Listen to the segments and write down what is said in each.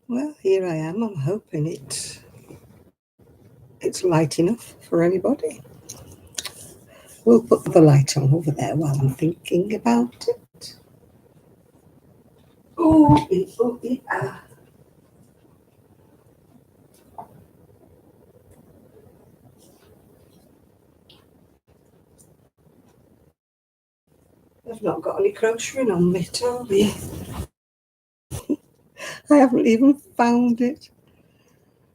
Well, here I am. I'm hoping it's light enough for anybody. We'll put the light on over there while I'm thinking about it. Oh, yeah. I've not got any crocheting on me, Toby. I haven't even found it.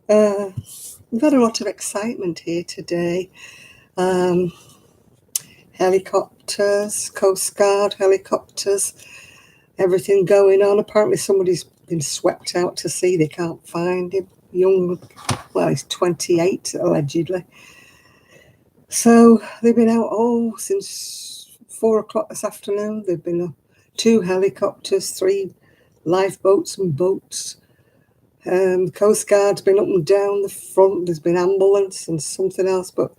We've had a lot of excitement here today. Um, Helicopters, Coast Guard helicopters, everything going on. Apparently somebody's been swept out to sea. They can't find him. Young, well, he's 28 allegedly. So they've been out since 4 o'clock this afternoon. There've been 2 helicopters, 3 lifeboats and boats. The Coast Guard's been up and down the front. There's been ambulance and something else, but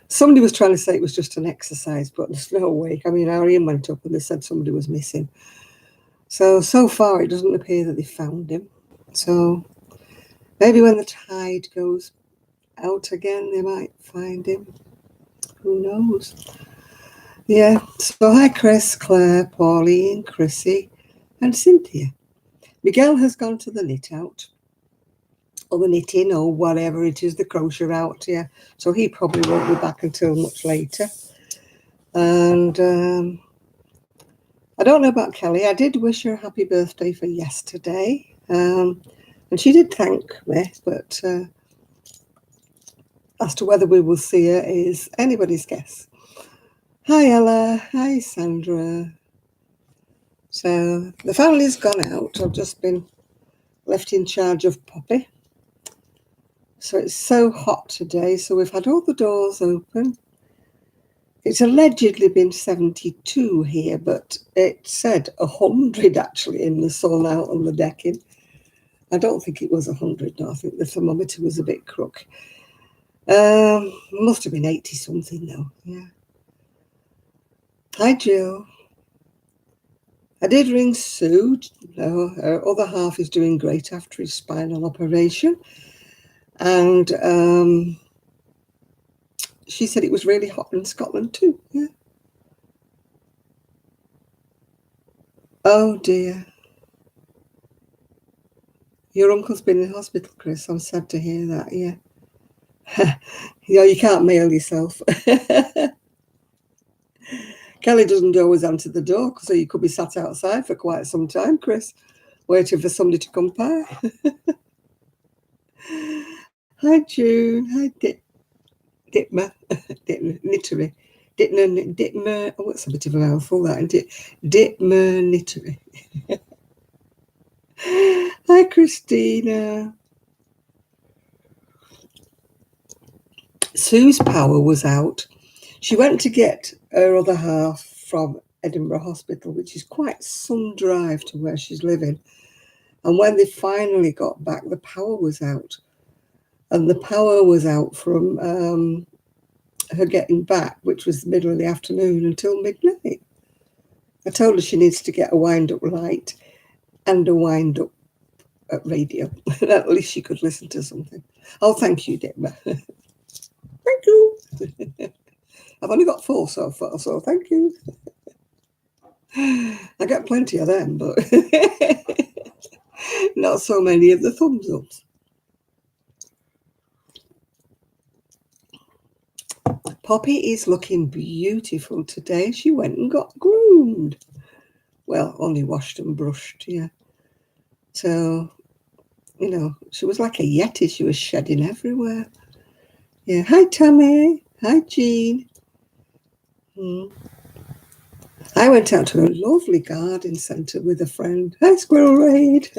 somebody was trying to say it was just an exercise, but there's no way. I mean, our Ian went up and they said somebody was missing. So far it doesn't appear that they found him. So maybe when the tide goes out again, they might find him. Who knows? Yeah. So hi, Chris, Claire, Pauline, Chrissy, and Cynthia. Miguel has gone to the knit out, or the knitting, or whatever it is, the crochet out. Yeah. So he probably won't be back until much later. And I don't know about Kelly. I did wish her a happy birthday for yesterday, and she did thank me, but as to whether we will see her is anybody's guess. Hi, Ella. Hi, Sandra. So the family's gone out. I've just been left in charge of Poppy. So it's so hot today. So we've had all the doors open. It's allegedly been 72 here, but it said 100 actually in the sun out on the decking. I don't think it was 100. No, I think the thermometer was a bit crook. Must have been 80 something though. Yeah. Hi, Jill. I did ring Sue. Her other half is doing great after his spinal operation. And she said it was really hot in Scotland too. Yeah. Oh dear. Your uncle's been in hospital, Chris. I'm sad to hear that. Yeah. You can't mail yourself. Kelly doesn't always answer the door, so you could be sat outside for quite some time, Chris, waiting for somebody to come by. Hi, June. Hi, Ditmer. Knittery. Ditmer. Oh, it's a bit of a mouthful, that, isn't it? Ditmer Knittery. Hi, Christina. Sue's power was out. She went to get her other half from Edinburgh Hospital, which is quite some drive to where she's living. And when they finally got back, the power was out. And the power was out from her getting back, which was the middle of the afternoon, until midnight. I told her she needs to get a wind-up light and a wind-up radio. At least she could listen to something. Oh, thank you, Deborah. Thank you. I've only got 4 so far, so thank you. I get plenty of them, but not so many of the thumbs ups. Poppy is looking beautiful today. She went and got groomed. Well, only washed and brushed, yeah. So, she was like a yeti. She was shedding everywhere. Yeah. Hi, Tammy. Hi, Jean. I went out to a lovely garden centre with a friend. Hi, Squirrel Raid.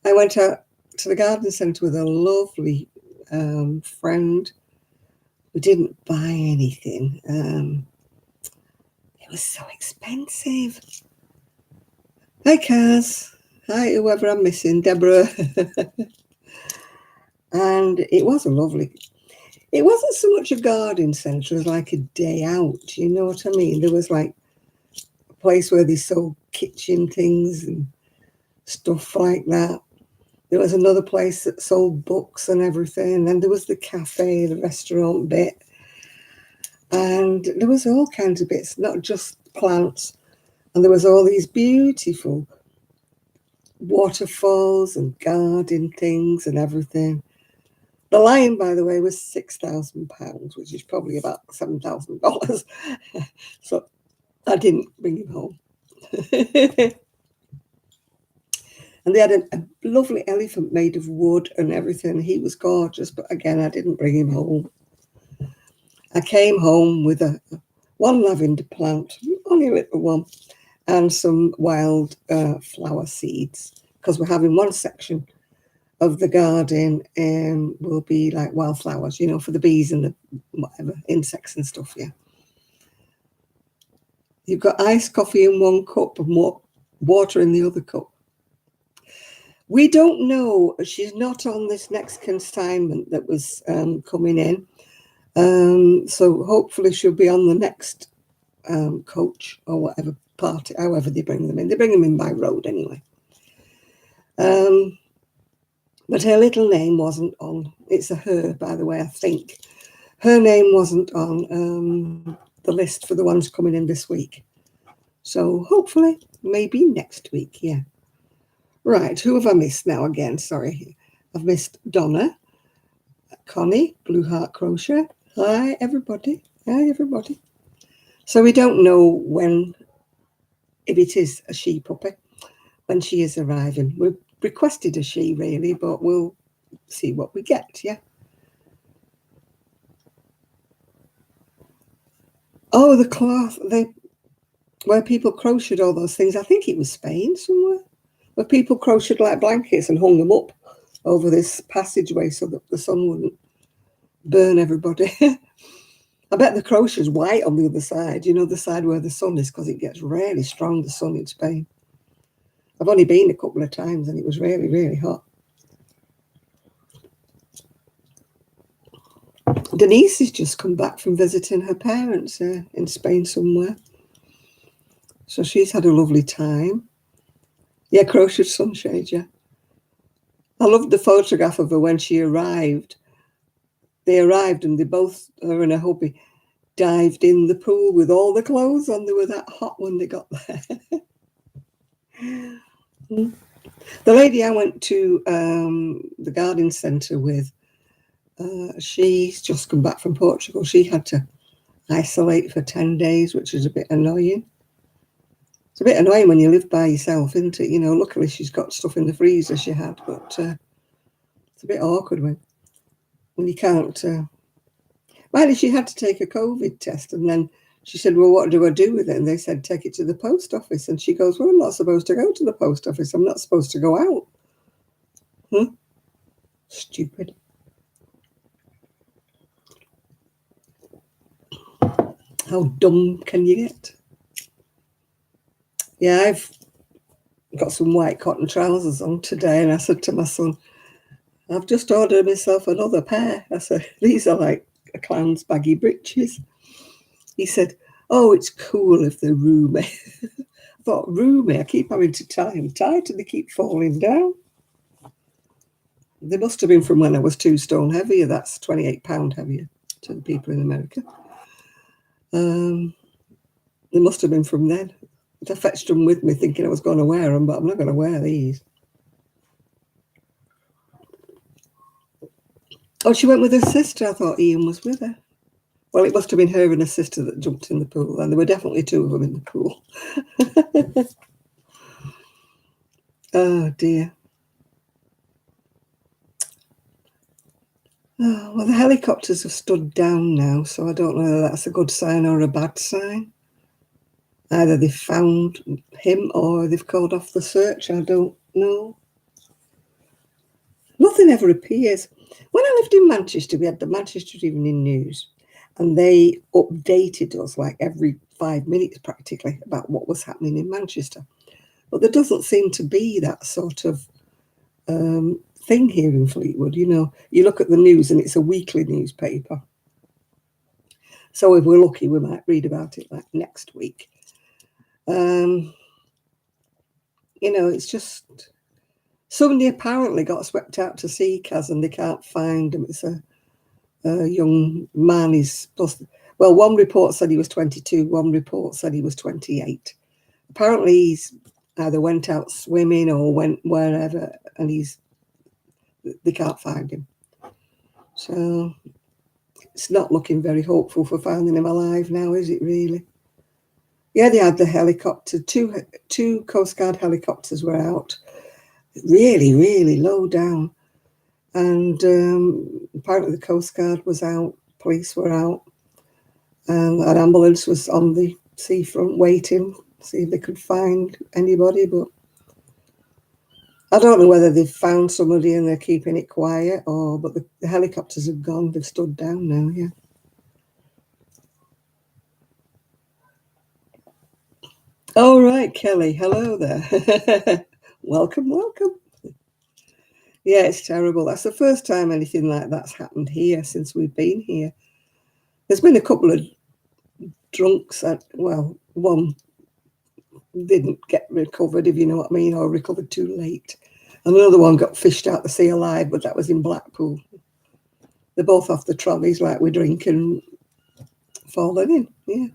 I went out to the garden centre with a lovely friend. We didn't buy anything. It was so expensive. Hi, Kaz. Hi, whoever I'm missing. Deborah. And it was a lovely... It wasn't so much a garden centre as like a day out. You know what I mean? There was like a place where they sold kitchen things and stuff like that. There was another place that sold books and everything. And then there was the cafe, the restaurant bit. And there was all kinds of bits, not just plants. And there was all these beautiful waterfalls and garden things and everything. The lion, by the way, was £6,000, which is probably about $7,000. So I didn't bring him home. And they had a lovely elephant made of wood and everything. He was gorgeous, but again, I didn't bring him home. I came home with one lavender plant, only a little one, and some wild flower seeds, because we're having one section of the garden will be like wildflowers, for the bees and the whatever, insects and stuff, yeah. You've got iced coffee in one cup and water in the other cup. We don't know. She's not on this next consignment that was coming in. So hopefully she'll be on the next coach or whatever party, however they bring them in. They bring them in by road anyway. But her little name wasn't on. It's a her, by the way, I think. Her name wasn't on the list for the ones coming in this week. So hopefully, maybe next week, yeah. Right, who have I missed now again? Sorry. I've missed Donna, Connie, Blue Heart Crochet. Hi, everybody. Hi, everybody. So we don't know when, if it is a she puppy, when she is arriving. We've requested a she, really, but we'll see what we get, yeah. Oh, the cloth, where people crocheted all those things. I think it was Spain somewhere, where people crocheted like blankets and hung them up over this passageway so that the sun wouldn't burn everybody. I bet the crochet's white on the other side, the side where the sun is, because it gets really strong, the sun in Spain. I've only been a couple of times and it was really, really hot. Denise has just come back from visiting her parents in Spain somewhere. So she's had a lovely time. Yeah, crochet sunshade, yeah. I loved the photograph of her when she arrived. They arrived and they both, her and her hubby, dived in the pool with all the clothes on. They were that hot when they got there. The lady I went to the garden centre with, she's just come back from Portugal. She had to isolate for 10 days, which is a bit annoying. It's a bit annoying when you live by yourself, isn't it? Luckily she's got stuff in the freezer she had, but it's a bit awkward when you can't. Well, she had to take a COVID test, and then she said, well, what do I do with it? And they said, take it to the post office. And she goes, well, I'm not supposed to go to the post office. I'm not supposed to go out. Stupid. How dumb can you get? Yeah, I've got some white cotton trousers on today, and I said to my son, I've just ordered myself another pair. I said, these are like a clown's baggy breeches. He said, oh, it's cool if they're roomy. I thought, roomy? I keep having to tie them tight and they keep falling down. They must have been from when I was 2 stone heavier. That's 28 pound heavier to the people in America. They must have been from then. I fetched them with me thinking I was going to wear them, but I'm not going to wear these. Oh, she went with her sister. I thought Ian was with her. Well, it must have been her and her sister that jumped in the pool, and there were definitely 2 of them in the pool. Oh, dear. Oh, well, the helicopters have stood down now, so I don't know whether that's a good sign or a bad sign. Either they've found him or they've called off the search. I don't know. Nothing ever appears. When I lived in Manchester, we had the Manchester Evening News, and they updated us like every 5 minutes practically about what was happening in Manchester. But there doesn't seem to be that sort of thing here in Fleetwood. You look at the news and it's a weekly newspaper. So if we're lucky, we might read about it like next week. It's just Somebody apparently got swept out to sea, Kaz, and they can't find him. It's a young man. He's plus, well, one report said he was 22, one report said he was 28. Apparently he's either went out swimming or went wherever, and they can't find him. So it's not looking very hopeful for finding him alive now, is it really? Yeah, they had the helicopter, two Coast Guard helicopters were out, really, really low down. And apparently the Coast Guard was out, police were out, and an ambulance was on the seafront waiting to see if they could find anybody. But I don't know whether they've found somebody and they're keeping it quiet, but the helicopters have gone. They've stood down now, yeah. All right, Kelly. Hello there. Welcome. Yeah, it's terrible. That's the first time anything like that's happened here since we've been here. There's been a couple of drunks one didn't get recovered, if you know what I mean, or recovered too late. And another one got fished out the sea alive, but that was in Blackpool. They're both off the trolleys like we drink and falling in, yeah.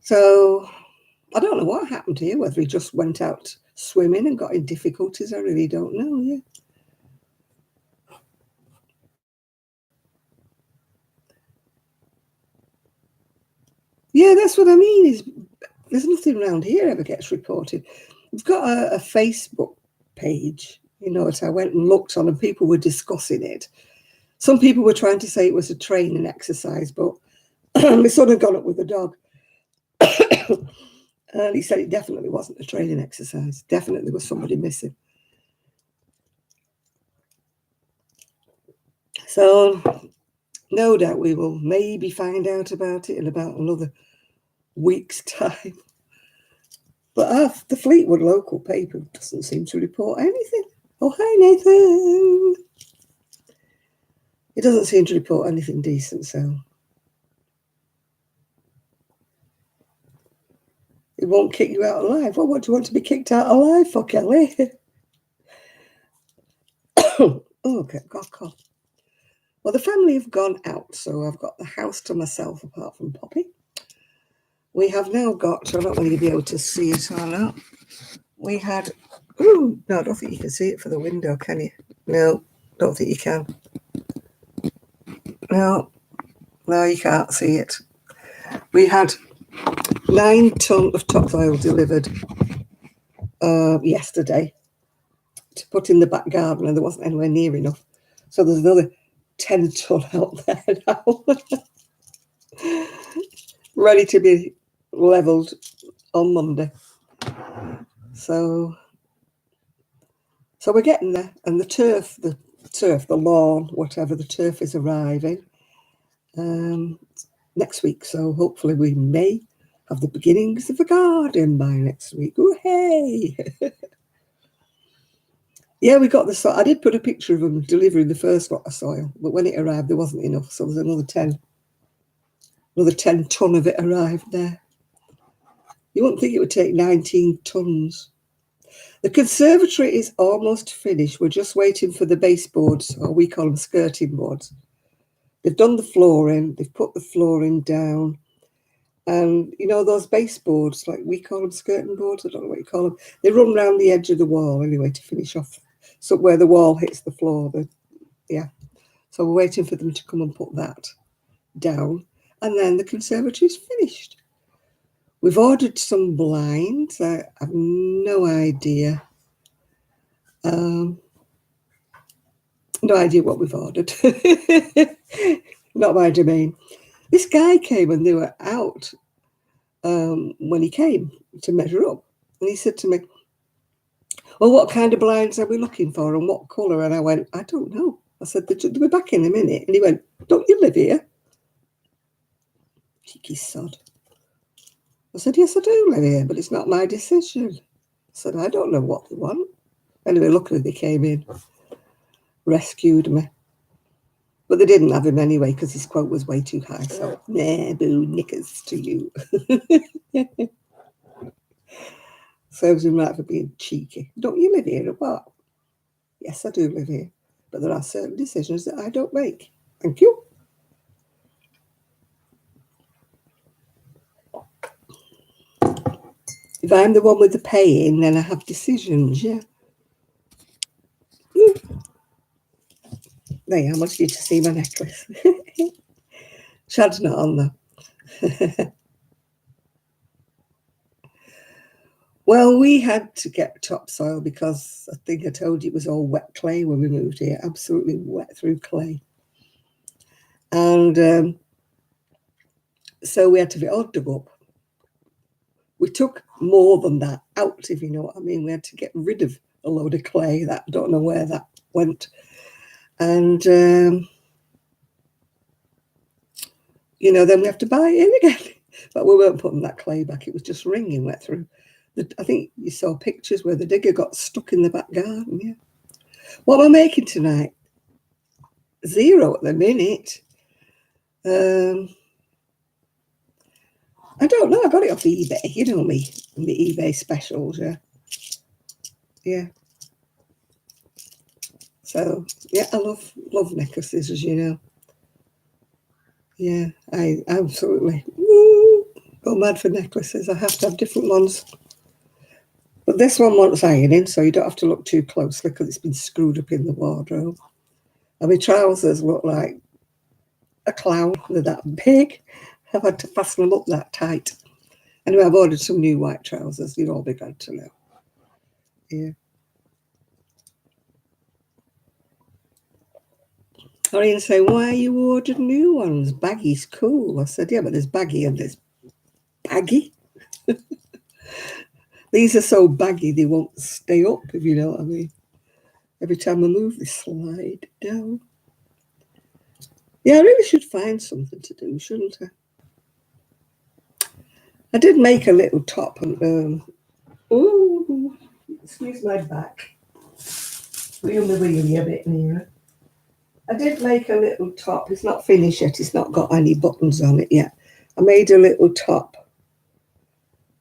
So I don't know what happened here, whether he just went out swimming and got in difficulties. I really don't know, yeah. Yeah, that's what I mean. There's nothing around here ever gets reported. We've got a Facebook page, that I went and looked on, and people were discussing it. Some people were trying to say it was a training exercise, but my son had gone up with the dog. And he said it definitely wasn't a training exercise. Definitely was somebody missing. So no doubt we will maybe find out about it in about another week's time. But the Fleetwood local paper doesn't seem to report anything. Oh, hi, Nathan. It doesn't seem to report anything decent, so it won't kick you out alive. Well, what do you want to be kicked out alive for, Kelly? Oh, okay, got cough. Well, the family have gone out, so I've got the house to myself apart from Poppy. We have now got, I don't know whether you'll be able to see it or not. We had, no, I don't think you can see it for the window, can you? No, don't think you can. No, you can't see it. We had 9 tons of topsoil delivered yesterday to put in the back garden, and there wasn't anywhere near enough. So there's another 10 ton out there now, ready to be levelled on Monday. So we're getting there, and the turf, the lawn, whatever, the turf is arriving next week. So hopefully we may have the beginnings of a garden by next week. Ooh, hey! Yeah, we got the soil. I did put a picture of them delivering the first lot of soil, but when it arrived, there wasn't enough. So there's another 10 ton of it arrived there. You wouldn't think it would take 19 tons. The conservatory is almost finished. We're just waiting for the baseboards, or we call them skirting boards. They've done the flooring. They've put the flooring down. And, those baseboards, like we call them skirting boards, I don't know what you call them. They run around the edge of the wall anyway to finish off. So where the wall hits the floor, So we're waiting for them to come and put that down. And then the conservatory is finished. We've ordered some blinds. I have no idea. No idea what we've ordered. Not my domain. This guy came and they were out when he came to measure up. And he said to me, well, what kind of blinds are we looking for and what colour? And I went, I don't know. I said, they'll be back in a minute. And he went, don't you live here? Cheeky sod. I said, yes, I do live here, but it's not my decision. I said, I don't know what they want. Anyway, luckily they came in, rescued me. But they didn't have him anyway because his quote was way too high. So, nah, boo, knickers to you. Serves him right for being cheeky. Don't you live here or what? Yes, I do live here, but there are certain decisions that I don't make. Thank you. If I'm the one with the paying, then I have decisions, yeah. There, I want you to see my necklace. Chad's not on though. Well, we had to get topsoil because I think I told you it was all wet clay when we moved here, absolutely wet through clay. And so we had to be all dug up. We took more than that out, if you know what I mean. We had to get rid of a load of clay that I don't know where that went. And, you know, then we have to buy it in again. But we weren't putting that clay back. It was just wringing wet through. I think you saw pictures where the digger got stuck in the back garden, yeah. What am I making tonight? Zero at the minute. I don't know. I got it off eBay. You know me, the eBay specials, yeah. Yeah. So, yeah, I love necklaces, as you know. Yeah, I absolutely go mad for necklaces. I have to have different ones. But this one wants ironing, so you don't have to look too closely because it's been screwed up in the wardrobe. And my trousers look like a clown. They're that big. I've had to fasten them up that tight. Anyway, I've ordered some new white trousers. You'll all be glad to know. Yeah. Orion saying, why you ordered new ones? Baggy's cool. I said, yeah, but there's baggy and there's baggy. These are so baggy they won't stay up, if you know what I mean. Every time I move, they slide down. Yeah, I really should find something to do, shouldn't I? I did make a little top and oh, excuse my back. Wheel the wheelie a bit nearer. I did make a little top. It's not finished yet. It's not got any buttons on it yet. I made a little top,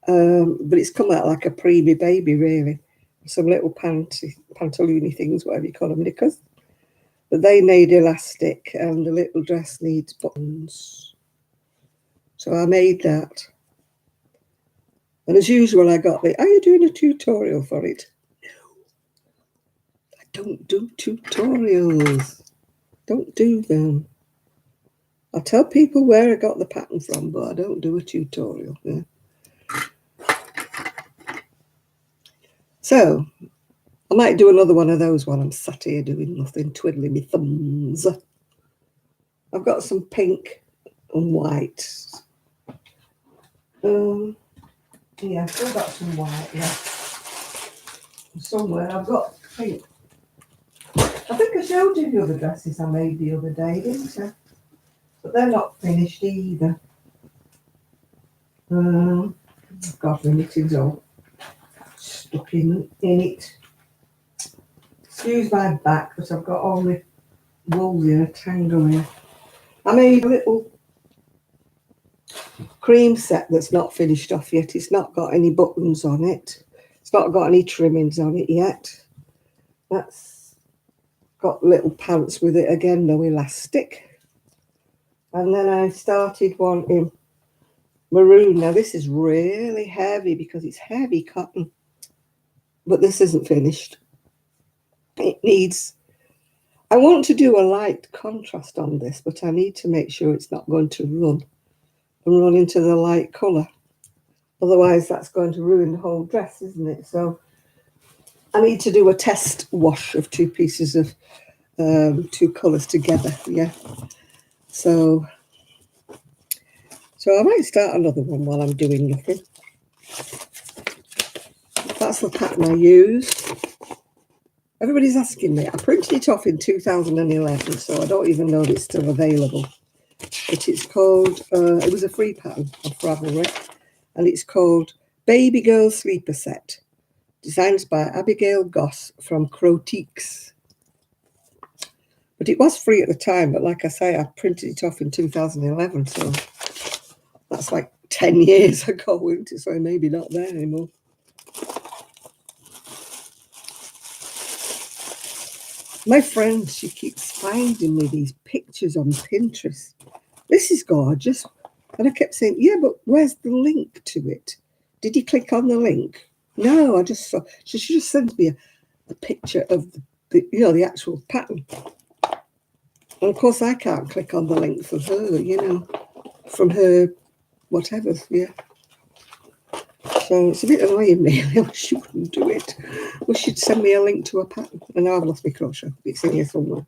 but it's come out like a preemie baby, really. Some little pantaloony things, whatever you call them, knickers. But they need elastic, and the little dress needs buttons. So I made that. And as usual, I got are you doing a tutorial for it? No. I don't do tutorials. Don't do them. I'll tell people where I got the pattern from, but I don't do a tutorial. Yeah. So I might do another one of those while I'm sat here doing nothing, twiddling my thumbs. I've got some pink and white. Yeah, I've still got some white left. Somewhere I've got pink. I think I showed you the other dresses I made the other day, didn't I? But they're not finished either. God, the knitting's all stuck in it. Excuse my back, but I've got all the wool in a tangle here. I made a little cream set that's not finished off yet. It's not got any buttons on it. It's not got any trimmings on it yet. That's got little pants with it again, no elastic. And then I started one in maroon. Now this is really heavy because it's heavy cotton, but this isn't finished. It needs, I want to do a light contrast on this, but I need to make sure it's not going to run into the light colour. Otherwise that's going to ruin the whole dress, isn't it? So I need to do a test wash of two pieces of two colours together, yeah. So I might start another one while I'm doing nothing. That's the pattern I used. Everybody's asking me. I printed it off in 2011, so I don't even know that it's still available. But it's called, it was a free pattern off Ravelry, and it's called Baby Girl Sleeper Set, designed by Abigail Goss from Crotiques. But it was free at the time, but like I say, I printed it off in 2011, so that's like 10 years ago, isn't it? So maybe not there anymore. My friend, she keeps finding me these pictures on Pinterest. This is gorgeous. And I kept saying, yeah, but where's the link to it? Did you click on the link? No, I just saw. So she just sent me a picture of the actual pattern. And of course, I can't click on the link for her, from her whatever, yeah. So it's a bit annoying me. I wish she wouldn't do it. I wish she'd send me a link to a pattern. And now I've lost my crochet. It's in here somewhere.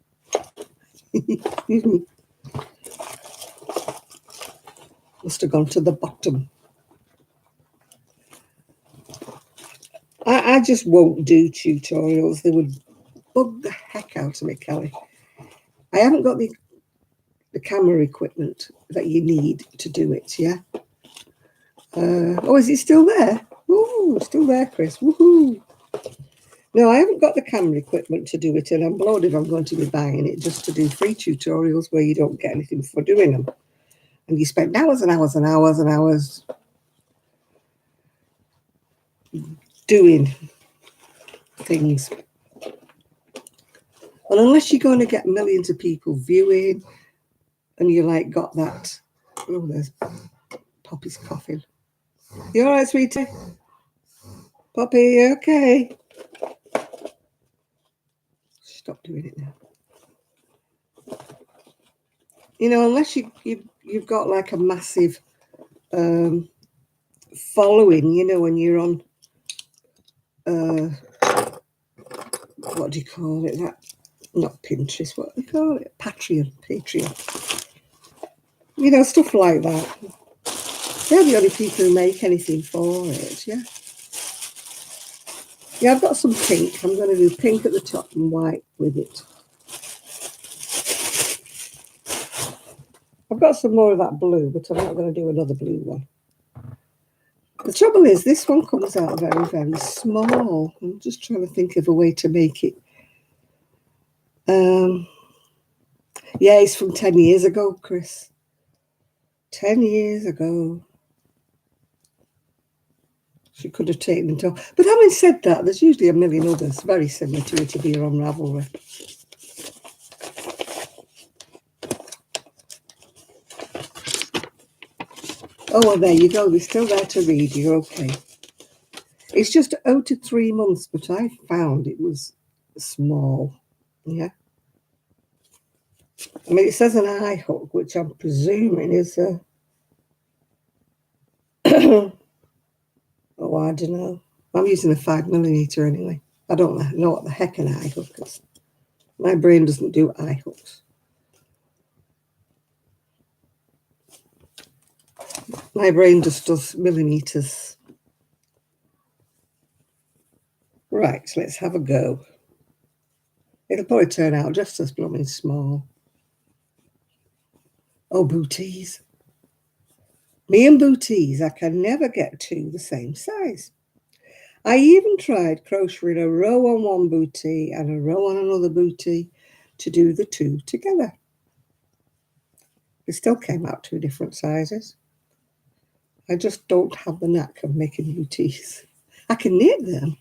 Must have gone to the bottom. I just won't do tutorials. They would bug the heck out of me, Kelly. I haven't got the camera equipment that you need to do it, yeah? Is it still there? Oh, still there, Chris. Woohoo! No, I haven't got the camera equipment to do it, and I'm blowed if I'm going to be buying it just to do free tutorials where you don't get anything for doing them. And you spend hours and hours and hours and hours doing things. And unless you're going to get millions of people viewing and you got that. Oh, there's Poppy's coughing. You all right, sweetie? Poppy, you okay? Stop doing it now. Unless you've got a massive following, when you're on what do you call it? That not Pinterest, what do you call it? Patreon. Stuff like that. They're the only people who make anything for it, yeah. Yeah, I've got some pink. I'm going to do pink at the top and white with it. I've got some more of that blue, but I'm not going to do another blue one. The trouble is, this one comes out very, very small. I'm just trying to think of a way to make it. Yeah, it's from 10 years ago, Chris. 10 years ago. She could have taken it off. But having said that, there's usually a million others very similar to it here on Ravelry. Oh, well, there you go. You're still there to read. You're okay. It's just 0 to 3 months, but I found it was small. Yeah. I mean, it says an eye hook, which I'm presuming is a... oh, I don't know. I'm using a 5mm anyway. I don't know what the heck an eye hook is. My brain doesn't do eye hooks. My brain just does millimeters. Right, so let's have a go. It'll probably turn out just as blooming small. Oh, booties. Me and booties, I can never get two the same size. I even tried crocheting a row on one bootie and a row on another bootie to do the two together. It still came out 2 different sizes. I just don't have the knack of making booties. I can knit them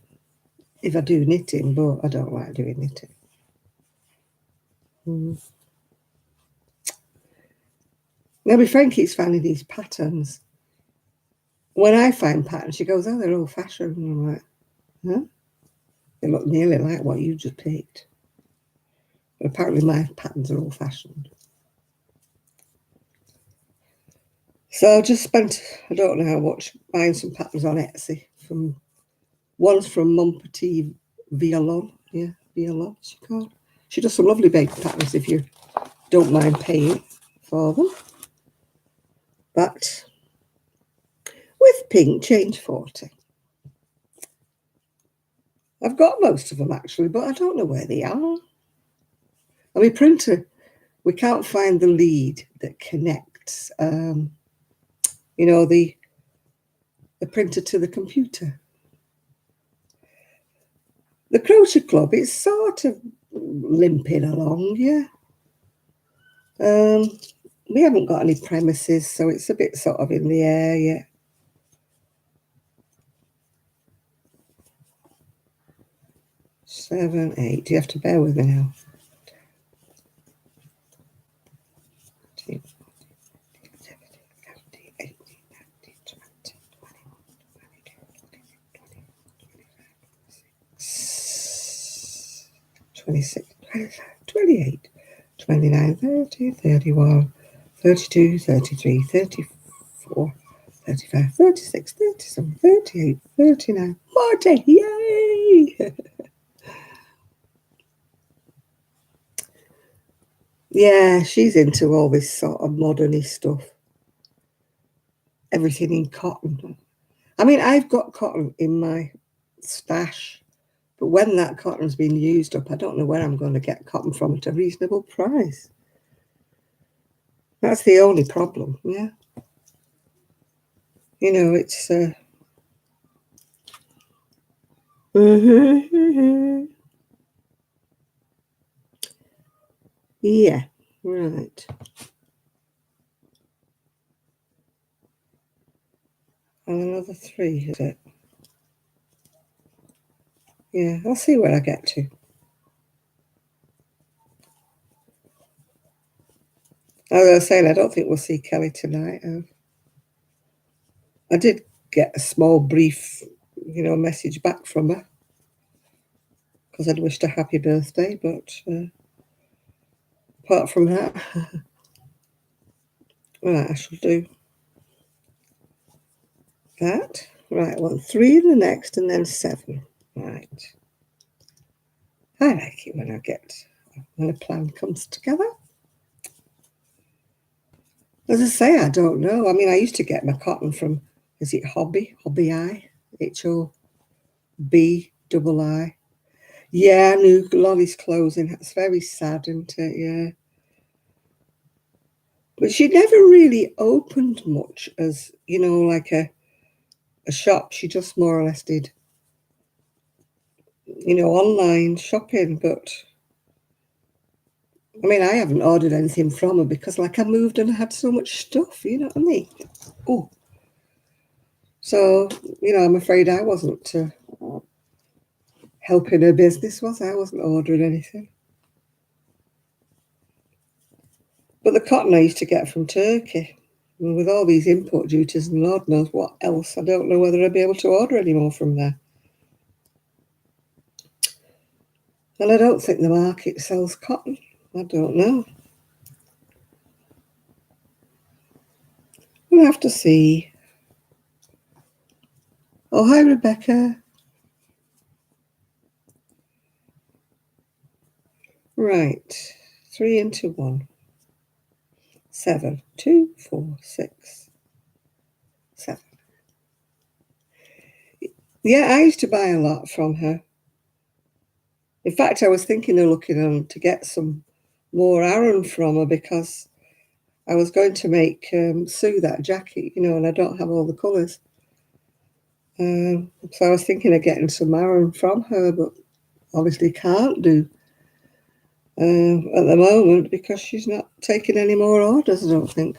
if I do knitting, but I don't like doing knitting. Now, my friend keeps finding these patterns. When I find patterns, she goes, oh, they're old-fashioned. And I'm like, huh? They look nearly like what you just picked. But apparently my patterns are old-fashioned. So I just spent, I don't know how much, buying some patterns on Etsy. One's from Mon Petit Violon. Yeah, Violon, she called. She does some lovely baby patterns if you don't mind paying for them. But with pink, change 40. I've got most of them actually, but I don't know where they are. I mean, printer, we can't find the lead that connects, the printer to the computer. The Crochet Club is sort of limping along, yeah. We haven't got any premises, so it's a bit sort of in the air yet. Seven, 8. You have to bear with me now. 13, 14, 17, 18, 19, 20, 26, 27, 28, 29, 30, 31, 32, 33, 34, 35, 36, 37, 38, 39, 40. Yay! Yeah, she's into all this sort of modern-y stuff. Everything in cotton. I mean, I've got cotton in my stash, but when that cotton's been used up, I don't know where I'm going to get cotton from at a reasonable price. That's the only problem, yeah. You know, it's... Yeah, right. And another 3, is it? Yeah, I'll see where I get to. As I was saying, I don't think we'll see Kelly tonight. I did get a small, brief, message back from her because I'd wished her happy birthday, but apart from that, right, I shall do that. Right, I want 3 in the next and then 7. Right. I like it when a plan comes together. As I say, I don't know. I mean, I used to get my cotton from, is it Hobby? Hobbii? HOBII. Yeah, I knew Lolly's closing. That's very sad, isn't it? Yeah. But she never really opened much as, like a shop. She just more or less did, online shopping. But, I mean, I haven't ordered anything from her because, like, I moved and I had so much stuff, you know what I mean? Oh. So, I'm afraid I wasn't helping her business, was I? I wasn't ordering anything. But the cotton I used to get from Turkey, and with all these import duties and Lord knows what else, I don't know whether I'd be able to order any more from there. And I don't think the market sells cotton. I don't know. We'll have to see. Oh, hi, Rebecca. Right. 3 into 1. 7. 2, 4, 6, 7. Yeah, I used to buy a lot from her. In fact, I was thinking of looking to get some more Aran from her because I was going to make Sue that jacket, and I don't have all the colours. So I was thinking of getting some Aran from her, but obviously can't do at the moment because she's not taking any more orders, I don't think.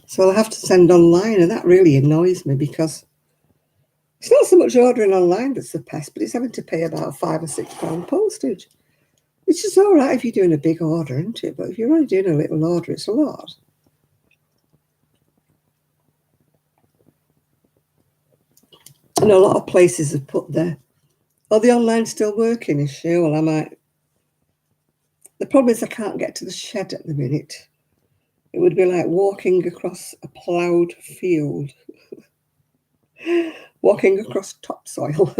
So I'll have to send online, and that really annoys me because it's not so much ordering online that's the pest, but it's having to pay about £5 or £6 postage. Which is all right if you're doing a big order, isn't it? But if you're only doing a little order, it's a lot. And a lot of places have put their, the online's still working, is she? Well, I might. The problem is I can't get to the shed at the minute. It would be like walking across a ploughed field, walking across topsoil.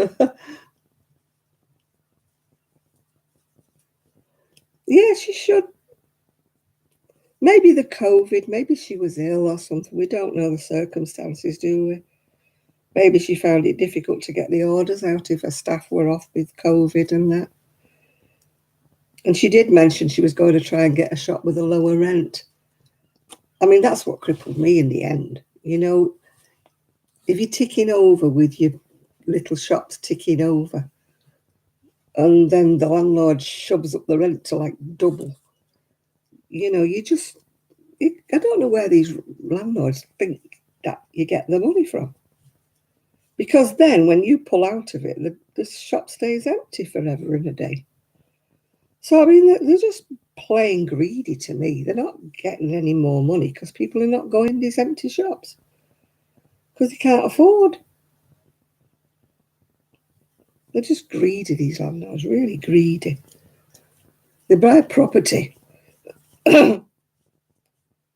Yeah, she should. Maybe the COVID, maybe she was ill or something. We don't know the circumstances, do we? Maybe she found it difficult to get the orders out if her staff were off with COVID and that. And she did mention she was going to try and get a shop with a lower rent. I mean, that's what crippled me in the end. If you're ticking over with your little shops ticking over, and then the landlord shoves up the rent to like double, I don't know where these landlords think that you get the money from. Because then when you pull out of it, the shop stays empty forever and a day. So, I mean, they're just plain greedy to me. They're not getting any more money because people are not going to these empty shops because they can't afford. They're just greedy, these landlords, really greedy. They buy property, and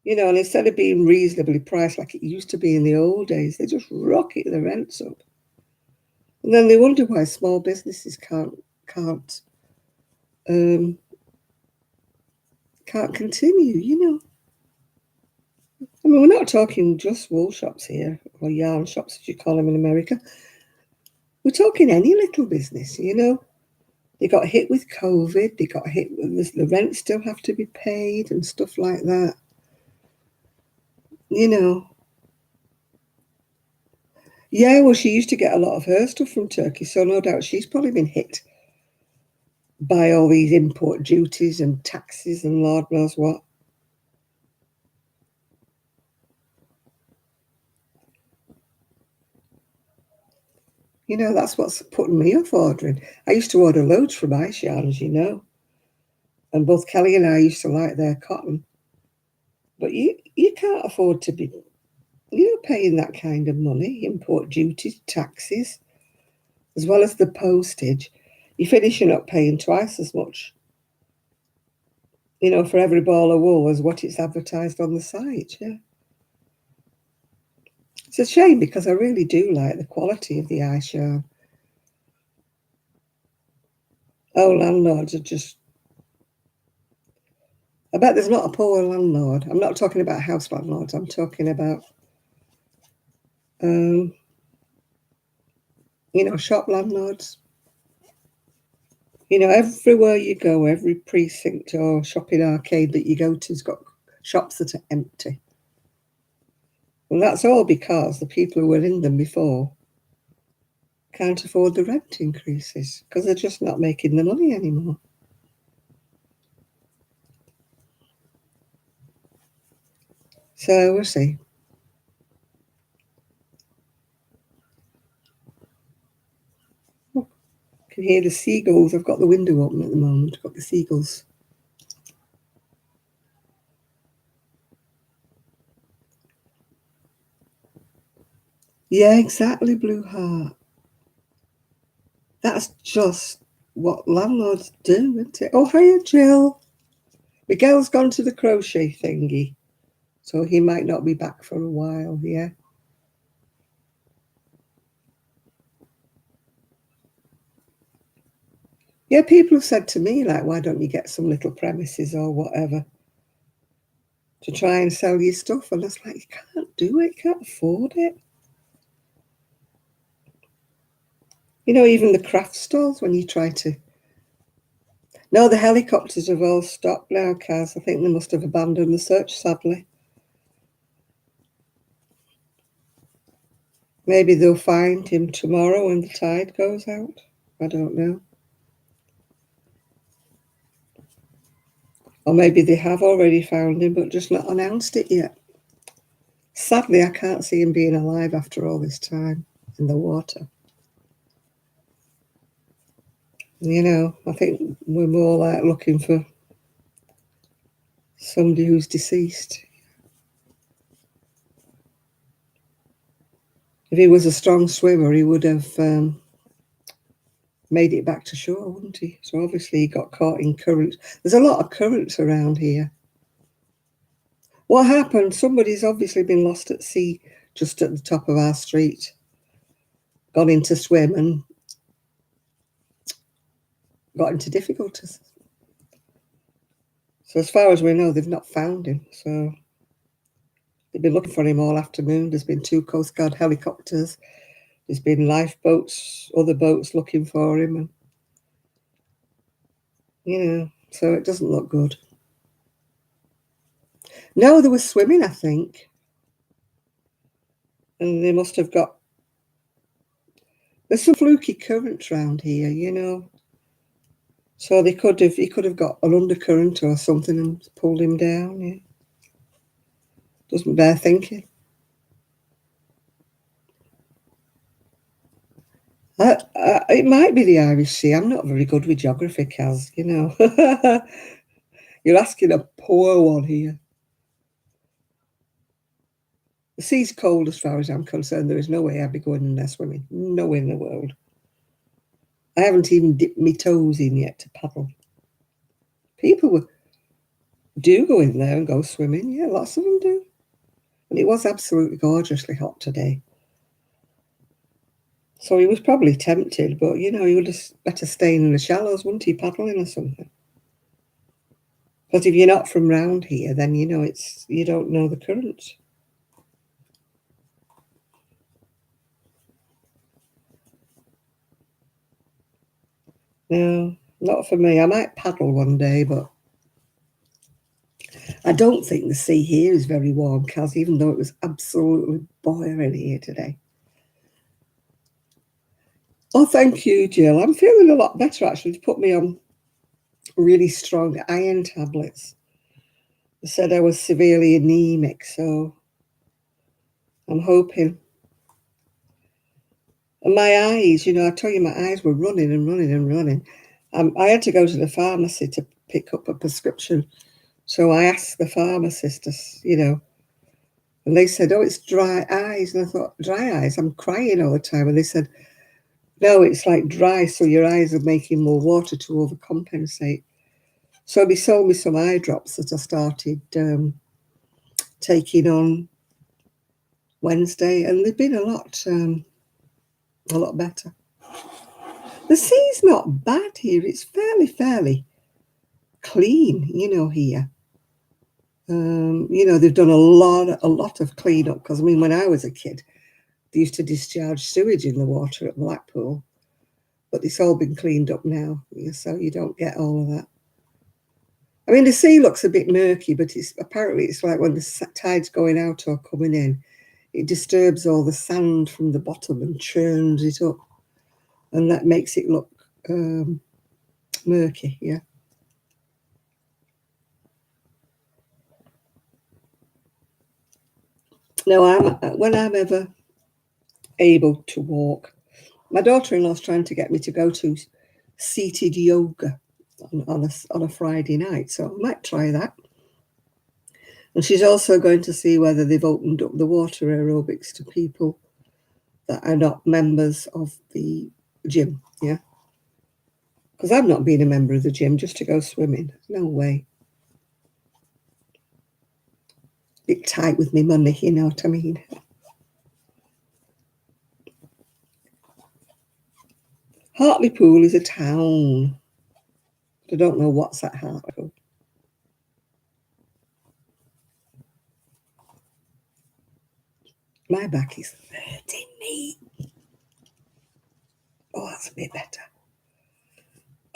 instead of being reasonably priced like it used to be in the old days, they just rocket the rents up. And then they wonder why small businesses can't um, continue. I mean, we're not talking just wool shops here, or yarn shops, as you call them in America. We're talking any little business. They got hit with COVID, they got hit with the rent still have to be paid and stuff like that. Yeah, well, she used to get a lot of her stuff from Turkey, so no doubt she's probably been hit by all these import duties and taxes and Lord knows what. That's what's putting me off ordering. I used to order loads from Ice Yarn, as you know, and both Kelly and I used to like their cotton. But you can't afford to be, paying that kind of money, import duties, taxes, as well as the postage. You're finishing up paying twice as much, for every ball of wool as what it's advertised on the site. Yeah. It's a shame because I really do like the quality of the Ice Yarn. Oh, landlords are just... I bet there's not a poor landlord. I'm not talking about house landlords. I'm talking about, shop landlords. Everywhere you go, every precinct or shopping arcade that you go to has got shops that are empty. And that's all because the people who were in them before can't afford the rent increases because they're just not making the money anymore. So we'll see. Oh, I can hear the seagulls. I've got the window open at the moment. I've got the seagulls. Yeah, exactly, Blue Heart. That's just what landlords do, isn't it? Oh, hiya, Jill. Miguel's gone to the crochet thingy, so he might not be back for a while, yeah. Yeah, people have said to me, like, why don't you get some little premises or whatever to try and sell your stuff? And it's like, you can't do it, you can't afford it. Even the craft stalls, when you try to... No, the helicopters have all stopped now, Kaz. I think they must have abandoned the search, sadly. Maybe they'll find him tomorrow when the tide goes out. I don't know. Or maybe they have already found him, but just not announced it yet. Sadly, I can't see him being alive after all this time in the water. I think we're more like looking for somebody who's deceased. If he was a strong swimmer, he would have made it back to shore, wouldn't he? So obviously he got caught in currents. There's a lot of currents around here. What happened? Somebody's obviously been lost at sea just at the top of our street, gone in to swim and got into difficulties. So as far as we know, they've not found him. So they've been looking for him all afternoon. There's been 2 Coast Guard helicopters. There's been lifeboats, other boats looking for him. And, so it doesn't look good. No, they were swimming, I think. And they must have got... There's some fluky currents around here. So he could have got an undercurrent or something and pulled him down, yeah. Doesn't bear thinking. It might be the Irish Sea. I'm not very good with geography, Kaz, you know. You're asking a poor one here. The sea's cold as far as I'm concerned. There is no way I'd be going in there swimming. No way in the world. I haven't even dipped my toes in yet to paddle. People do go in there and go swimming. Yeah, lots of them do. And it was absolutely gorgeously hot today. So he was probably tempted, but you know, he would have better staying in the shallows, wouldn't he, paddling or something? Because if you're not from round here, then you know you don't know the currents. No, not for me. I might paddle one day, but I don't think the sea here is very warm, Kaz, even though it was absolutely boiling here today. Oh, thank you, Jill. I'm feeling a lot better, actually. They put me on really strong iron tablets. They said I was severely anemic, so I'm hoping. And my eyes, you know, I tell you, my eyes were running and running and running. I had to go to the pharmacy to pick up a prescription. So I asked the pharmacist, you know, and they said, oh, it's dry eyes. And I thought, dry eyes? I'm crying all the time. And they said, no, it's like dry, so your eyes are making more water to overcompensate. So they sold me some eye drops that I started taking on Wednesday, and they've been a lot better. The sea's not bad here. It's fairly clean, you know, here. You know, they've done a lot of cleanup because, I mean, when I was a kid, they used to discharge sewage in the water at Blackpool, but it's all been cleaned up now, so you don't get all of that. I mean, the sea looks a bit murky, but apparently it's like when the tide's going out or coming in, it disturbs all the sand from the bottom and churns it up, and that makes it look murky, yeah. No, when I'm ever able to walk, my daughter-in-law's trying to get me to go to seated yoga on a Friday night, so I might try that. And she's also going to see whether they've opened up the water aerobics to people that are not members of the gym, yeah? Because I've not been a member of the gym just to go swimming. No way. Bit tight with me money, you know what I mean? Hartlepool is a town. I don't know what's at Hartlepool. My back is hurting me. Oh, that's a bit better.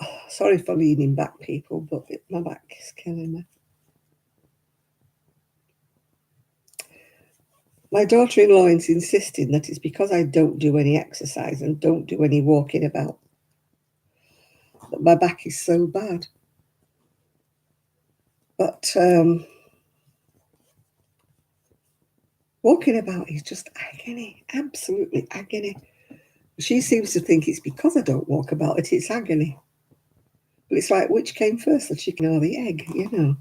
Oh, sorry for leaning back, people, but my back is killing me. My daughter-in-law is insisting that it's because I don't do any exercise and don't do any walking about that my back is so bad. But walking about is just agony, absolutely agony. She seems to think it's because I don't walk about it, it's agony. But it's like, which came first, the chicken or the egg, you know?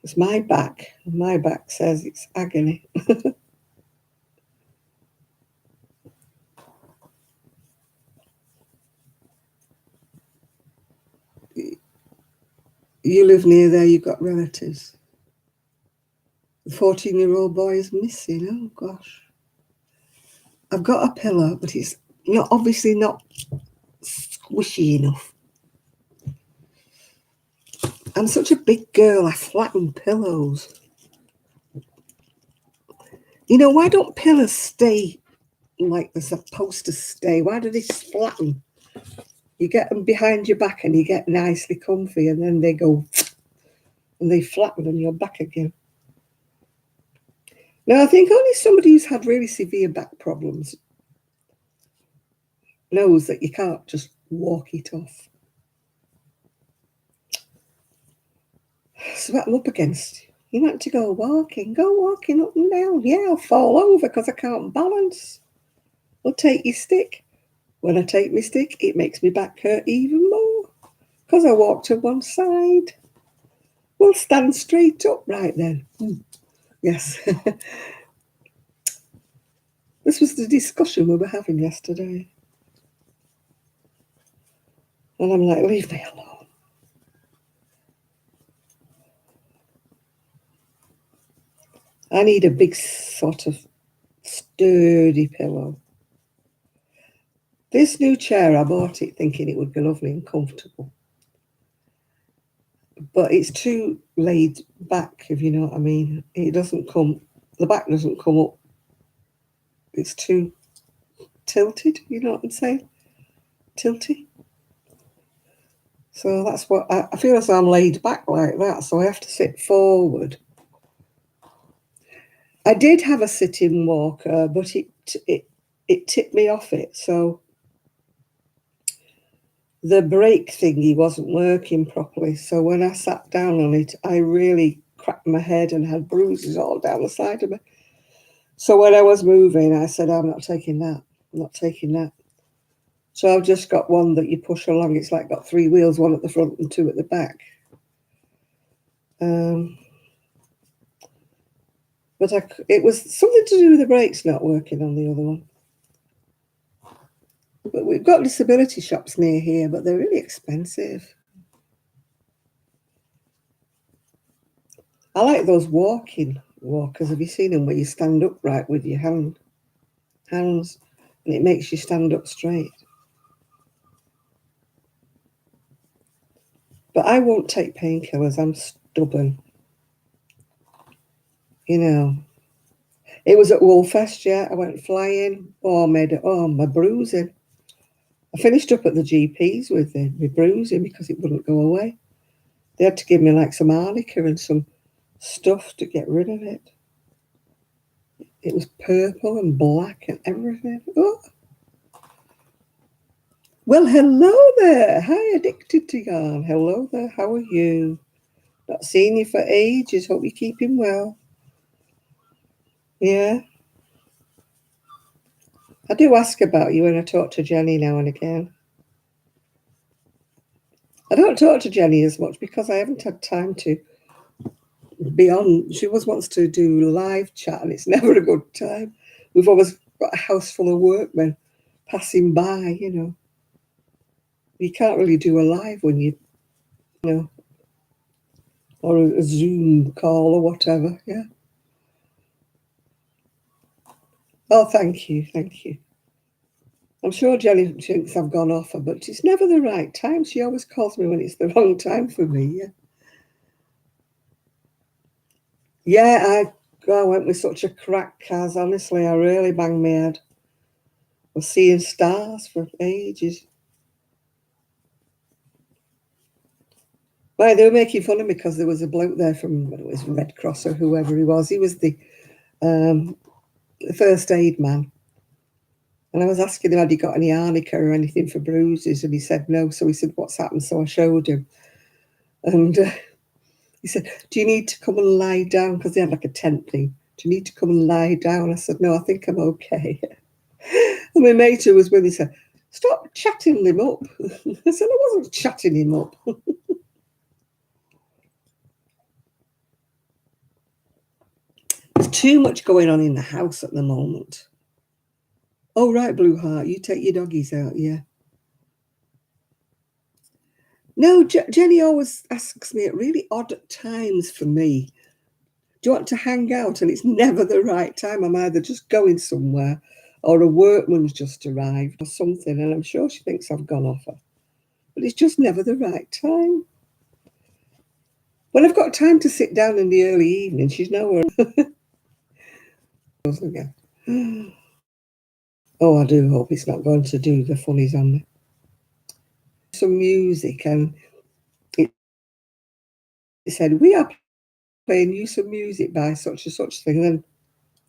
It's my back. My back says it's agony. You live near there, you've got relatives. The 14-year-old boy is missing. Oh, gosh. I've got a pillow, but it's obviously not squishy enough. I'm such a big girl, I flatten pillows. You know, why don't pillows stay like they're supposed to stay? Why do they flatten? You get them behind your back and you get nicely comfy, and then they go and they flatten on your back again. Now, I think only somebody who's had really severe back problems knows that you can't just walk it off. So what I'm up against, you want to go walking up and down. Yeah, I'll fall over because I can't balance. We'll take your stick. When I take my stick, it makes my back hurt even more because I walk to one side. Well, stand straight up right then. Yes. This was the discussion we were having yesterday. And I'm like, leave me alone. I need a big sort of sturdy pillow. This new chair, I bought it thinking it would be lovely and comfortable. But it's too laid back, if you know what I mean. It doesn't come, the back doesn't come up. It's too tilted, you know what I'm saying? Tilty. So that's what, I feel as though I'm laid back like that, so I have to sit forward. I did have a sitting walker, but it tipped me off it. So the brake thingy wasn't working properly. So when I sat down on it, I really cracked my head and had bruises all down the side of me. So when I was moving, I said, I'm not taking that. I'm not taking that. So I've just got one that you push along. It's like got 3 wheels, 1 at the front and 2 at the back. But it was something to do with the brakes not working on the other one. But we've got disability shops near here, but they're really expensive. I like those walking walkers. Have you seen them where you stand upright with your hands and it makes you stand up straight? But I won't take painkillers. I'm stubborn. You know. It was at Woolfest, yeah. I went flying. My bruising. I finished up at the GP's with my bruising because it wouldn't go away. They had to give me like some arnica and some stuff to get rid of it. It was purple and black and everything. Oh. Well, hello there. Hi, Addicted to Yarn. Hello there. How are you? Not seen you for ages. Hope you're keeping well. Yeah. I do ask about you when I talk to Jenny now and again. I don't talk to Jenny as much because I haven't had time to be on. She always wants to do live chat and it's never a good time. We've always got a house full of workmen passing by, you know. You can't really do a live when you know, or a Zoom call or whatever, yeah. Oh, thank you. I'm sure Jenny thinks I've gone off her, but it's never the right time. She always calls me when it's the wrong time for me, yeah. Yeah, I went with such a crack, Kaz. Honestly, I really banged my head. I was seeing stars for ages. Well, they were making fun of me because there was a bloke there from, it was Red Cross or whoever he was. He was the first aid man. And I was asking him, had he got any arnica or anything for bruises? And he said no. So he said, what's happened? So I showed him. And he said, do you need to come and lie down? Because they had like a tent thing. Do you need to come and lie down? I said, no, I think I'm okay. And my mate who was with me said, stop chatting him up. I said, I wasn't chatting him up. There's too much going on in the house at the moment. Oh, right, Blue Heart, you take your doggies out, yeah. No, Jenny always asks me at really odd times for me, do you want to hang out? And it's never the right time. I'm either just going somewhere or a workman's just arrived or something, and I'm sure she thinks I've gone off her. But it's just never the right time. When I've got time to sit down in the early evening, she's nowhere. Again. Oh, I do hope it's not going to do the funnies on me. Some music, and it said, we are playing you some music by such and such thing, and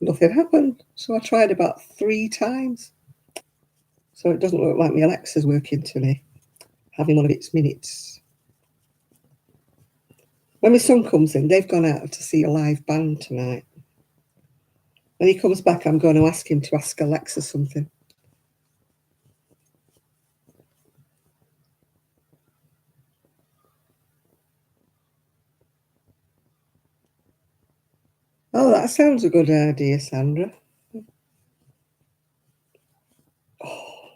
nothing happened. So I tried about 3 times. So it doesn't look like my Alexa's working today, having one of its minutes. When my son comes in, they've gone out to see a live band tonight. When he comes back, I'm going to ask him to ask Alexa something. That sounds a good idea, Sandra. Oh,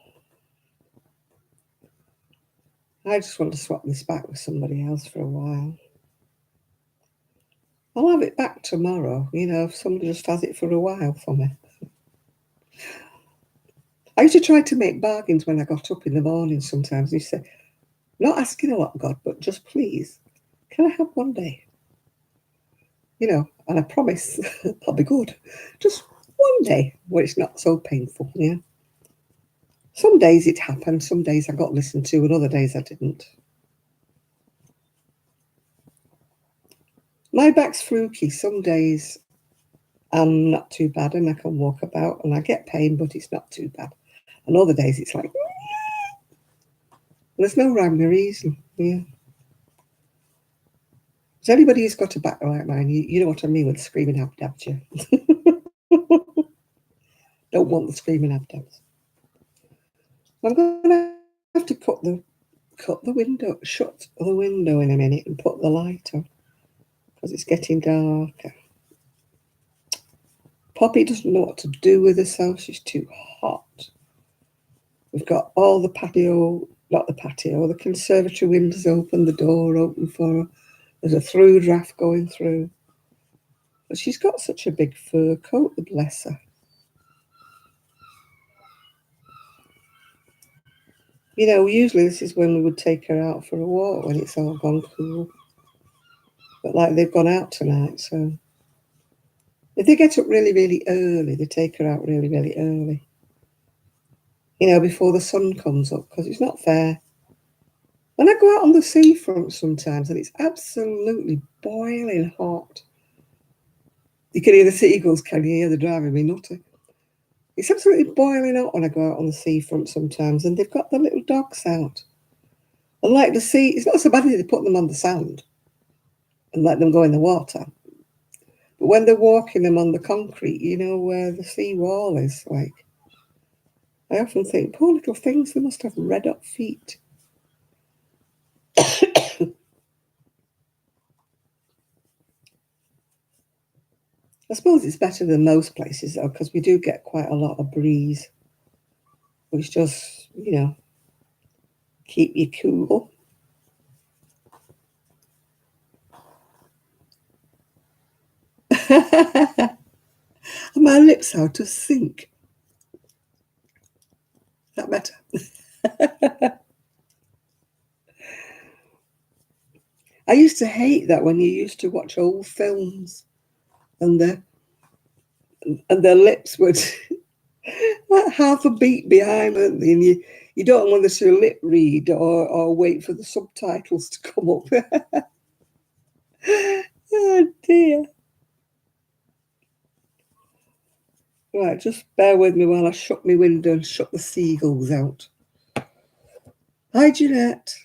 I just want to swap this back with somebody else for a while. I'll have it back tomorrow, if somebody just has it for a while for me. I used to try to make bargains when I got up in the morning sometimes. You say, not asking a lot, God, but just please, can I have one day? And I promise I'll be good. Just one day where it's not so painful, yeah. Some days it happened, some days I got listened to, and other days I didn't. My back's fluky. Some days I'm not too bad and I can walk about and I get pain, but it's not too bad. And other days it's like, there's no rhyme or reason, yeah. So anybody who's got a back like mine, you know what I mean with screaming abdabs, yeah. Don't want the screaming abdabs. I'm going to have to shut the window in a minute and put the light on because it's getting darker. Poppy doesn't know what to do with herself. She's too hot. We've got all the conservatory windows open, the door open for her. There's a through draft going through. But she's got such a big fur coat, bless her. Usually this is when we would take her out for a walk when it's all gone cool. But they've gone out tonight, so if they get up really, really early, they take her out really, really early. Before the sun comes up, because it's not fair. When I go out on the seafront sometimes and it's absolutely boiling hot. You can hear the seagulls, can you hear? They're driving me nutty. It's absolutely boiling hot when I go out on the seafront sometimes, and they've got the little dogs out. And the sea, it's not so bad if they put them on the sand and let them go in the water. But when they're walking them on the concrete, where the sea wall is, I often think, poor little things, they must have red hot feet. I suppose it's better than most places, though, because we do get quite a lot of breeze, which just, keep you cool. My lips out of sync. Is that better? I used to hate that when you used to watch old films and their lips would half a beat behind them, and you don't want to lip read or wait for the subtitles to come up. Oh dear. Right, just bear with me while I shut my window and shut the seagulls out. Hi, Jeanette.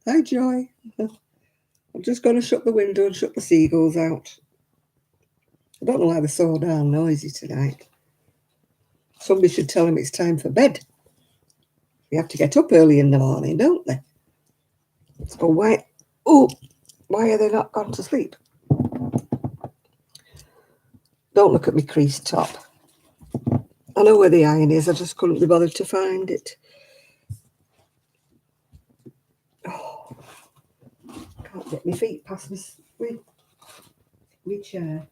Hi, Joy. I'm just going to shut the window and shut the seagulls out. I don't know why they're so darn noisy tonight. Somebody should tell them it's time for bed. You have to get up early in the morning, don't they? So why are they not gone to sleep? Don't look at me creased top. I know where the iron is, I just couldn't be bothered to find it. Oh, can't get my feet past my chair.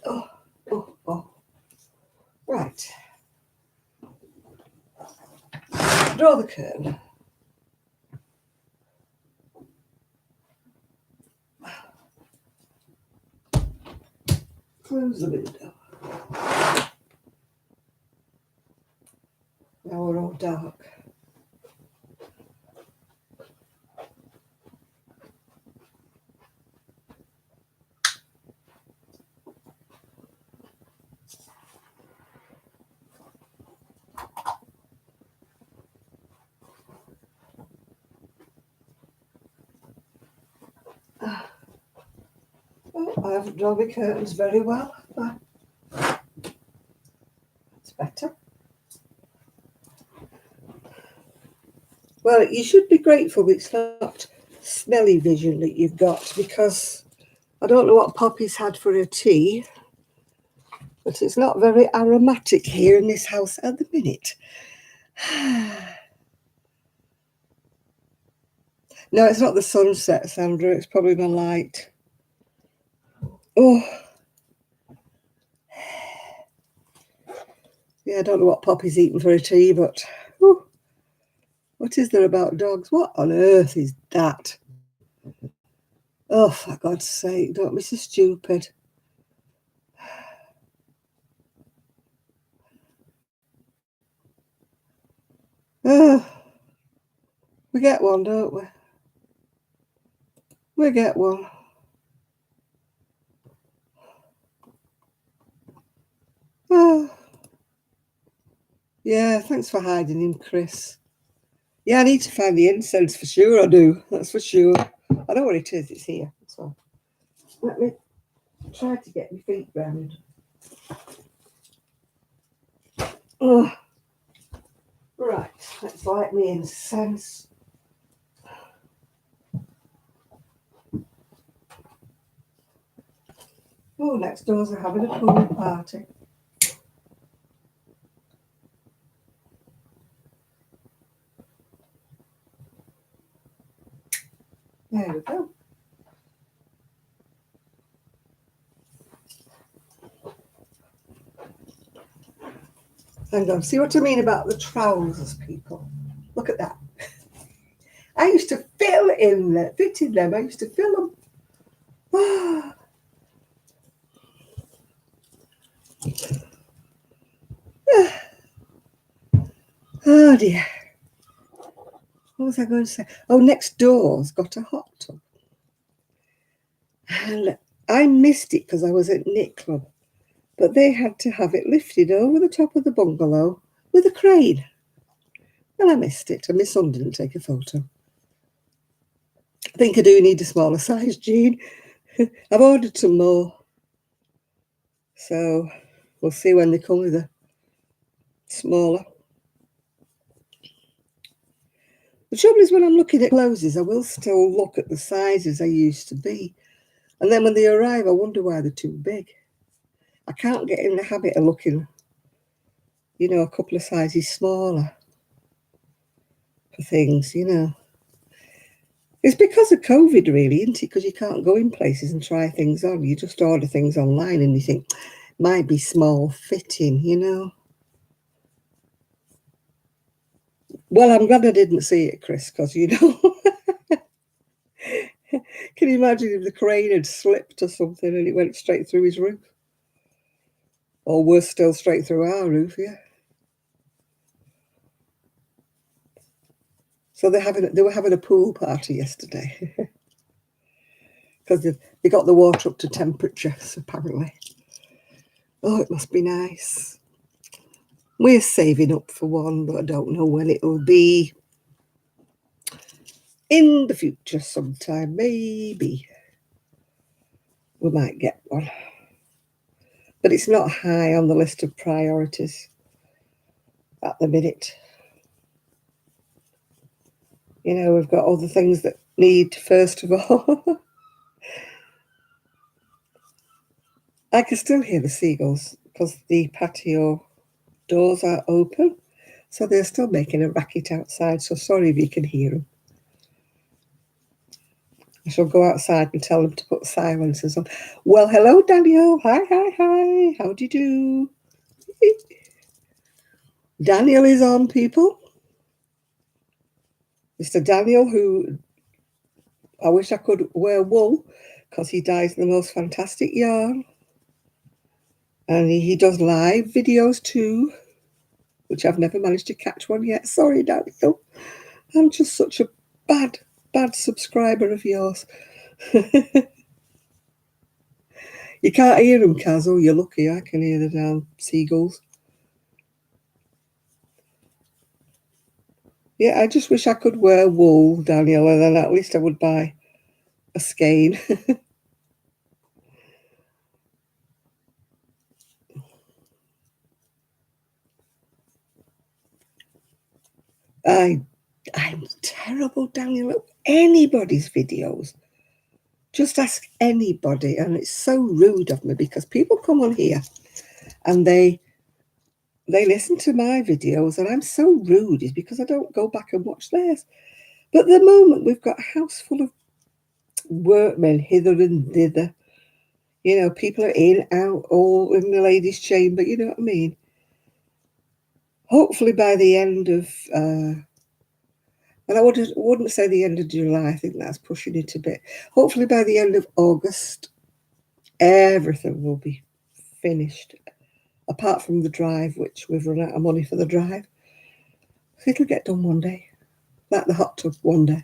Oh. Right. Draw the curtain. Close the window. Now we're all dark. I haven't drawn the curtains very well. It's better. Well, you should be grateful it's not smelly vision that you've got, because I don't know what Poppy's had for her tea, but it's not very aromatic here in this house at the minute. No, it's not the sunset, Sandra. It's probably my light. Oh. Yeah, I don't know what Poppy's eating for her tea, but whew, what is there about dogs? What on earth is that? Oh, for God's sake, don't be so stupid. Oh, we get one, don't we? We get one. Oh. Yeah, thanks for hiding him, Chris. Yeah, I need to find the incense for sure, I do. That's for sure. I know what it is, it's here. So let me try to get my feet round. Oh. Right, let's light me incense. Oh, next doors are having a pool party. There we go. Hang on, see what I mean about the trousers, people? Look at that. I used to fit in them. I used to fill them. Oh dear. What was I going to say? Oh, next door's got a hot tub. And I missed it because I was at Knit Club. But they had to have it lifted over the top of the bungalow with a crane. And I missed it. And my son didn't take a photo. I think I do need a smaller size, Jean. I've ordered some more. So we'll see when they come with a smaller. The trouble is when I'm looking at clothes, I will still look at the sizes I used to be. And then when they arrive, I wonder why they're too big. I can't get in the habit of looking, a couple of sizes smaller for things, It's because of COVID, really, isn't it? Because you can't go in places and try things on. You just order things online and you think, might be small fitting, Well, I'm glad I didn't see it, Chris, because, can you imagine if the crane had slipped or something and it went straight through his roof? Or worse still, straight through our roof, yeah. So they were having a pool party yesterday because they got the water up to temperatures, apparently. Oh, it must be nice. We're saving up for one, but I don't know when it'll be. In the future sometime, maybe. We might get one. But it's not high on the list of priorities at the minute. We've got other things that need first of all. I can still hear the seagulls because the patio doors are open. So they're still making a racket outside. So sorry if you can hear them. I shall go outside and tell them to put silencers on. Well, hello, Daniel. Hi. How do you do? Daniel is on, people. Mr. Daniel, who I wish I could wear wool because he dyes the most fantastic yarn. And he does live videos too, which I've never managed to catch one yet. Sorry, Daniel. I'm just such a bad subscriber of yours. You can't hear them, Kaz. Oh, you're lucky. I can hear the damn seagulls. Yeah, I just wish I could wear wool, Daniel, and then at least I would buy a skein. I'm terrible, Daniel, at anybody's videos. Just ask anybody, and it's so rude of me because people come on here and they listen to my videos, and I'm so rude is because I don't go back and watch theirs. But at the moment, we've got a house full of workmen hither and thither. You know, people are in, out, all in the ladies' chamber. You know what I mean? Hopefully by the end of, and I wouldn't say the end of July. I think that's pushing it a bit. Hopefully by the end of August, everything will be finished, apart from the drive, which we've run out of money for the drive. It'll get done one day, like the hot tub one day.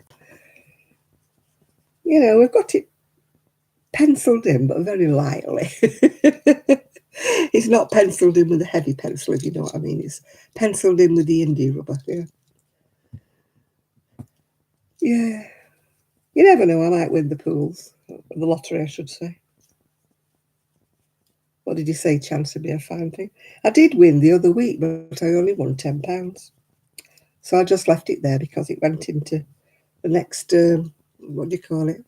You know, we've got it penciled in, but very lightly. It's not penciled in with a heavy pencil, if you know what I mean. It's penciled in with the indie rubber. Yeah. Yeah. You never know, I might win the pools. The lottery, I should say. What did you say? Chance would be a fine thing. I did win the other week, but I only won £10. So I just left it there because it went into the next, what do you call it?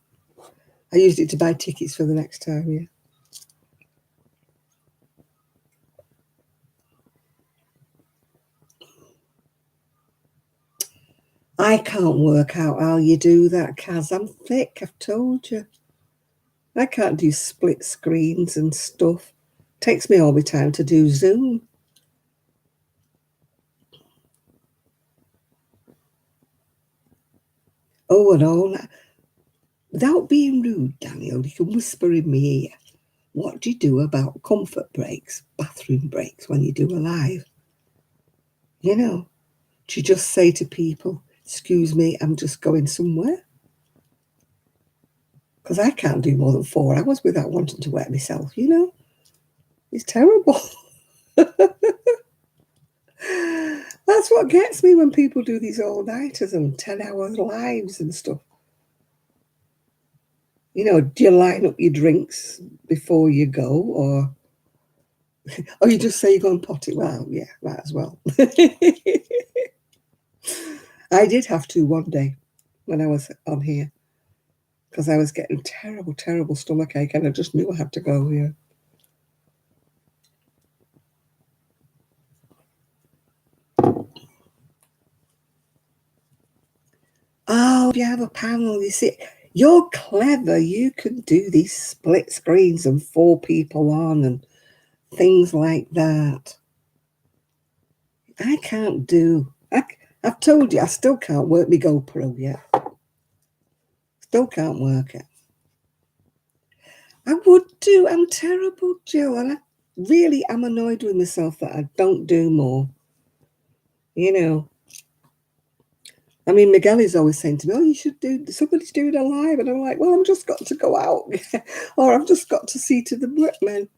I used it to buy tickets for the next time, yeah. I can't work out how you do that, Kaz. I'm thick, I've told you. I can't do split screens and stuff. Takes me all the time to do Zoom. Oh, and all that. Without being rude, Daniel, you can whisper in my ear. What do you do about comfort breaks, bathroom breaks when you do a live? You know, do you just say to people, excuse me, I'm just going somewhere? Because I can't do more than 4 hours without wanting to wet myself, you know? It's terrible. That's what gets me when people do these all-nighters and 10-hour lives and stuff. You know, do you line up your drinks before you go, or you just say you're going potty? Well, yeah, might as well. I did have to one day when I was on here because I was getting terrible, terrible stomachache, and I just knew I had to go here. Oh, you have a panel, you see. You're clever. You can do these split screens and 4 people on and things like that. I can't do. I've told you, I still can't work my GoPro yet. Still can't work it. I would do. I'm terrible, Jill, and I really am annoyed with myself that I don't do more. You know, I mean, Miguel is always saying to me, "Oh, you should do. Somebody's doing a live," and I'm like, "Well, I've just got to go out, or I've just got to see to the workmen."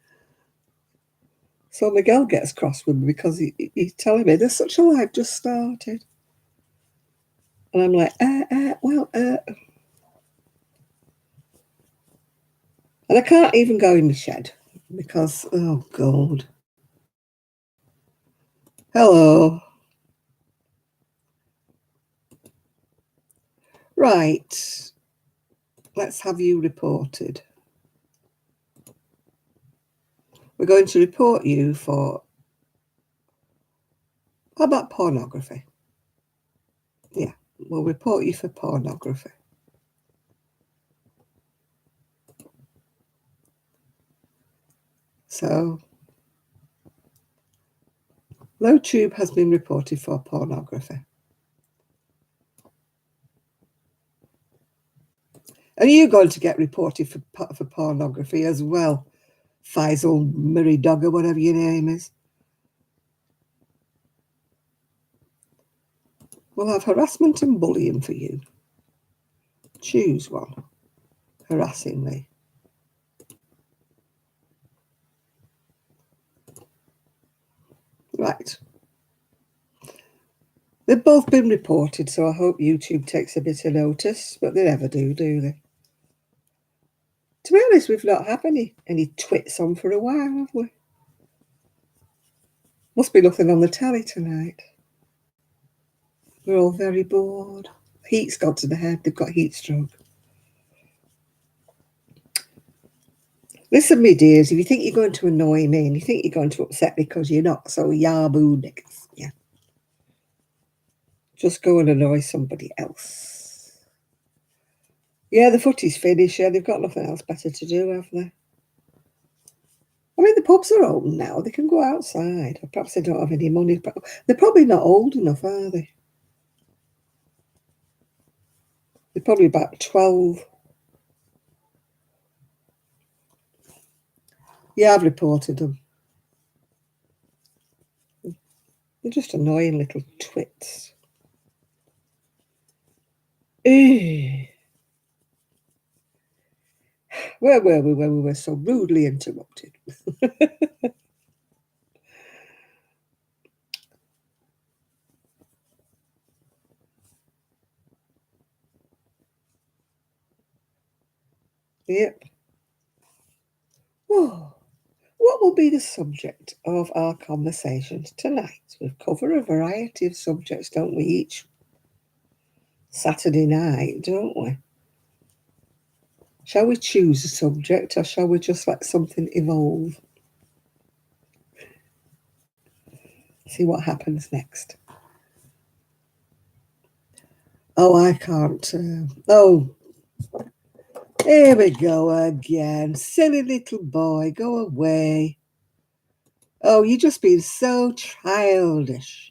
So Miguel gets cross with me because he's telling me there's such a live just started, and I'm like, well, and I can't even go in the shed because, oh God. Hello. Right. Let's have you reported. We're going to report you for, how about pornography? Yeah, we'll report you for pornography. So, LowTube has been reported for pornography. And you're going to get reported for pornography as well, Faisal Miridog, or whatever your name is. We'll have harassment and bullying for you. Choose one. Harassing me. Right. They've both been reported, so I hope YouTube takes a bit of notice, but they never do they? To be honest, we've not had any twits on for a while, have we? Must be nothing on the telly tonight. We're all very bored. Heat's got to the head. They've got heat stroke. Listen, me dears, if you think you're going to annoy me and you think you're going to upset me because you're not, so yaboo niggas, yeah. Just go and annoy somebody else. Yeah, the footy's finished. Yeah, they've got nothing else better to do, have they? I mean, the pubs are open now. They can go outside. Perhaps they don't have any money. But they're probably not old enough, are they? They're probably about 12. Yeah, I've reported them. They're just annoying little twits. Where were we when we were so rudely interrupted? Yep. Oh, what will be the subject of our conversations tonight? We cover a variety of subjects, don't we, each Saturday night, don't we? Shall we choose a subject or shall we just let something evolve? See what happens next. Oh, I can't. Here we go again. Silly little boy, go away. Oh, you're just being so childish.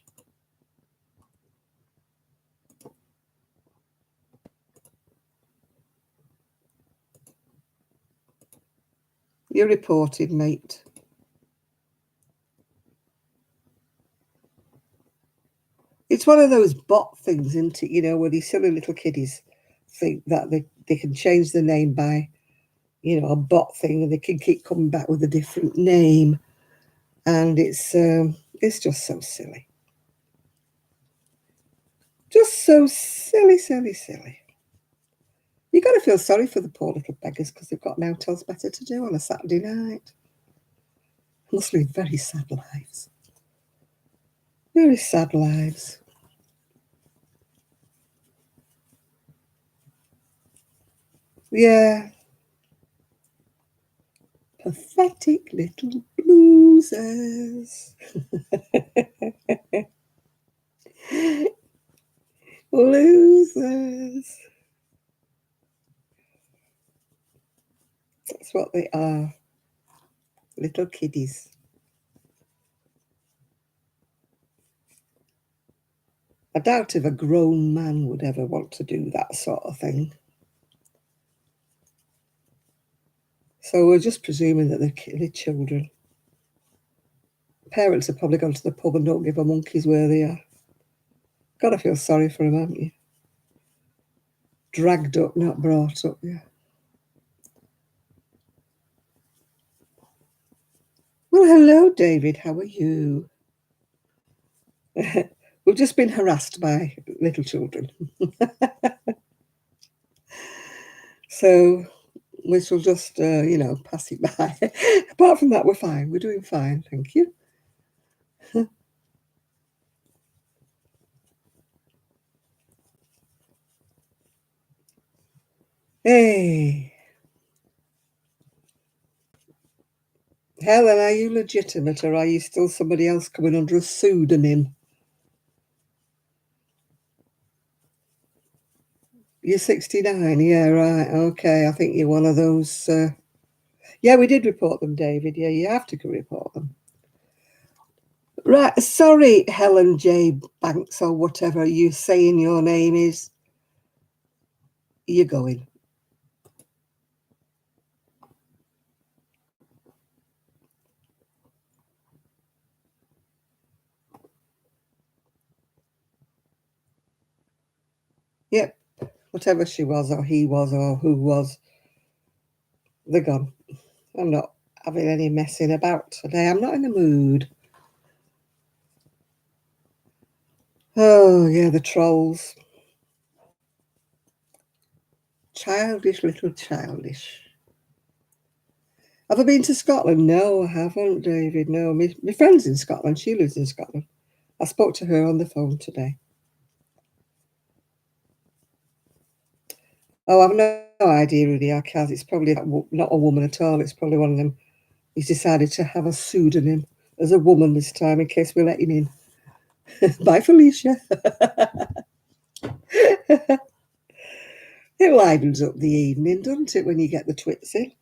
You're reported, mate. It's one of those bot things, isn't it? You know, where these silly little kiddies think that they can change the name by, you know, a bot thing, and they can keep coming back with a different name. And it's just so silly. Just so silly, silly, silly. You got to feel sorry for the poor little beggars because they've got now else better to do on a Saturday night. Must lead very sad lives. Very sad lives. Yeah. Pathetic little losers. Losers. That's what they are. Little kiddies. I doubt if a grown man would ever want to do that sort of thing. So we're just presuming that they're children. Parents have probably gone to the pub and don't give a monkeys where they are. Gotta feel sorry for them, haven't you? Dragged up, not brought up, yeah. Well, hello, David. How are you? We've just been harassed by little children. So we shall just, pass it by. Apart from that, we're fine. We're doing fine. Thank you. Hey. Helen, are you legitimate or are you still somebody else coming under a pseudonym? You're 69, yeah, right. Okay, I think you're one of those. Yeah, we did report them, David. Yeah, you have to report them. Right, sorry, Helen J. Banks or whatever you saying your name is. You're going. Yep, whatever she was or he was or who was, they're gone. I'm not having any messing about today. I'm not in the mood. Oh, yeah, the trolls. Childish, little childish. Have I been to Scotland? No, I haven't, David. No, my friend's in Scotland. She lives in Scotland. I spoke to her on the phone today. Oh, I've idea who the Ark has. It's probably not a woman at all. It's probably one of them. He's decided to have a pseudonym as a woman this time in case we let him in. Bye, Felicia. It livens up the evening, doesn't it, when you get the twits in?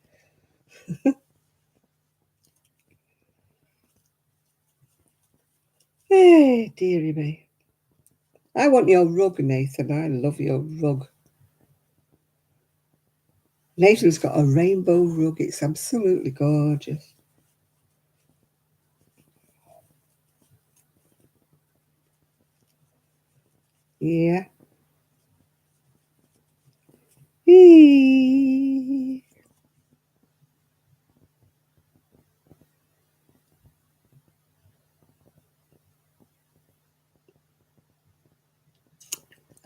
Hey, dearie me. I want your rug, Nathan. I love your rug. Nathan's got a rainbow rug. It's absolutely gorgeous. Yeah. Eee.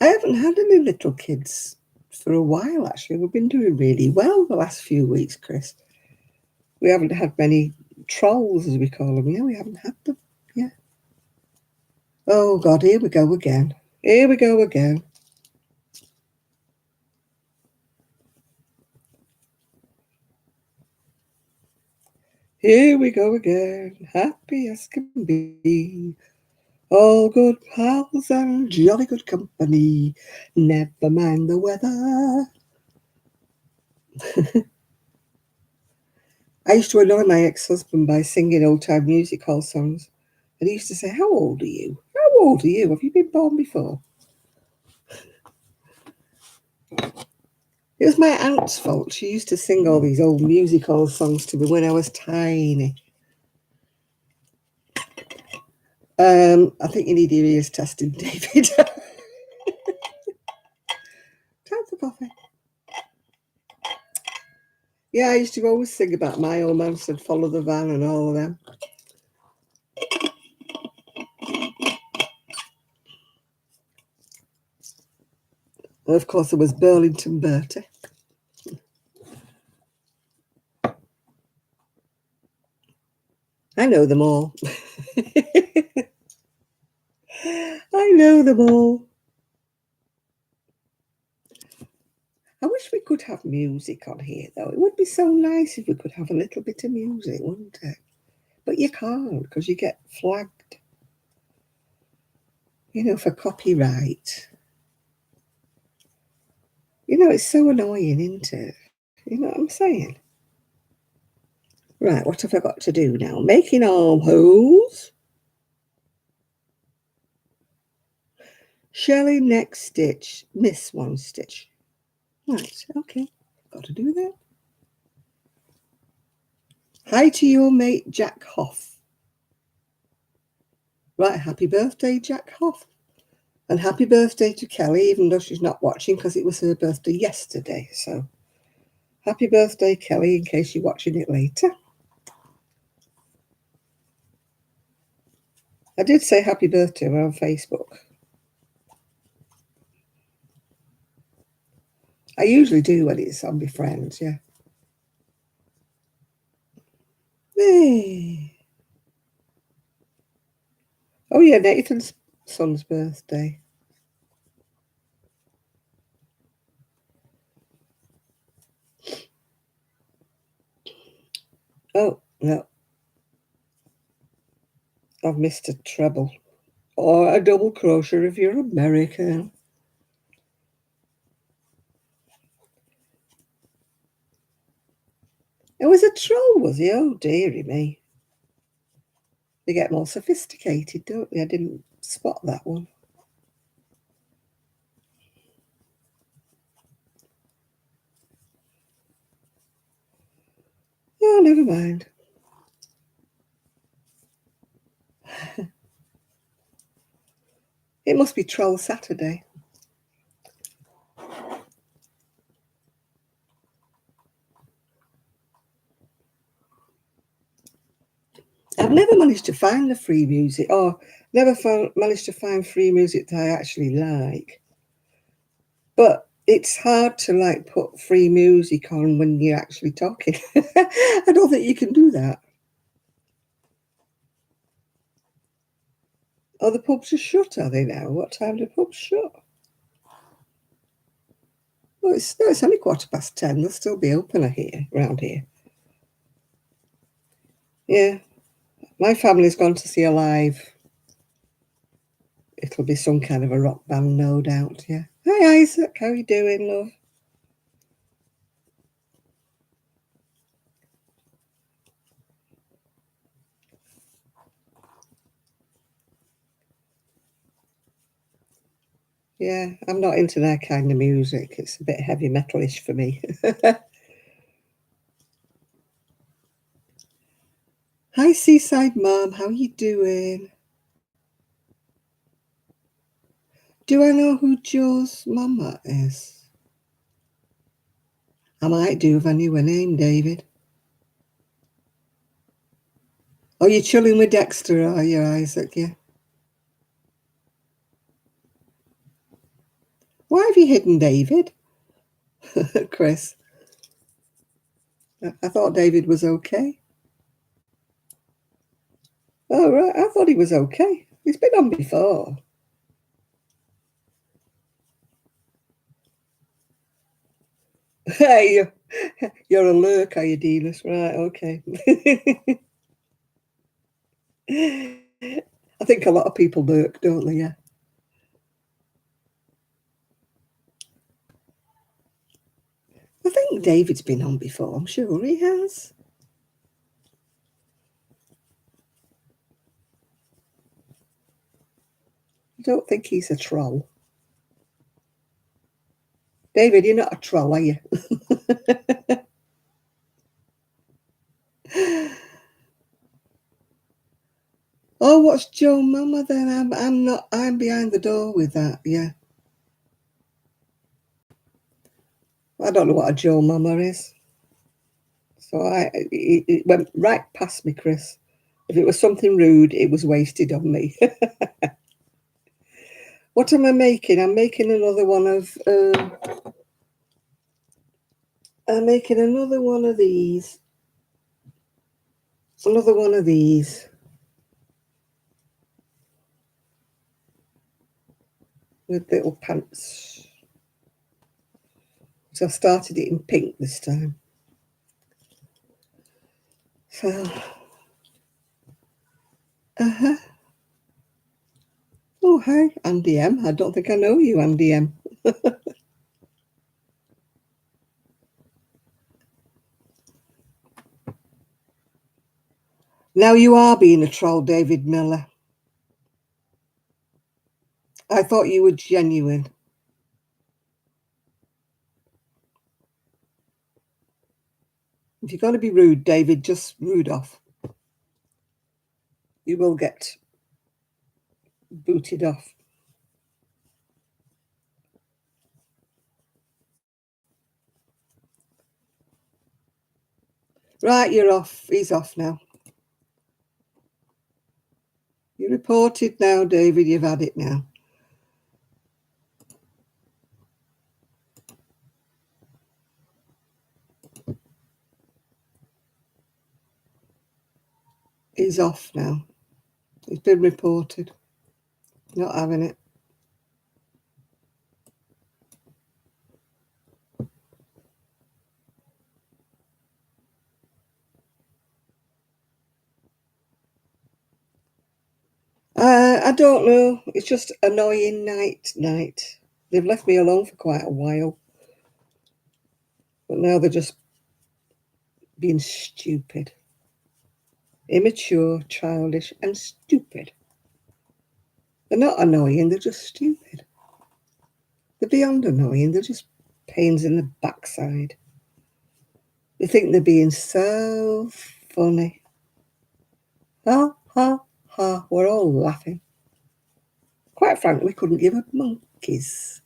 I haven't had any little kids for a while, actually. We've been doing really well the last few weeks, Chris. We haven't had many trolls, as we call them. Yeah, we haven't had them. Yeah. Oh, God, here we go again. Here we go again. Here we go again. Happy as can be. All good pals and jolly good company. Never mind the weather. I used to annoy my ex-husband by singing old-time music hall songs. And he used to say, how old are you? How old are you? Have you been born before? It was my aunt's fault. She used to sing all these old music hall songs to me when I was tiny. I think you need your ears tested, David. Time for coffee. Yeah, I used to always sing about my old man said follow the van and all of them. And of course, there was Burlington Bertie. I know them all. I know them all. I wish we could have music on here, though. It would be so nice if we could have a little bit of music, wouldn't it? But you can't because you get flagged, for copyright. It's so annoying, isn't it? You know what I'm saying? Right, what have I got to do now? Making armholes. Shelley next stitch, miss one stitch. Right, okay, got to do that. Hi to your mate, Jack Hoff. Right, happy birthday, Jack Hoff. And happy birthday to Kelly, even though she's not watching because it was her birthday yesterday. So happy birthday, Kelly, in case you're watching it later. I did say happy birthday on Facebook. I usually do when it's on my friends, yeah. Hey. Oh, yeah, Nathan's son's birthday. Oh, no. I've missed a treble. Or a double crochet if you're American. It was a troll, was he? Oh, dearie me. They get more sophisticated, don't they? I didn't spot that one. Oh, never mind. It must be Troll Saturday. I've never managed to find the free music, or managed to find free music that I actually like. But it's hard to put free music on when you're actually talking. I don't think you can do that. Oh, the pubs are shut, are they now? What time do pubs shut? Oh, it's only 10:15. They'll still be open here, around here. Yeah, my family's gone to see a live. It'll be some kind of a rock band, no doubt. Yeah. Hi, Isaac. How you doing, love? Yeah, I'm not into that kind of music. It's a bit heavy metalish for me. Hi, Seaside Mom. How you doing? Do I know who Joe's mama is? I might do if I knew her name, David. Oh, you're chilling with Dexter, are you, Isaac? Yeah. Why have you hidden David? Chris. I thought David was okay. Oh, right. I thought he was okay. He's been on before. Hey, you're a lurk, are you, Dealus? Right, okay. I think a lot of people lurk, don't they? Yeah. I think David's been on before. I'm sure he has. I don't think he's a troll. David, you're not a troll, are you? Oh, what's Joe Mama then? I'm not. I'm behind the door with that. Yeah. I don't know what a Joe Mama is. So it went right past me, Chris. If it was something rude, it was wasted on me. What am I making? I'm making another one of. I'm making another one of these. Another one of these with little pants. So I started it in pink this time. So, uh-huh. Oh, hi, Andy M. I don't think I know you, Andy M. Now you are being a troll, David Miller. I thought you were genuine. If you're going to be rude, David, just rude off. You will get booted off. Right, you're off. He's off now. You reported now, David. You've had it now. He's off now. He's been reported. Not having it. I don't know. It's just annoying night. They've left me alone for quite a while. But now they're just being stupid. Immature, childish, and stupid. They're not annoying, they're just stupid. They're beyond annoying, they're just pains in the backside. They think they're being so funny. Ha, ha, ha. We're all laughing. Quite frankly, we couldn't give a monkey's.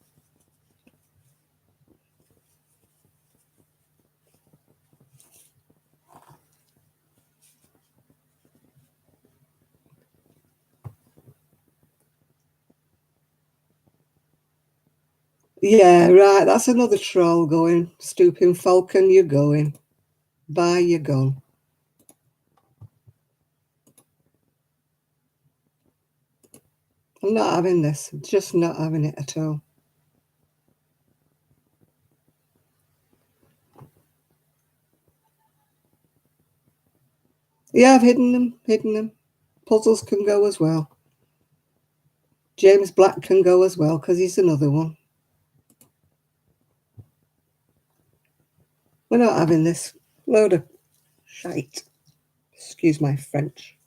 Yeah, right. That's another troll going. Stooping Falcon, you're going. Bye, you're gone. I'm not having this. I'm just not having it at all. Yeah, I've hidden them. Puzzles can go as well. James Black can go as well because he's another one. We're not having this load of shite. Excuse my French.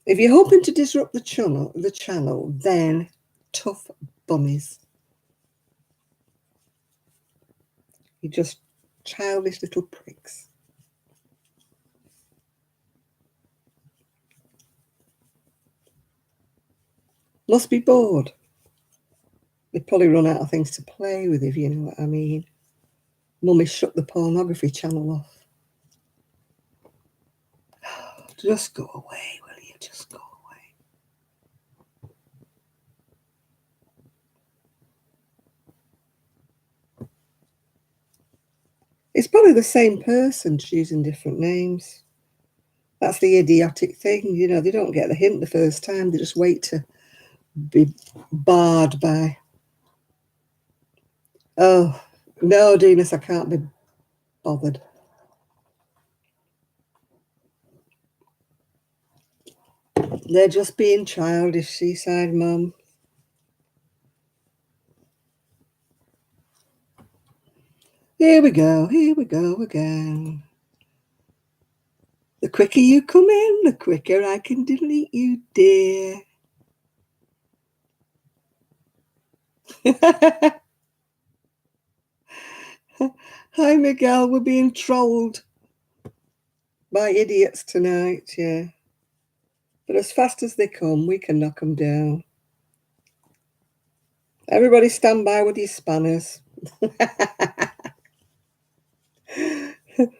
If you're hoping to disrupt the channel, then tough bummies. You're just childish little pricks. Must be bored. They'd probably run out of things to play with, if you know what I mean. Mummy shut the pornography channel off. Just go away, will you? Just go away. It's probably the same person choosing different names. That's the idiotic thing. You know, they don't get the hint the first time. They just wait to be barred by. Oh, no, Dinas, I can't be bothered. They're just being childish, Seaside Mum. Here we go again. The quicker you come in, the quicker I can delete you, dear. Hi, Miguel. We're being trolled by idiots tonight, yeah. But as fast as they come, we can knock them down. Everybody stand by with your spanners.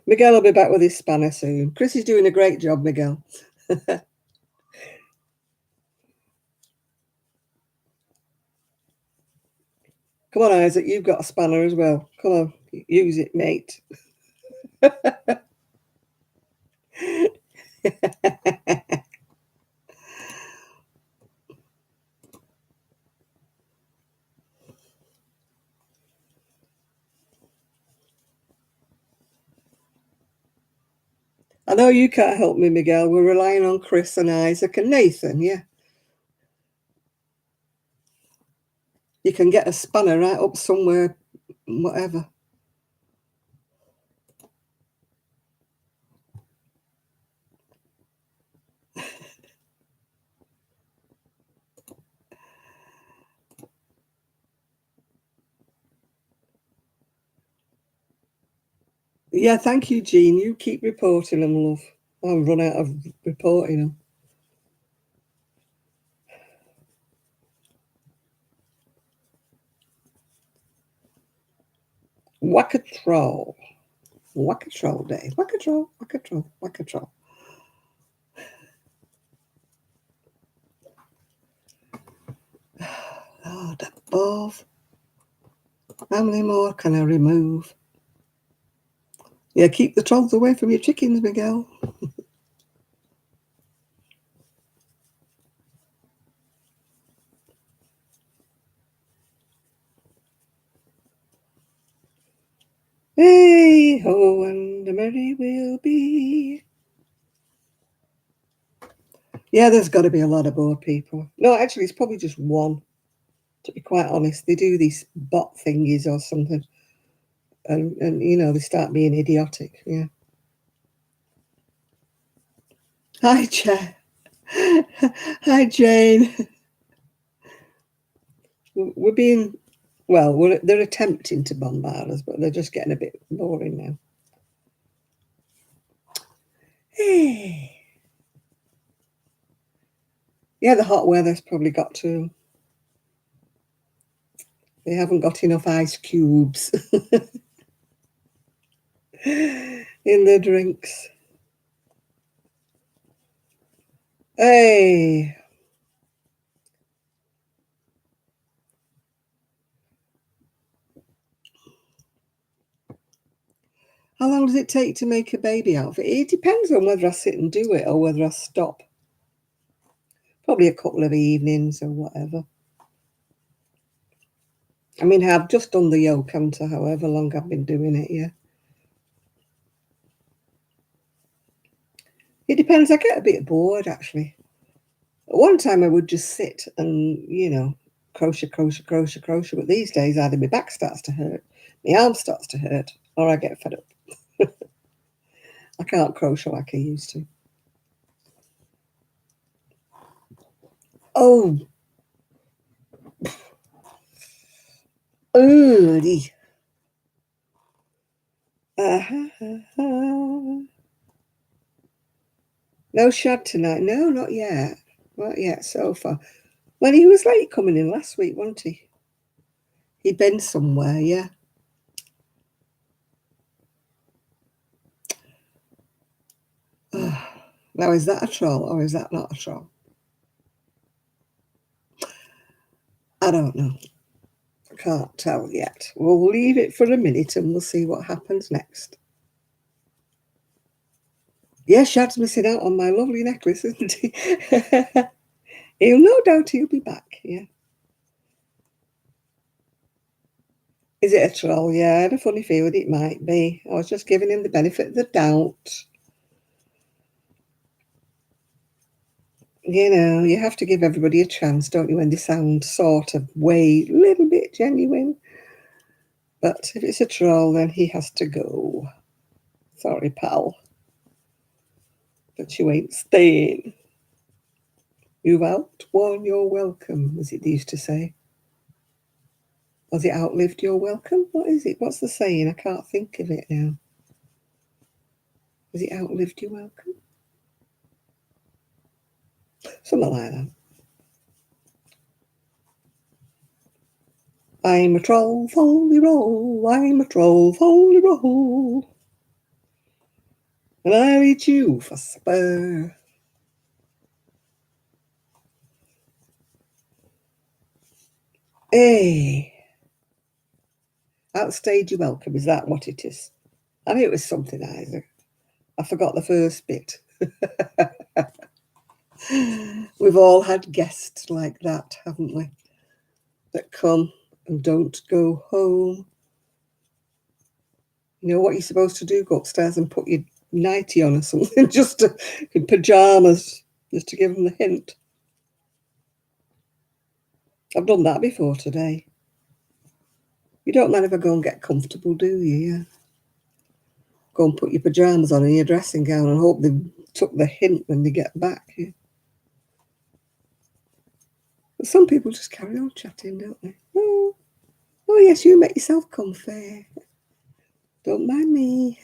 Miguel will be back with his spanner soon. Chris is doing a great job, Miguel. Come on, Isaac, you've got a spanner as well. Come on, use it, mate. I know you can't help me, Miguel. We're relying on Chris and Isaac and Nathan, yeah. You can get a spanner right up somewhere, whatever. Yeah, thank you, Jean. You keep reporting them, love. I've run out of reporting them. Whack-a-troll. Whack-a-troll day. Whack-a-troll, whack-a-troll, whack-a-troll. Lord above. How many more can I remove? Yeah, keep the trolls away from your chickens, Miguel. Hey ho, and the merry will be. Yeah, there's got to be a lot of bored people. No, actually, it's probably just one. To be quite honest, they do these bot thingies or something, and you know they start being idiotic. Yeah. Hi, Hi, Jane. We're being well. They're attempting to bombard us, but they're just getting a bit boring now. Hey. Yeah, the hot weather's probably got to them. They haven't got enough ice cubes in their drinks. Hey. How long does it take to make a baby outfit? It depends on whether I sit and do it or whether I stop. Probably a couple of evenings or whatever. I mean, I've just done the yoke, haven't I? However long I've been doing it, yeah. It depends. I get a bit bored, actually. At one time, I would just sit and, crochet, crochet, crochet, crochet. But these days, either my back starts to hurt, my arm starts to hurt, or I get fed up. I can't crochet like I used to. Oh, early. No Shad tonight. No, not yet. Not yet so far. Well, he was late coming in last week, wasn't he? He'd been somewhere, yeah. Now, is that a troll or is that not a troll? I don't know. I can't tell yet. We'll leave it for a minute and we'll see what happens next. Yeah, Shad's missing out on my lovely necklace, isn't he? No doubt he'll be back, yeah. Is it a troll? Yeah, I had a funny feeling it might be. I was just giving him the benefit of the doubt. You have to give everybody a chance, don't you, when they sound sort of way, little bit genuine. But if it's a troll, then he has to go. Sorry, pal. But you ain't staying. You've outworn your welcome, as it used to say. Was it outlived your welcome? What is it? What's the saying? I can't think of it now. Has it outlived your welcome? Something like that. I'm a troll, folly roll. I'm a troll, folly roll. And I'll eat you for supper. Hey. Outstayed your welcome. Is that what it is? I knew it was something either. I forgot the first bit. We've all had guests like that, haven't we? That come and don't go home. You know what you're supposed to do? Go upstairs and put your nightie on or something, just in pyjamas, just to give them the hint. I've done that before today. You don't mind if I go and get comfortable, do you? Yeah. Go and put your pyjamas on and your dressing gown and hope they took the hint when they get back. Yeah. But some people just carry on chatting, don't they? Oh yes, you make yourself comfy. Don't mind me.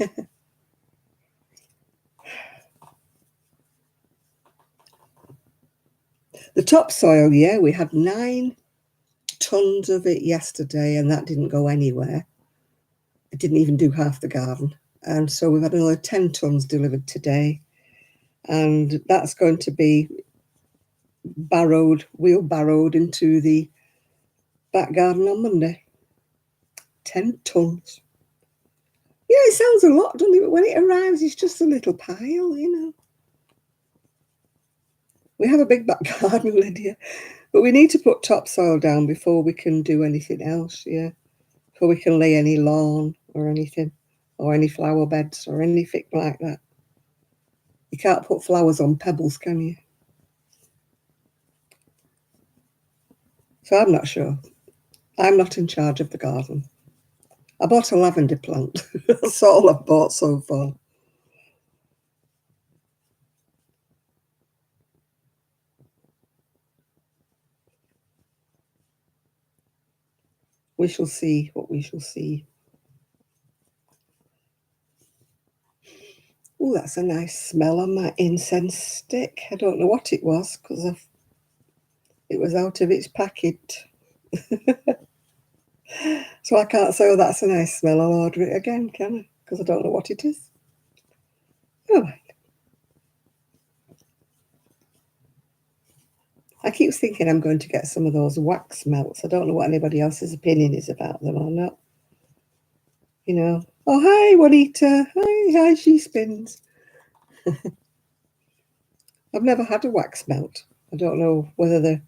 The topsoil, yeah, we had 9 tons of it yesterday and that didn't go anywhere. It didn't even do half the garden. And so we've had another 10 tons delivered today. And that's going to be wheelbarrowed into the back garden on Monday. 10 tons. Yeah, it sounds a lot, doesn't it? But when it arrives, it's just a little pile. We have a big back garden, Lydia, but we need to put topsoil down before we can do anything else, yeah. Before we can lay any lawn or anything, or any flower beds or anything like that. You can't put flowers on pebbles, can you? So I'm not sure. I'm not in charge of the garden. I bought a lavender plant. That's all I've bought so far. We shall see what we shall see. Oh, that's a nice smell on my incense stick. I don't know what it was because it was out of its packet. So I can't say, oh, that's a nice smell. I'll order it again, can I? Because I don't know what it is. All right. I keep thinking I'm going to get some of those wax melts. I don't know what anybody else's opinion is about them or not. Oh, hi, Juanita. Hi, she spins. I've never had a wax melt. I don't know whether they're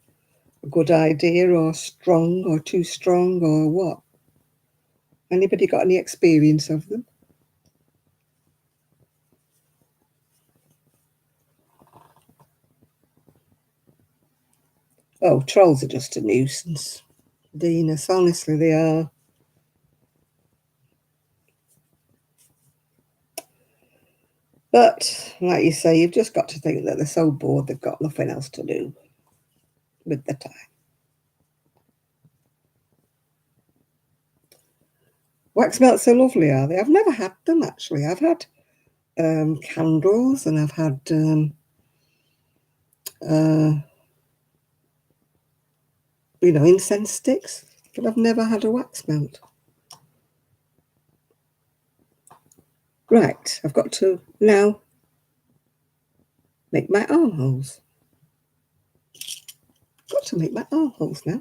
a good idea or strong or too strong or what. Anybody got any experience of them? Oh, trolls are just a nuisance. Venus, honestly, they are. But, like you say, you've just got to think that they're so bored they've got nothing else to do with the time. Wax melts are lovely, are they? I've never had them, actually. I've had candles and I've had incense sticks, but I've never had a wax melt. Right, I've got to now make my armholes. Got to make my armholes now.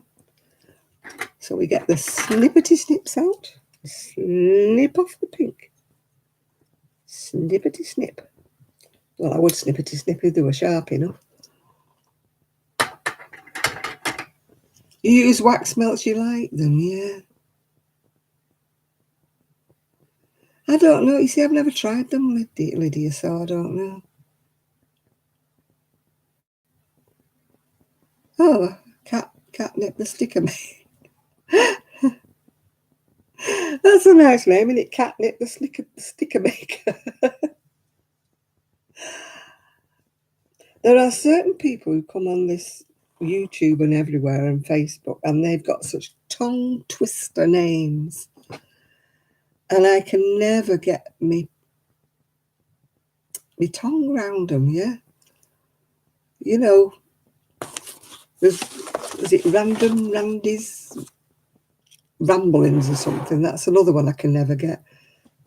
So we get the snippety snips out, snip off the pink, snippety snip. Well, I would snippety snip if they were sharp enough. You use wax melts, you like them, yeah. I don't know. You see, I've never tried them, Lydia, so I don't know. Oh, catnip the sticker maker. That's a nice name, isn't it? Catnip the sticker maker. There are certain people who come on this YouTube and everywhere and Facebook, and they've got such tongue twister names, and I can never get me tongue round them. Yeah, you know, is it Random Randy's Ramblings or something? That's another one I can never get.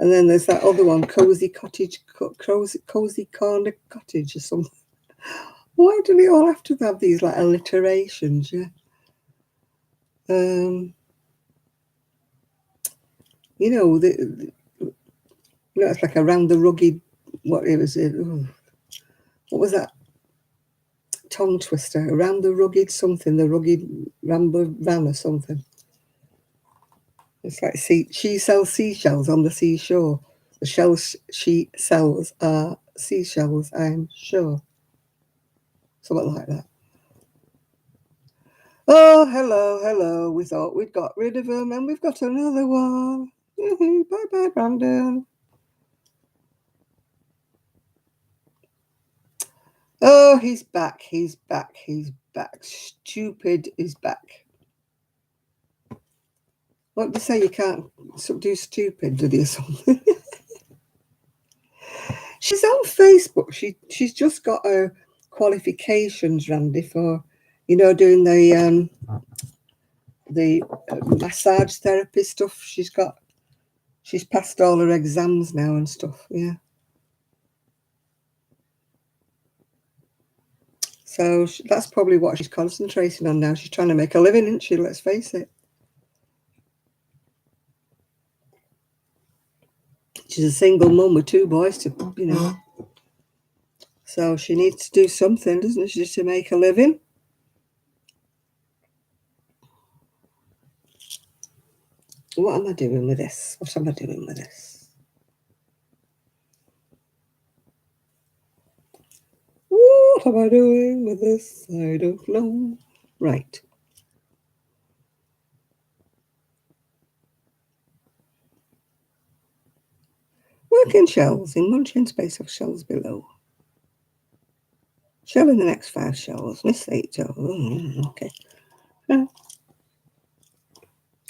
And then there's that other one, Cozy Corner Cottage or something. Why do we all have to have these like alliterations? Yeah. It's like around the rugged. What was it? What was that? Tongue twister. Around the rugged something. The rugged ramble ran or something. It's like she sells seashells on the seashore. The shells she sells are seashells, I'm sure. Something like that. Oh, hello. We thought we'd got rid of him and we've got another one. Bye, Brandon. Oh, he's back. Stupid is back. What do you say? You can't do stupid, do you, or something? She's on Facebook. She's just got her qualifications, Randy, for doing the massage therapy stuff. She's passed all her exams now and stuff. Yeah. So that's probably what she's concentrating on now. She's trying to make a living, isn't she? Let's face it. She's a single mum with 2 boys to. So she needs to do something, doesn't she, to make a living? What am I doing with this? What am I doing with this? What am I doing with this? I don't know. Right. Working shells in one chain space of shells below. Shell in the next 5 shells. Miss 8. Okay.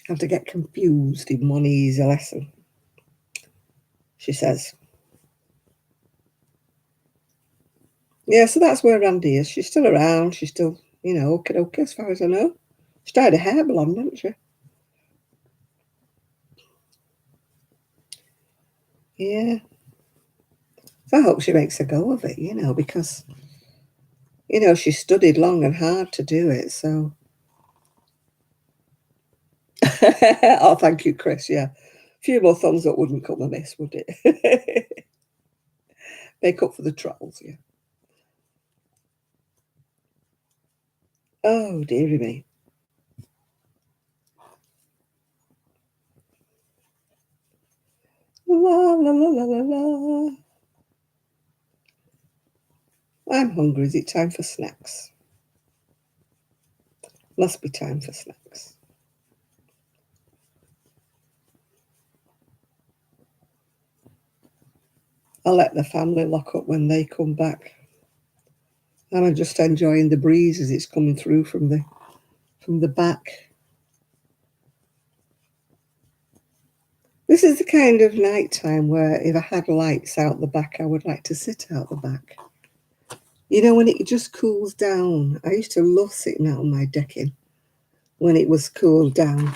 Have to get confused in one easy lesson, she says. Yeah, so that's where Randy is. She's still around. She's still, okay, as far as I know. She dyed her hair blonde, didn't she? Yeah. So I hope she makes a go of it, because, she studied long and hard to do it, so. Oh, thank you, Chris, yeah. A few more thumbs up wouldn't come amiss, would it? Make up for the trolls, yeah. Oh, dearie me. La, la, la, la, la, la. I'm hungry. Is it time for snacks? Must be time for snacks. I'll let the family lock up when they come back. And I'm just enjoying the breeze as it's coming through from the back. This is the kind of night time where if I had lights out the back, I would like to sit out the back. You know, when it just cools down. I used to love sitting out on my decking when it was cooled down.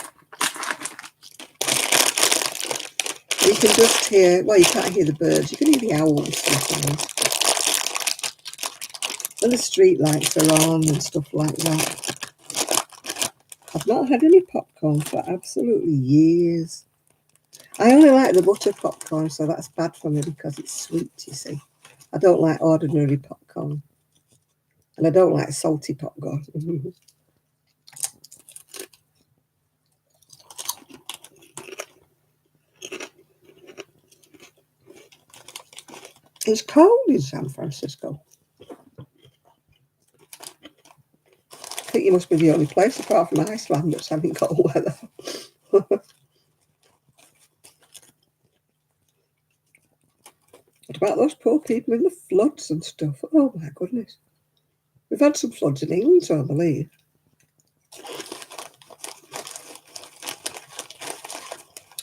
You can just hear, well, you can't hear the birds, you can hear the owls sometimes. When the street lights are on and stuff like that. I've not had any popcorn for absolutely years. I only like the butter popcorn, so that's bad for me because it's sweet, you see. I don't like ordinary popcorn. And I don't like salty popcorn. It's cold in San Francisco. I think you must be the only place apart from Iceland that's having cold weather. What about those poor people in the floods and stuff? Oh my goodness. We've had some floods in England, so I believe.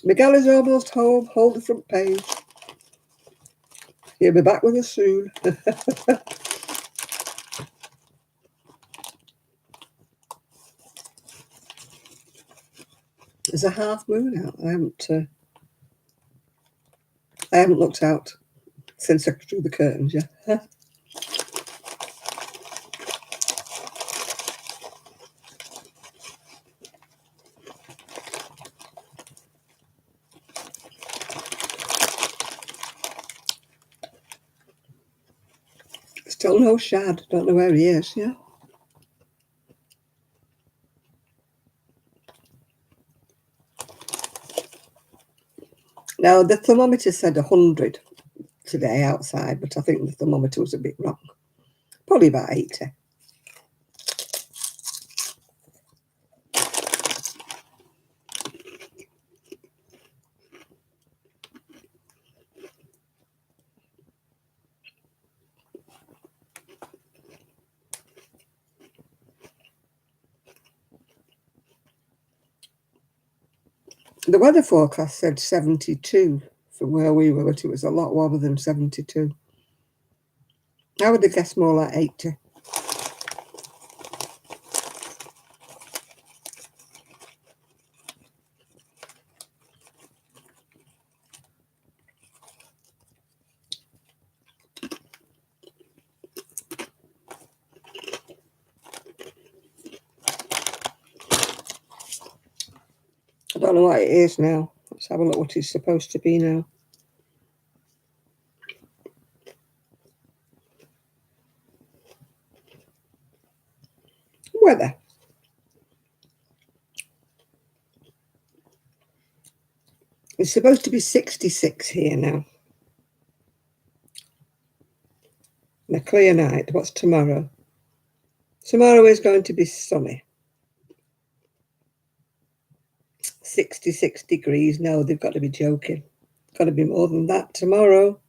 Miguel is almost home. Hold the front page. He'll be back with us soon. There's a half moon out. I haven't looked out since I drew the curtains, yeah. Still no Shad. Don't know where he is, yeah. Now, the thermometer said 100 today outside, but I think the thermometer was a bit wrong. Probably about 80. The weather forecast said 72 from where we were, but it was a lot warmer than 72. I would have guessed more like 80. I don't know what it is now. Let's have a look what it's supposed to be now. Weather. It's supposed to be 66 here now. And a clear night. What's tomorrow? Tomorrow is going to be sunny. 66 degrees. No, they've got to be joking. Got to be more than that tomorrow.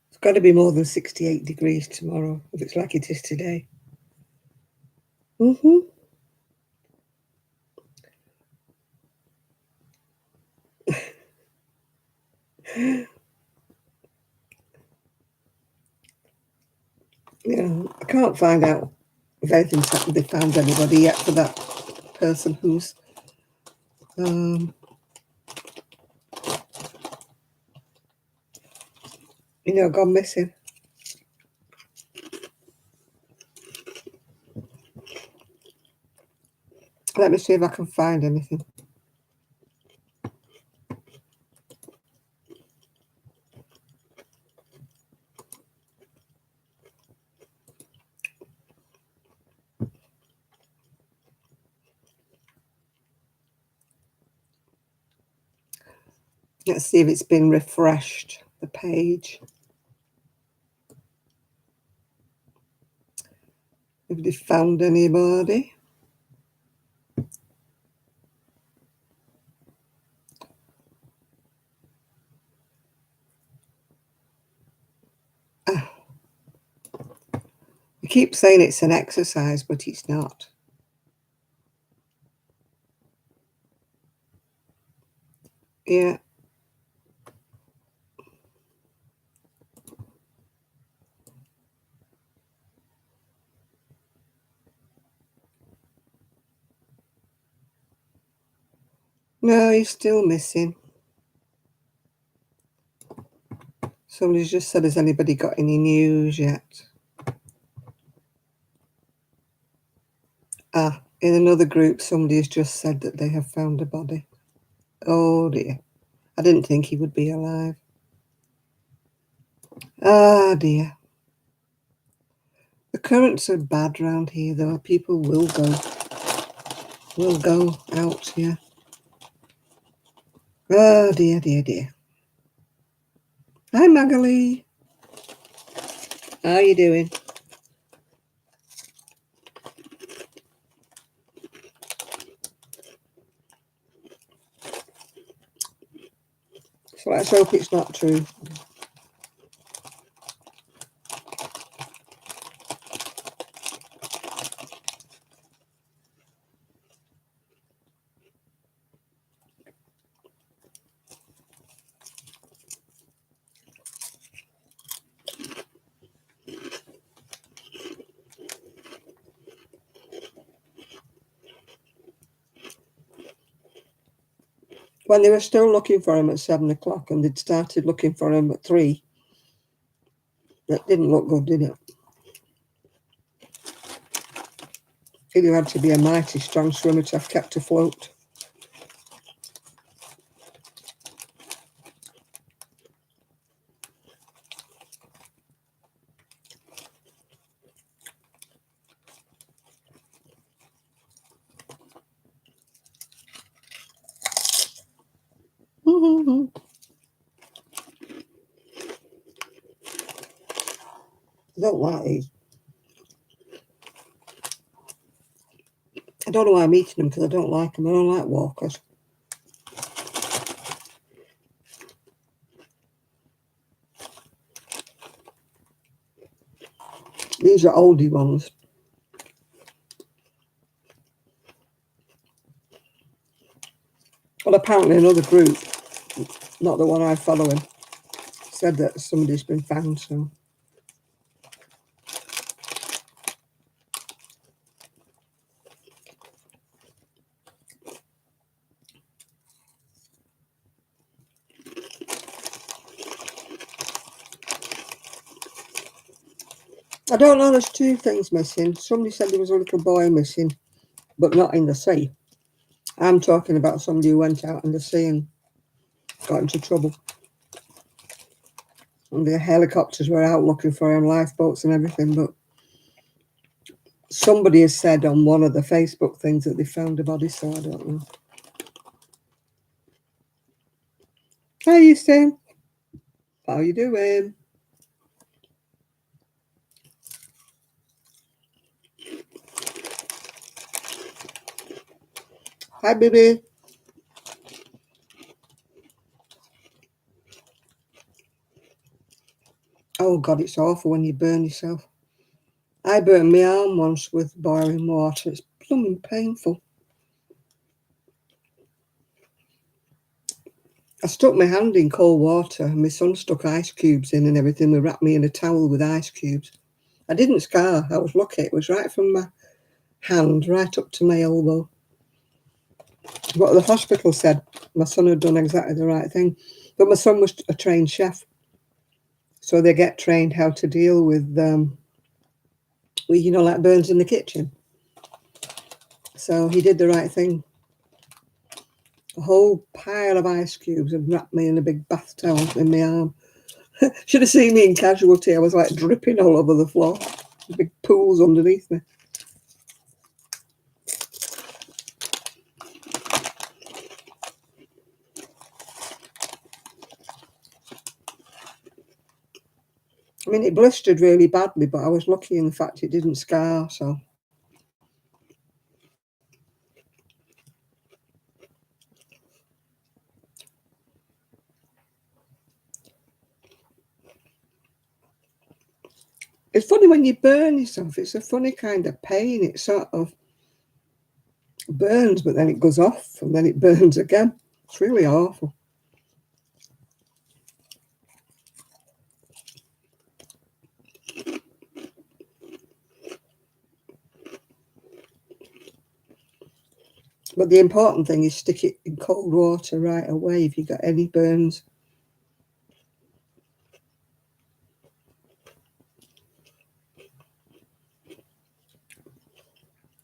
It's got to be more than 68 degrees tomorrow, if it's like it is today. Yeah, I can't find out if anything's happened. They found anybody yet for that person who's gone missing. Let me see if I can find anything. Let's see if it's been refreshed, the page. Have they found anybody? I keep saying it's an exercise, but it's not. Yeah. No, he's still missing. Somebody's just said, has anybody got any news yet? In another group, somebody has just said that they have found a body. Oh dear. I didn't think he would be alive. Ah dear. The currents are bad round here though. People will go out here. Oh dear, dear, dear. Hi Magali. How are you doing? So let's hope it's not true. When they were still looking for him at 7 o'clock and they'd started looking for him at 3, that didn't look good, did it? He had to be a mighty strong swimmer to have kept afloat. I don't like these. I don't know why I'm eating them because I don't like them. I don't like walkers. These are oldie ones. Well, apparently another group, not the one I'm following, said that somebody's been found, so. I don't know, there's 2 things missing. Somebody said there was a little boy missing, but not in the sea. I'm talking about somebody who went out in the sea and got into trouble. And the helicopters were out looking for him, lifeboats and everything, but somebody has said on one of the Facebook things that they found a body, so I don't know. How you Sam? How you doing? Hi, baby. Oh, God, it's awful when you burn yourself. I burnt my arm once with boiling water. It's blooming painful. I stuck my hand in cold water and my son stuck ice cubes in and everything. We wrapped me in a towel with ice cubes. I didn't scar. I was lucky. It was right from my hand right up to my elbow. What the hospital said, my son had done exactly the right thing. But my son was a trained chef. So they get trained how to deal with like burns in the kitchen. So he did the right thing. A whole pile of ice cubes and wrapped me in a big bath towel in my arm. Should have seen me in casualty. I was like dripping all over the floor. Big pools underneath me. I mean, it blistered really badly, but I was lucky in the fact it didn't scar, so. It's funny when you burn yourself, it's a funny kind of pain. It sort of burns, but then it goes off and then it burns again. It's really awful. But the important thing is stick it in cold water right away if you've got any burns.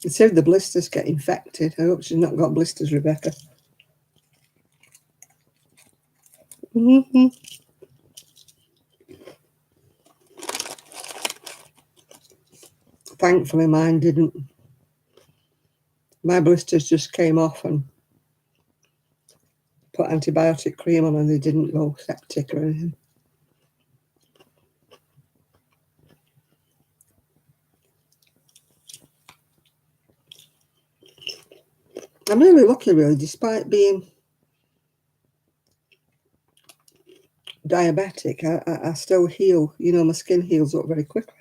It's if the blisters get infected. I hope she's not got blisters, Rebecca. Mm-hmm. Thankfully, mine didn't. My blisters just came off and put antibiotic cream on and they didn't go septic or anything. I'm really lucky, really, despite being diabetic, I still heal. You know, my skin heals up very quickly.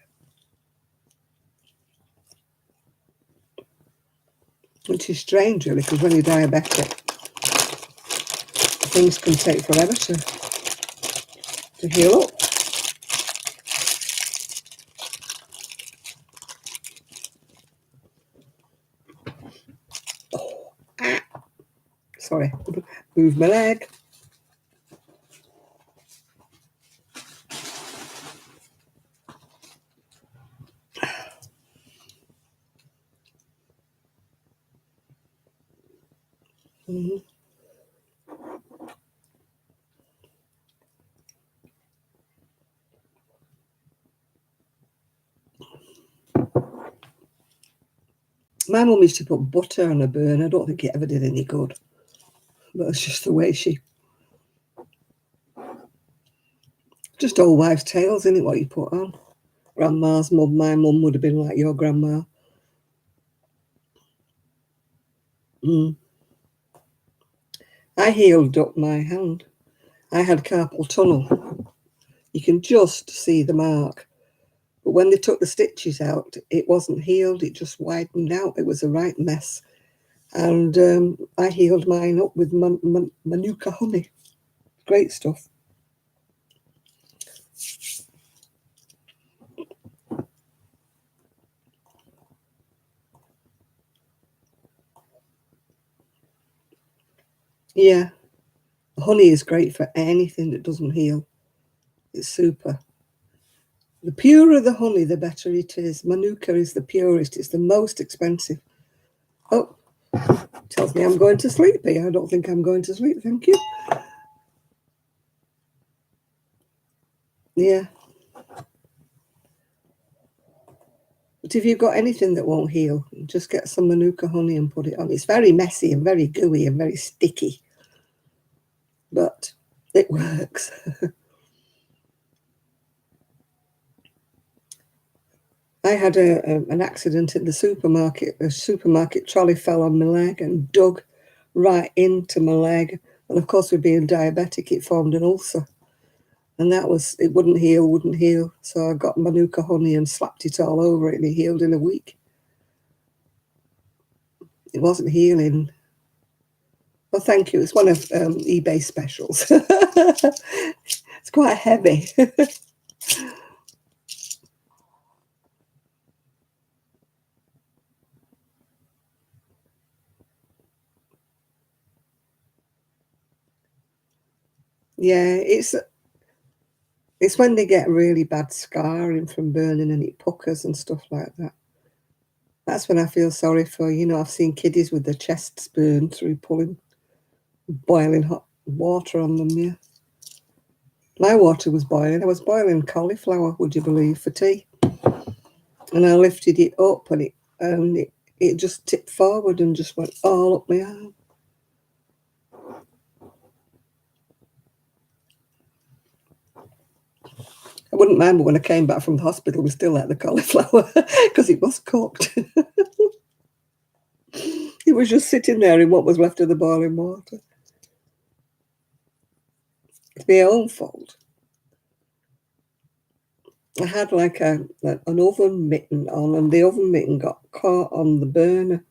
Which is strange, really, because when you're diabetic, things can take forever to heal up. Oh, sorry, move my leg. Mm-hmm. My mum used to put butter on a burn. I don't think it ever did any good. But it's just the way she... Just old wives' tales, isn't it, what you put on? Grandma's mum, my mum would have been like your grandma. Mm. I healed up my hand. I had carpal tunnel. You can just see the mark. But when they took the stitches out, it wasn't healed. It just widened out. It was a right mess. And I healed mine up with Manuka honey. Great stuff. Yeah. Honey is great for anything that doesn't heal. It's super. The purer the honey, the better it is. Manuka is the purest. It's the most expensive. Oh, tells me I'm going to sleep here. I don't think I'm going to sleep. Thank you. Yeah. But if you've got anything that won't heal, just get some Manuka honey and put it on. It's very messy and very gooey and very sticky. But it works. I had an accident in the supermarket. A supermarket trolley fell on my leg and dug right into my leg. And of course, with being diabetic, it formed an ulcer. And it wouldn't heal. So I got Manuka honey and slapped it all over it and it healed in a week. It wasn't healing. Well, thank you. It's one of eBay specials. It's quite heavy. Yeah, it's when they get really bad scarring from burning and it puckers and stuff like that. That's when I feel sorry for, I've seen kiddies with their chests burned through pulling boiling hot water on them, yeah. My water was boiling. I was boiling cauliflower, would you believe, for tea. And I lifted it up and it just tipped forward and just went all up my arm. I wouldn't mind, but when I came back from the hospital, we still ate the cauliflower because it was cooked. It was just sitting there in what was left of the boiling water. It's my own fault. I had like an oven mitten on, and the oven mitten got caught on the burner,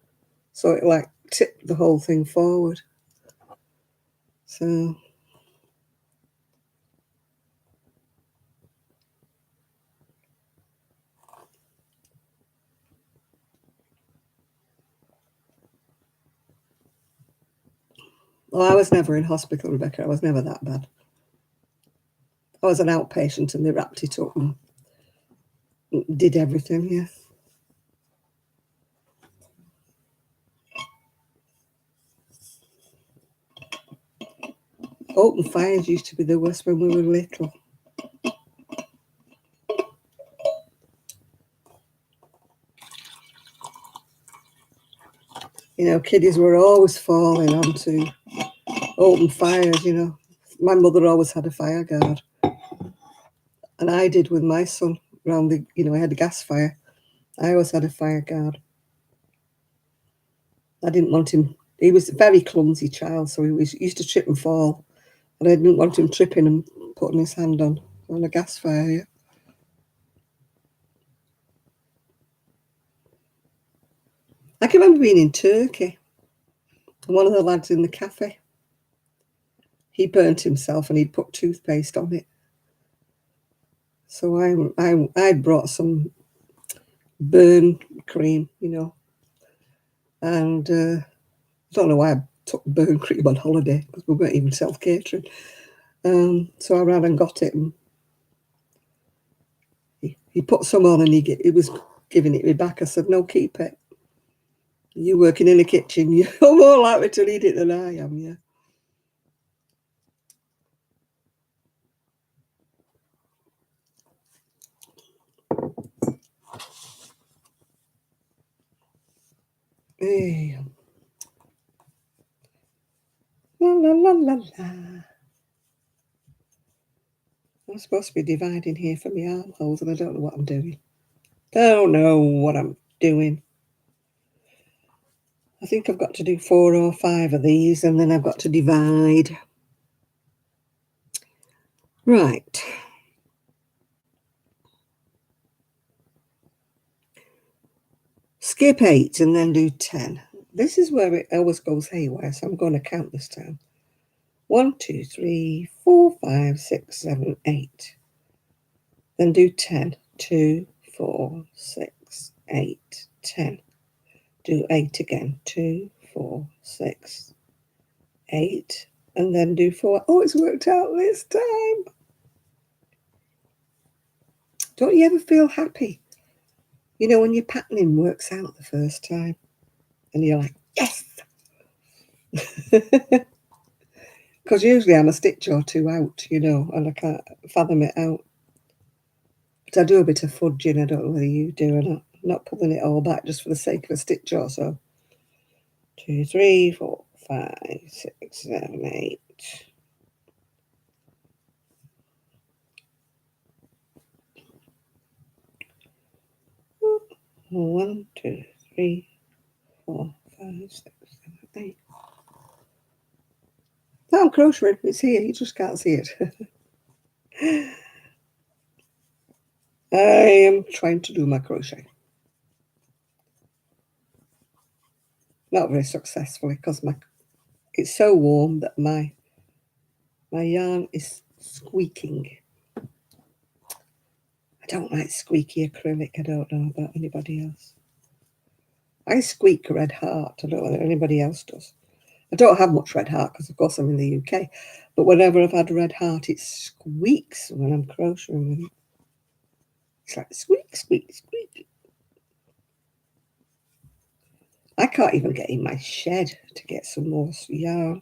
so it like tipped the whole thing forward. So well, I was never in hospital, Rebecca. I was never that bad. I was an outpatient and they wrapped it up and did everything, yeah. Open fires used to be the worst when we were little. You know, kiddies were always falling onto open fires, you know. My mother always had a fire guard. And I did with my son around the, you know, I had a gas fire. I always had a fire guard. I didn't want him, he was a very clumsy child, so he used to trip and fall. And I didn't want him tripping and putting his hand on a gas fire. Yeah. I can remember being in Turkey, and one of the lads in the cafe, he burnt himself and he'd put toothpaste on it. So I brought some burn cream, you know, and I don't know why I took burn cream on holiday because we weren't even self-catering. So I ran and got it, and he put some on, and he was giving it me back. I said, "No, keep it. You're working in the kitchen. You're more likely to need it than I am." Yeah. Hey. La la la la la. I'm supposed to be dividing here for my armholes, and I don't know what I'm doing. Don't know what I'm doing. I think I've got to do 4 or 5 of these, and then I've got to divide. Right. Skip 8 and then do 10. This is where it always goes haywire, so I'm going to count this time. 1, 2, 3, 4, 5, 6, 7, 8. Then do 10. 2, 4, 6, 8, 10. Do 8 again. 2, 4, 6, 8. And then do 4. Oh, it's worked out this time. Don't you ever feel happy? You know, when your patterning works out the first time and you're like, yes! Because usually I'm a stitch or 2 out, you know, and I can't fathom it out. But I do a bit of fudging. I don't know whether you do or not. I'm not pulling it all back just for the sake of a stitch or so. 2, 3, 4, 5, 6, 7, 8. 1, 2, 3, 4, 5, 6, 7, 8. No, I'm crocheting. It's here. You just can't see it. I am trying to do my crochet. Not very successfully because it's so warm that my yarn is squeaking. I don't like squeaky acrylic. I don't know about anybody else. I squeak red heart. I don't know whether anybody else does. I don't have much red heart because, of course, I'm in the UK. But whenever I've had red heart, it squeaks when I'm crocheting with it. It's like squeak, squeak, squeak. I can't even get in my shed to get some more yarn,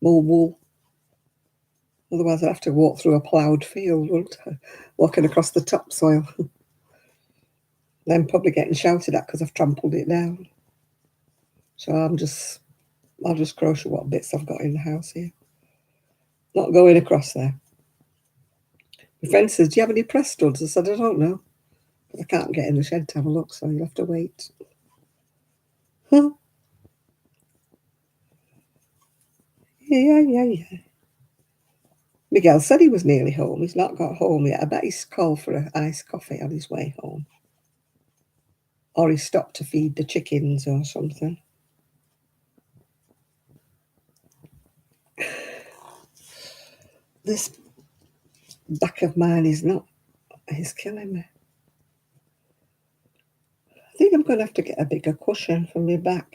more wool. Otherwise, I'd have to walk through a ploughed field, wouldn't I? Walking across the topsoil. Then probably getting shouted at because I've trampled it down. So I'll just crochet what bits I've got in the house here. Not going across there. My friend says, do you have any press studs? I said, I don't know. I can't get in the shed to have a look, so you'll have to wait. Yeah. Miguel said he was nearly home. He's not got home yet. I bet he's called for an iced coffee on his way home. Or he stopped to feed the chickens or something. This back of mine is killing me. I think I'm going to have to get a bigger cushion for my back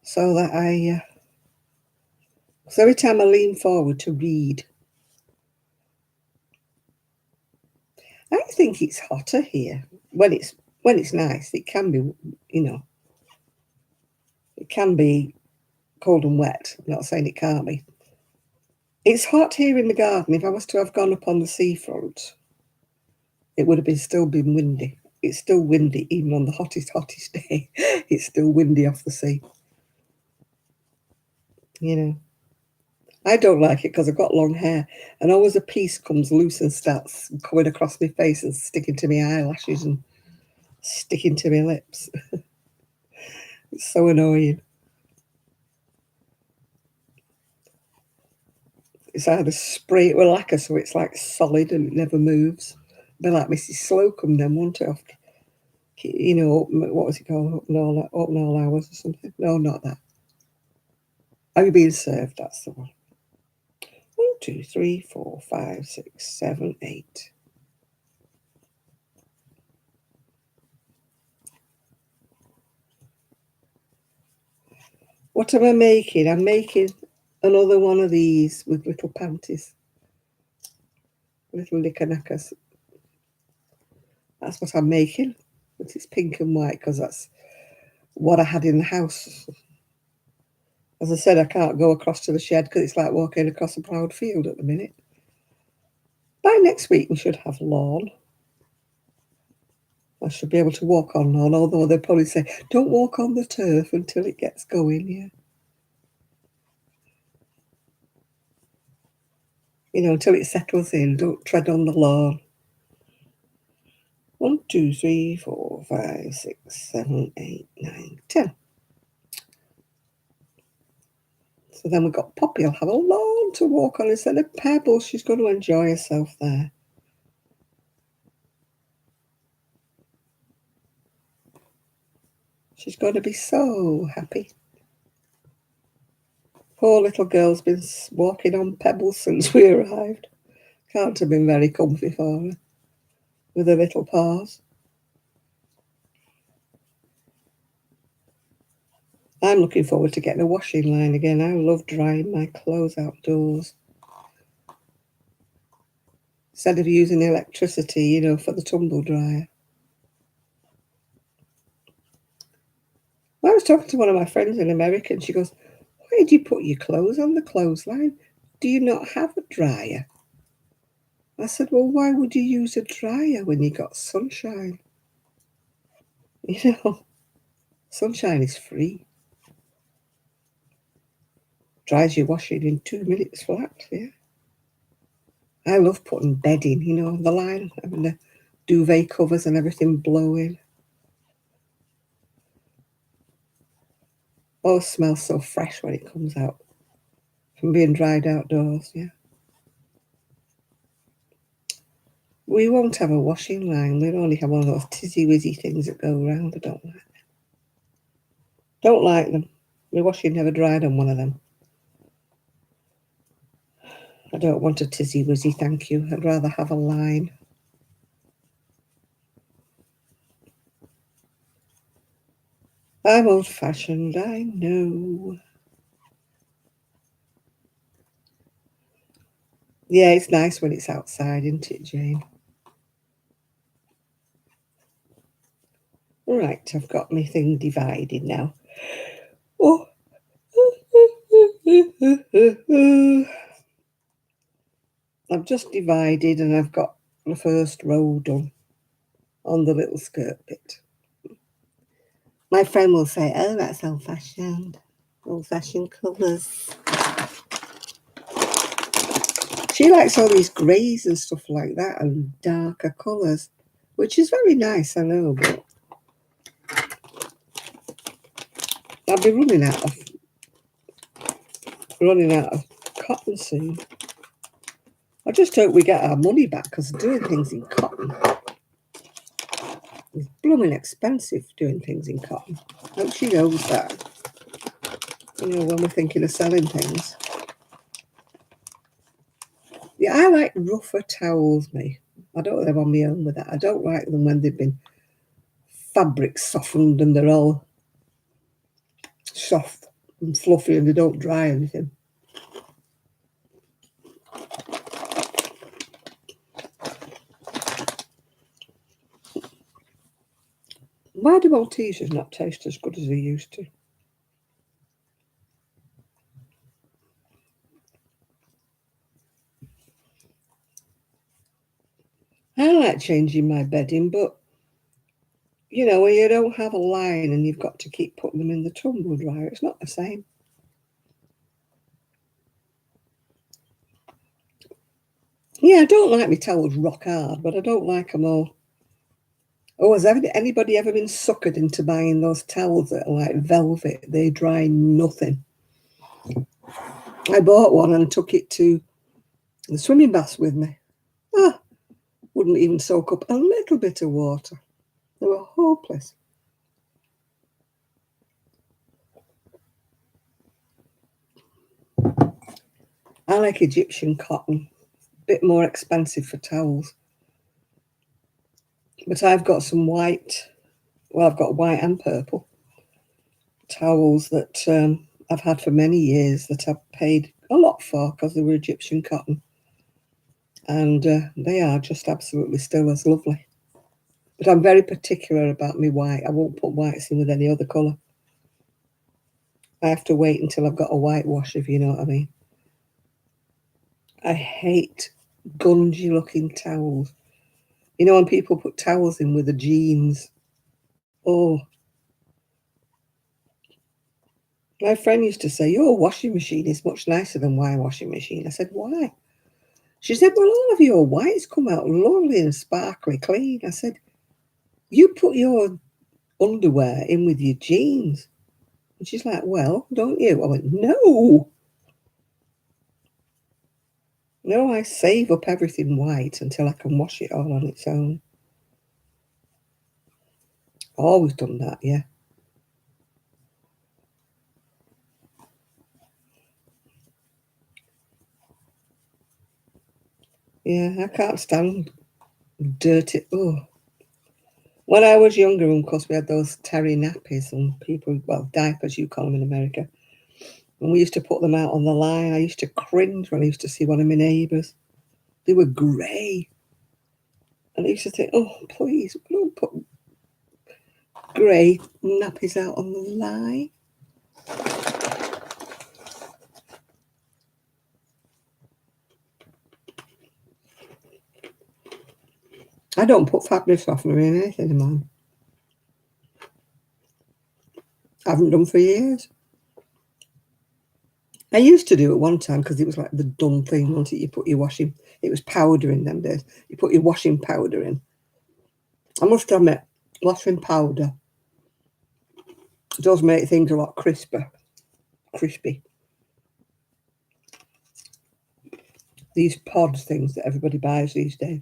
so that so every time I lean forward to read, I think it's hotter here when it's nice. It can be, it can be cold and wet. I'm not saying it can't be. It's hot here in the garden. If I was to have gone up on the seafront, it would have still been windy. It's still windy, even on the hottest day. It's still windy off the sea. I don't like it because I've got long hair, and always a piece comes loose and starts coming across my face and sticking to my eyelashes and sticking to my lips. It's so annoying. It's either spray it with lacquer so it's like solid and it never moves. A bit like Mrs. Slocum then, won't it? What was it called? Open all hours or something. No, not that. Are you being served? That's the one. 1, 2, 3, 4, 5, 6, 7, 8. What am I making? I'm making another one of these with little panties. Little knickerknackers. That's what I'm making. But it's pink and white because that's what I had in the house. As I said, I can't go across to the shed because it's like walking across a ploughed field at the minute. By next week, we should have lawn. I should be able to walk on lawn, although they'll probably say, don't walk on the turf until it gets going, yeah. Until it settles in, don't tread on the lawn. 1, 2, 3, 4, 5, 6, 7, 8, 9, 10. So then we've got Poppy. I'll have a lawn to walk on instead of pebbles. She's going to enjoy herself there. She's going to be so happy. Poor little girl's been walking on pebbles since we arrived. Can't have been very comfy for her with her little paws. I'm looking forward to getting a washing line again. I love drying my clothes outdoors. Instead of using electricity, for the tumble dryer. I was talking to one of my friends in America and she goes, why do you put your clothes on the clothesline? Do you not have a dryer? I said, well, why would you use a dryer when you got sunshine? Sunshine is free. Dries your washing in 2 minutes flat, yeah. I love putting bedding, on the line, having the duvet covers and everything blowing. Oh, it smells so fresh when it comes out from being dried outdoors, yeah. We won't have a washing line. We'll only have one of those tizzy-wizzy things that go around. I don't like them. Don't like them. My washing never dried on one of them. I don't want a tizzy-wizzy, thank you. I'd rather have a line. I'm old-fashioned, I know. Yeah, it's nice when it's outside, isn't it, Jane? Right, I've got my thing divided now. Oh. I've just divided and I've got the first row done on the little skirt bit. My friend will say, oh, that's old-fashioned colours. She likes all these greys and stuff like that and darker colours, which is very nice, I know, but I'll be running out of cotton soon. I just hope we get our money back, because doing things in cotton is blooming expensive, doing things in cotton. I hope she knows that, you know, when we're thinking of selling things. Yeah, I like rougher towels, me. I don't live on my own with that. I don't like them when they've been fabric softened and they're all soft and fluffy and they don't dry anything. Why do Maltesers not taste as good as they used to? I like changing my bedding, but you know, when you don't have a line and you've got to keep putting them in the tumble dryer, it's not the same. Yeah, I don't like my towels rock hard, but I don't like them all. Oh, has anybody ever been suckered into buying those towels that are like velvet? They dry nothing. I bought one and took it to the swimming baths with me. Ah, wouldn't even soak up a little bit of water. They were hopeless. I like Egyptian cotton, a bit more expensive for towels. But I've got some white, well, I've got white and purple towels that I've had for many years that I've paid a lot for because they were Egyptian cotton. And they are just absolutely still as lovely. But I'm very particular about my white. I won't put whites in with any other colour. I have to wait until I've got a whitewash, if you know what I mean. I hate gungy looking towels. You know, when people put towels in with the jeans. Oh, my friend used to say, your washing machine is much nicer than my washing machine. I said, why? She said, well, all of your whites come out lovely and sparkly clean. I said, you put your underwear in with your jeans. And she's like, well, don't you? I went, no. No, I save up everything white until I can wash it all on its own. Always done that, yeah. Yeah, I can't stand dirty. Oh, when I was younger, and of course, we had those terry nappies and people, well, diapers, you call them in America. And we used to put them out on the line. I used to cringe when I used to see one of my neighbours. They were grey. And I used to think, oh, please, don't put grey nappies out on the line. I don't put fabric softener in anything of mine. I haven't done for years. I used to do it one time because it was like the dumb thing, wasn't it? You put your washing, it was powder in them days. You put your washing powder in. I must admit, washing powder does make things a lot crispy. These pod things that everybody buys these days.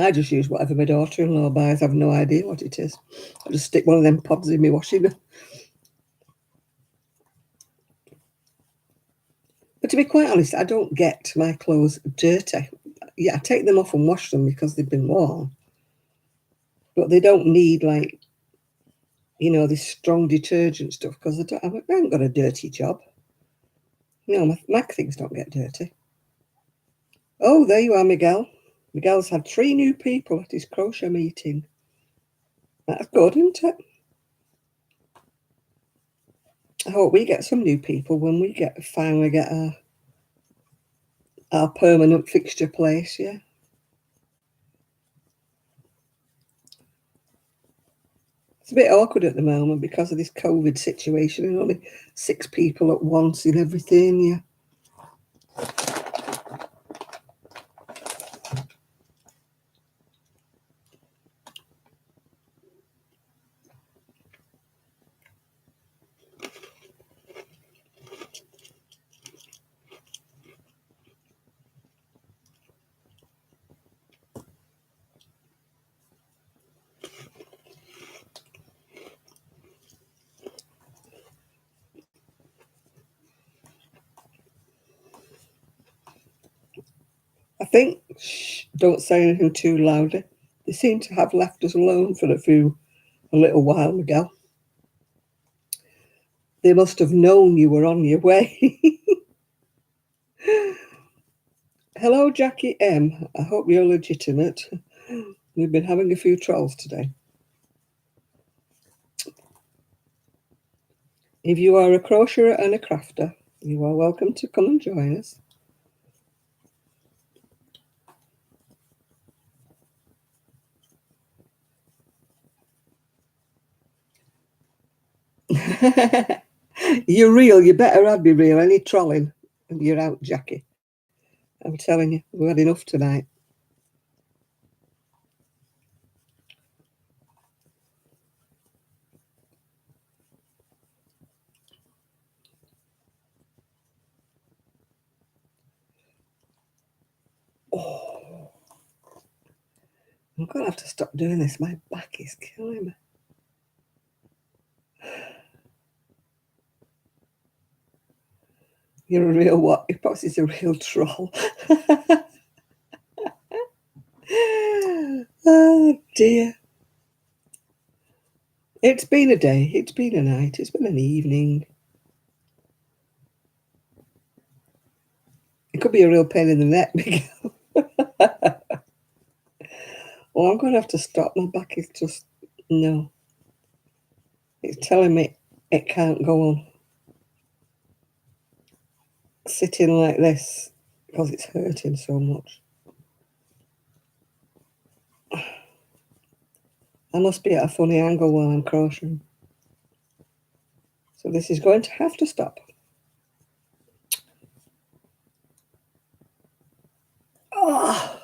I just use whatever my daughter-in-law buys. I have no idea what it is. I just stick one of them pods in my washing. But to be quite honest, I don't get my clothes dirty. Yeah, I take them off and wash them because they've been worn. But they don't need, like, you know, this strong detergent stuff because I haven't got a dirty job. You know, my things don't get dirty. Oh, there you are, Miguel. Miguel's had 3 new people at his crochet meeting. That's good, isn't it? I hope we get some new people when we finally get our permanent fixture place, yeah. It's a bit awkward at the moment because of this COVID situation and only 6 people at once in everything, yeah. I think, shh, don't say anything too loudly. They seem to have left us alone for a little while ago. They must have known you were on your way. Hello, Jackie M. I hope you're legitimate. We've been having a few trolls today. If you are a crocheter and a crafter, you are welcome to come and join us. You're real. You better have be real. Any trolling, and you're out, Jackie. I'm telling you, we've had enough tonight. Oh, I'm going to have to stop doing this. My back is killing me. You're a real what? Your boss is a real troll. Oh, dear. It's been a day. It's been a night. It's been an evening. It could be a real pain in the neck, Miguel. Well, I'm going to have to stop. My back is just, no. It's telling me it can't go on sitting like this because it's hurting so much. I must be at a funny angle while I'm crocheting. So this is going to have to stop. Oh.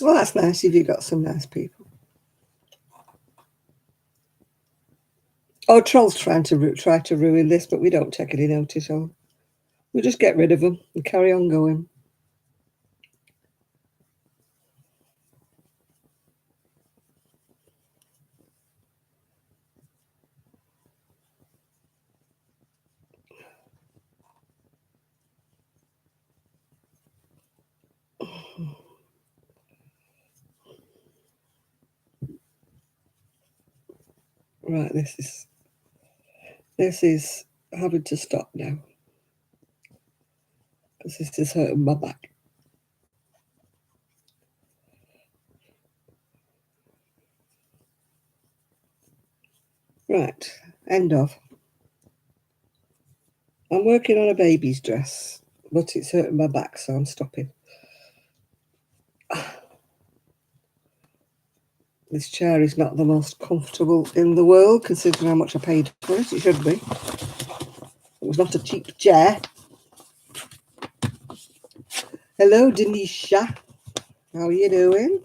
Well, that's nice if you've got some nice people. Oh, trolls try to ruin this, but we don't take any notice of them. We just get rid of them and carry on going. Right, this is having to stop now because this is hurting my back. Right, end of. I'm working on a baby's dress, but it's hurting my back, so I'm stopping. This chair is not the most comfortable in the world, considering how much I paid for it. It should be. It was not a cheap chair. Hello, Denisha. How are you doing?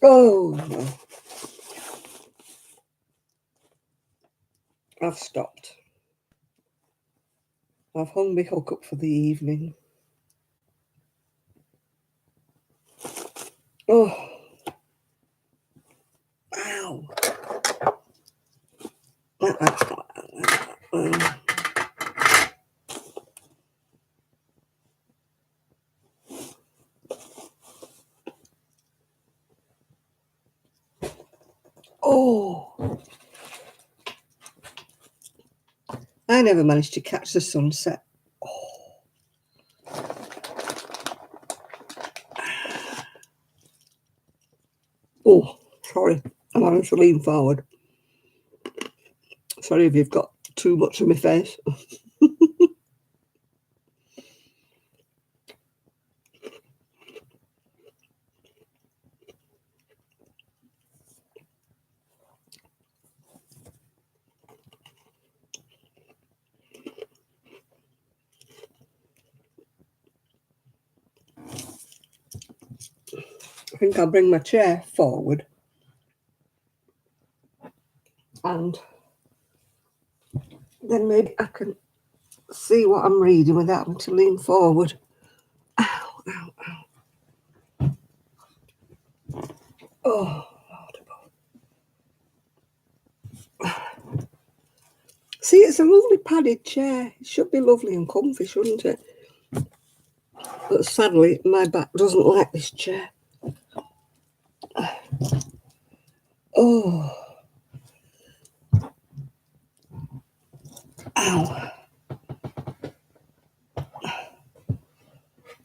Oh, no. I've stopped. I've hung my hook up for the evening. Oh. Ow. Oh. I never managed to catch the sunset. Oh, sorry. I'm having to lean forward. Sorry if you've got too much of my face. I think I'll bring my chair forward and then maybe I can see what I'm reading without having to lean forward. Ow, ow, ow. Oh, Lord. See, it's a lovely padded chair. It should be lovely and comfy, shouldn't it? But sadly, my back doesn't like this chair. Oh. Ow.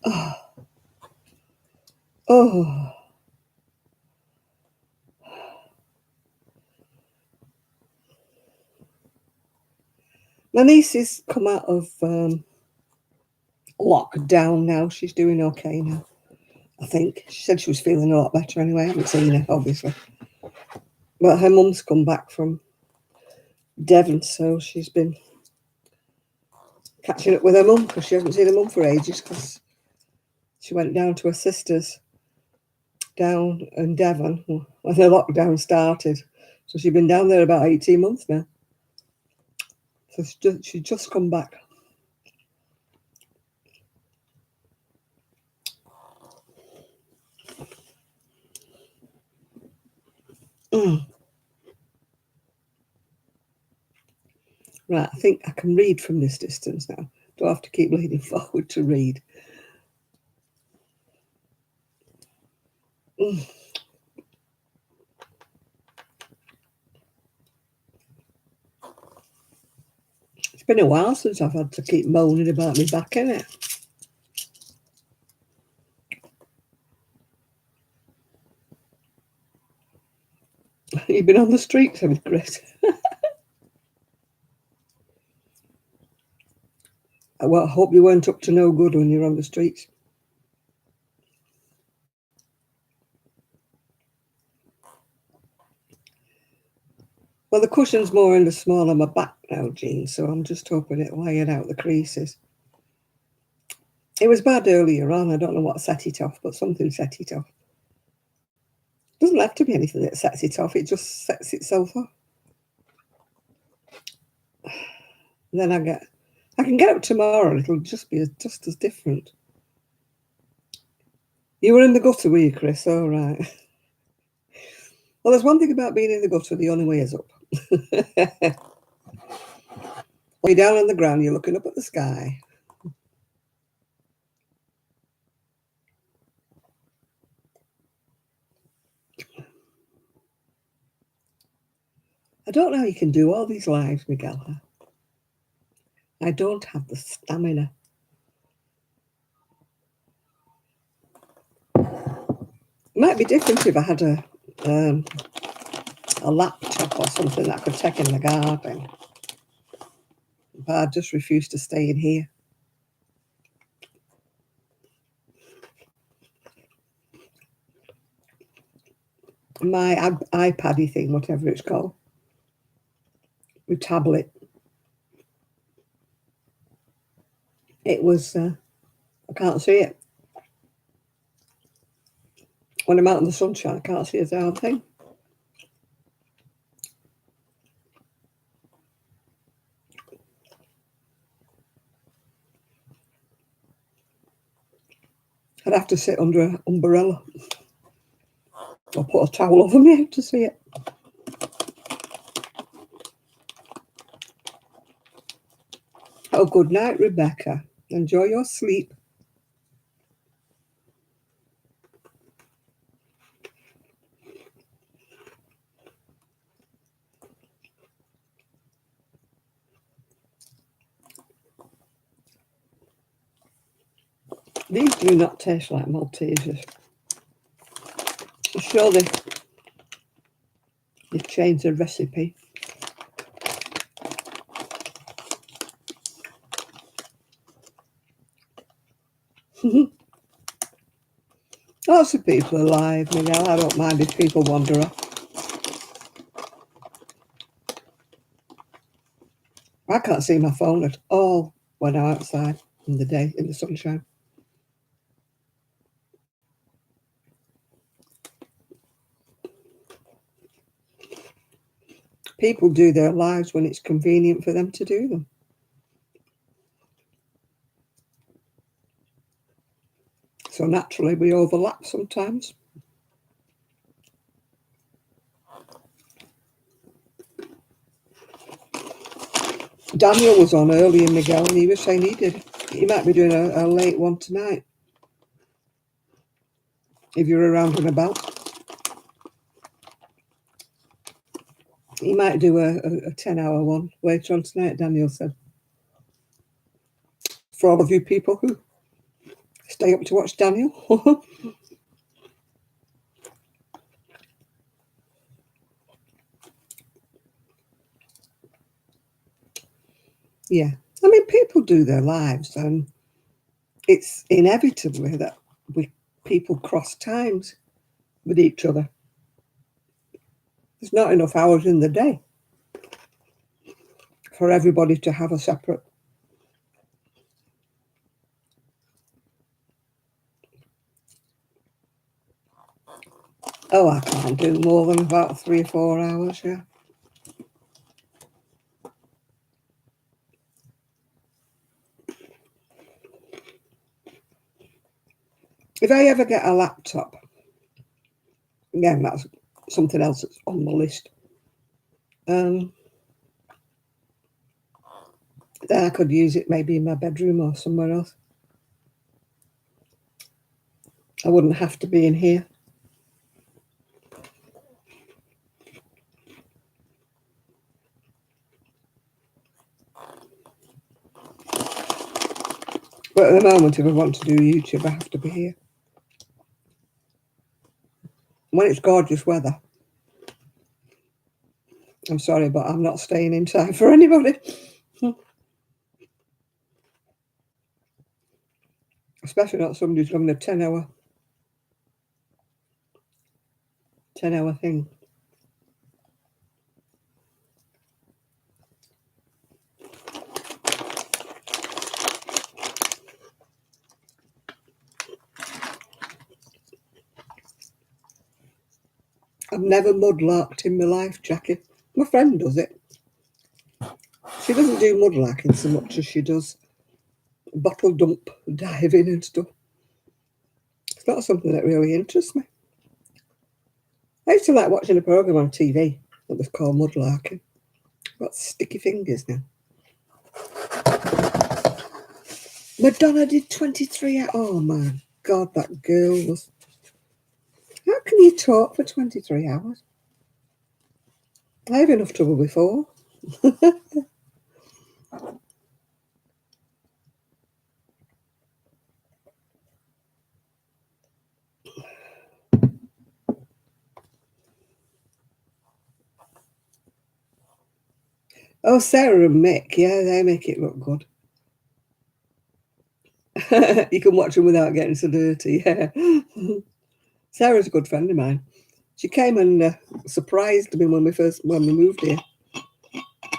Oh. Oh. My niece has come out of lockdown now. She's doing okay now, I think. She said she was feeling a lot better anyway. I haven't seen her, obviously. But her mum's come back from Devon, so she's been catching up with her mum because she hasn't seen her mum for ages because she went down to her sister's down in Devon when the lockdown started. So she's been down there about 18 months now. So she's just come back. Right, I think I can read from this distance now. Don't have to keep leaning forward to read. It's been a while since I've had to keep moaning about my back, innit? You've been on the streets, have you, Chris? Well, I hope you weren't up to no good when you're on the streets. Well, the cushion's more in the small of my back now, Jean, so I'm just hoping it'll iron out the creases. It was bad earlier on. I don't know what set it off, but something set it off. It doesn't have to be anything that sets it off. It just sets itself off. And then I can get up tomorrow and it'll just be just as different. You were in the gutter, were you, Chris? All right. Well, there's one thing about being in the gutter, the only way is up. When you're down on the ground, you're looking up at the sky. I don't know how you can do all these lives, Miguel. I don't have the stamina. It might be different if I had a laptop or something that I could take in the garden. But I just refuse to stay in here. My iPad-y thing, whatever it's called, my tablet, it was, I can't see it. When I'm out in the sunshine, I can't see a damn thing. I'd have to sit under an umbrella or put a towel over me to see it. Oh, good night, Rebecca. Enjoy your sleep. These do not taste like Maltesers. I'm sure they've changed the recipe. Lots of people are live, Miguel. I don't mind if people wander off. I can't see my phone at all when I'm outside in the day, in the sunshine. People do their lives when it's convenient for them to do them. So naturally, we overlap sometimes. Daniel was on earlier, Miguel, and he was saying he might be doing a late one tonight. If you're around and about, he might do a 10-hour one later on tonight, Daniel said. For all of you people who stay up to watch Daniel. Yeah. I mean, people do their lives, and it's inevitably that people cross times with each other. There's not enough hours in the day for everybody to have a separate. Oh, I can't do more than about 3 or 4 hours, yeah. If I ever get a laptop, again, that's something else that's on the list. Then I could use it maybe in my bedroom or somewhere else. I wouldn't have to be in here. But at the moment, if I want to do YouTube, I have to be here. When it's gorgeous weather, I'm sorry, but I'm not staying inside for anybody. Especially not somebody who's having a 10-hour thing. I've never mudlarked in my life, Jackie. My friend does it. She doesn't do mudlarking so much as she does bottle dump diving and stuff. It's not something that really interests me. I used to like watching a programme on TV that was called Mudlarking. Got sticky fingers now. Madonna did 23 hours. Oh my God, that girl was. How can you talk for 23 hours? I have enough trouble before. Oh, Sarah and Mick, yeah, they make it look good. You can watch them without getting so dirty, yeah. Sarah's a good friend of mine. She came and surprised me when we moved here.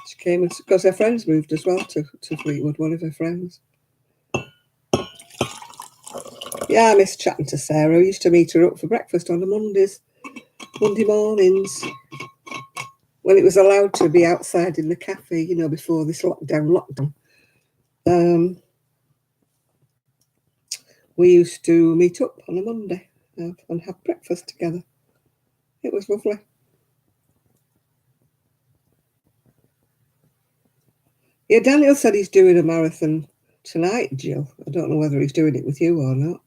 She came because her friends moved as well to Fleetwood, one of her friends. Yeah, I miss chatting to Sarah. I used to meet her up for breakfast on the Monday mornings, when it was allowed to be outside in the cafe, you know, before this lockdown. We used to meet up on a Monday and have breakfast together. It was lovely. Yeah, Daniel said he's doing a marathon tonight, Jill. I don't know whether he's doing it with you or not.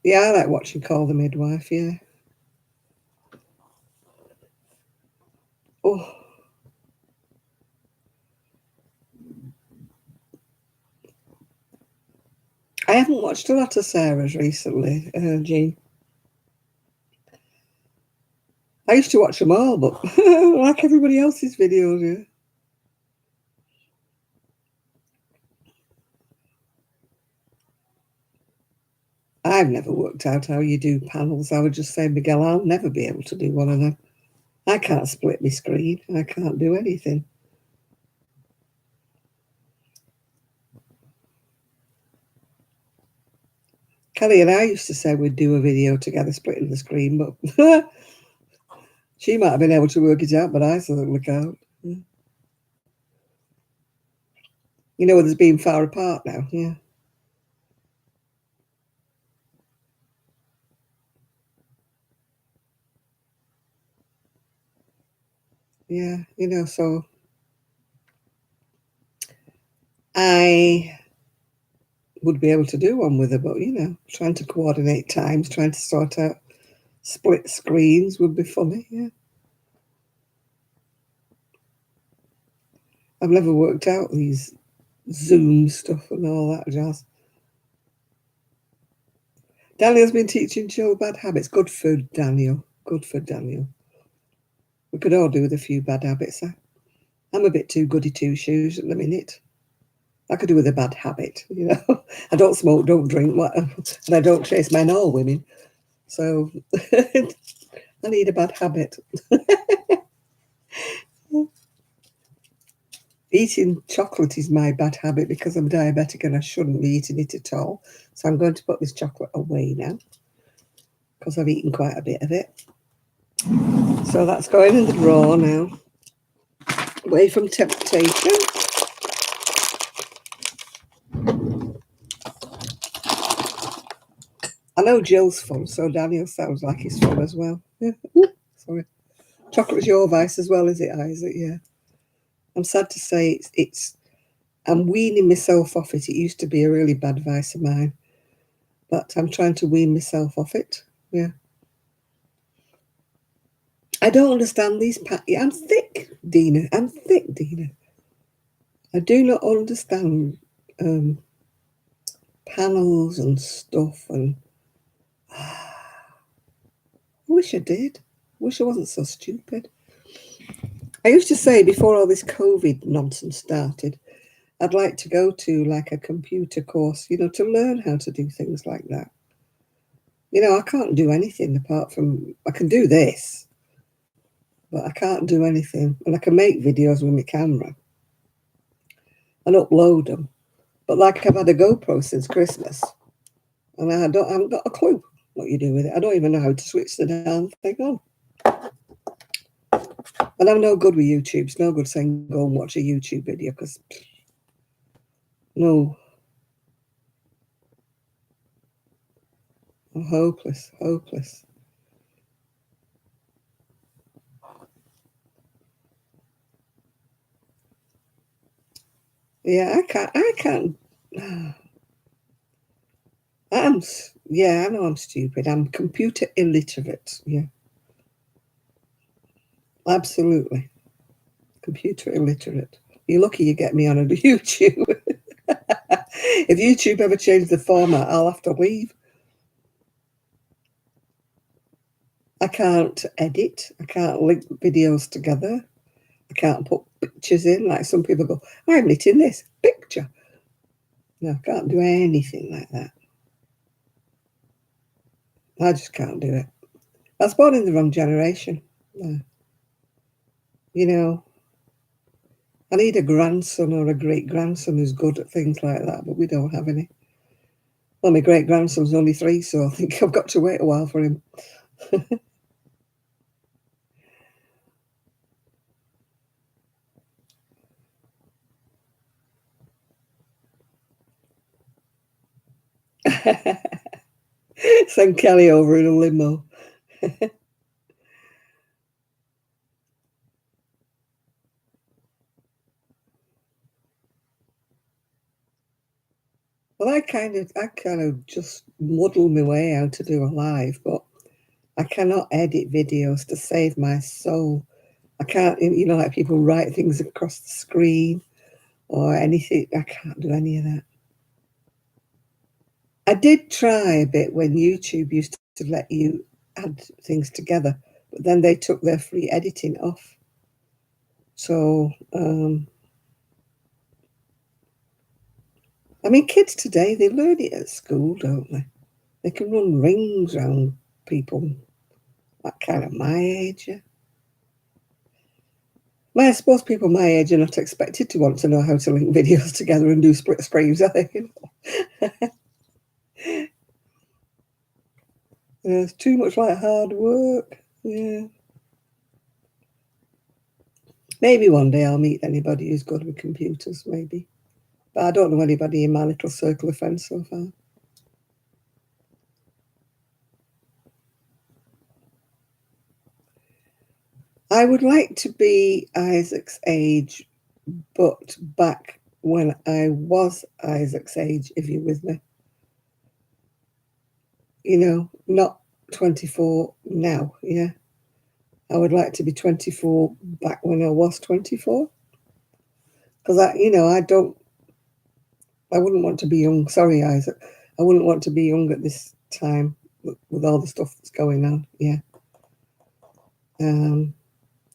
Yeah, I like watching Call the Midwife, yeah. Oh. I haven't watched a lot of Sarah's recently, Jean. I used to watch them all, but like everybody else's videos, yeah. I've never worked out how you do panels. I would just say, Miguel, I'll never be able to do one of them. I can't split my screen. I can't do anything. Kelly and I used to say we'd do a video together splitting the screen, but she might have been able to work it out, but I certainly can't. You know, with us being far apart now, yeah. Yeah, you know, so I would be able to do one with her, but, you know, trying to coordinate times, trying to sort out split screens would be funny, yeah. I've never worked out these Zoom stuff and all that jazz. Daniel's been teaching Jill bad habits. Good for Daniel. Good for Daniel. We could all do with a few bad habits. I'm a bit too goody two shoes at the minute. I could do with a bad habit, you know. I don't smoke, don't drink, and I don't chase men or women. So I need a bad habit. Eating chocolate is my bad habit because I'm diabetic and I shouldn't be eating it at all. So I'm going to put this chocolate away now because I've eaten quite a bit of it. So that's going in the drawer now. Away from temptation. I know Jill's fun, so Daniel sounds like he's fun as well. Yeah. Sorry. Chocolate's your vice as well, is it, Isaac? Yeah. I'm sad to say I'm weaning myself off it. It used to be a really bad vice of mine, but I'm trying to wean myself off it. Yeah. I don't understand these. I'm thick, Dina. I'm thick, Dina. I do not understand panels and stuff, and I wish I did. Wish I wasn't so stupid. I used to say before all this COVID nonsense started, I'd like to go to like a computer course, you know, to learn how to do things like that. You know, I can't do anything apart from I can do this, but I can't do anything. And I can make videos with my camera and upload them. But like I've had a GoPro since Christmas, and I haven't got a clue what you do with it. I don't even know how to switch the damn thing on. And I'm no good with YouTube. It's no good saying go and watch a YouTube video because no, I'm hopeless, hopeless. Yeah, I can't. Yeah, I know I'm stupid. I'm computer illiterate. Yeah, absolutely. Computer illiterate. You're lucky you get me on a YouTube. If YouTube ever changed the format, I'll have to leave. I can't edit. I can't link videos together. I can't put pictures in like some people go, I'm knitting this picture. No, I can't do anything like that. I just can't do it. I was born in the wrong generation. You know, I need a grandson or a great grandson who's good at things like that, but we don't have any. Well, my great grandson's only 3, so I think I've got to wait a while for him. Send Kelly over in a limo. Well, I kind of just muddle my way how to do a live, but I cannot edit videos to save my soul. I can't, you know, like people write things across the screen or anything. I can't do any of that. I did try a bit when YouTube used to let you add things together, but then they took their free editing off. So, I mean, kids today, they learn it at school, don't they? They can run rings around people that kind of my age. Yeah. Well, I suppose people my age are not expected to want to know how to link videos together and do split screens, are they? Yeah, it's too much like hard work. Yeah. Maybe one day I'll meet anybody who's good with computers, maybe. But I don't know anybody in my little circle of friends so far. I would like to be Isaac's age, but back when I was Isaac's age, if you're with me. You know, not 24 now, yeah. I would like to be 24 back when I was 24. Because I wouldn't want to be young. Sorry, Isaac. I wouldn't want to be young at this time with all the stuff that's going on. Yeah.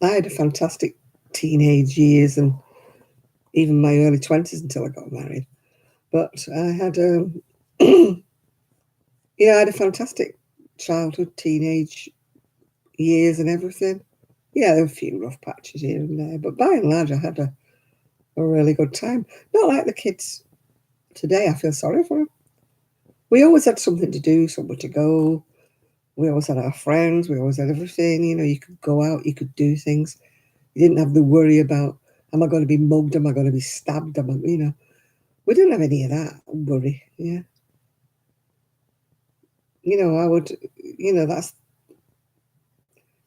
I had a fantastic teenage years and even my early 20s until I got married. But I had yeah, I had a fantastic childhood, teenage years and everything. Yeah, there were a few rough patches here and there, but by and large, I had a really good time. Not like the kids today. I feel sorry for them. We always had something to do, somewhere to go. We always had our friends. We always had everything. You know, you could go out, you could do things. You didn't have the worry about, am I going to be mugged? Am I going to be stabbed? We didn't have any of that worry. Yeah. I would, that's,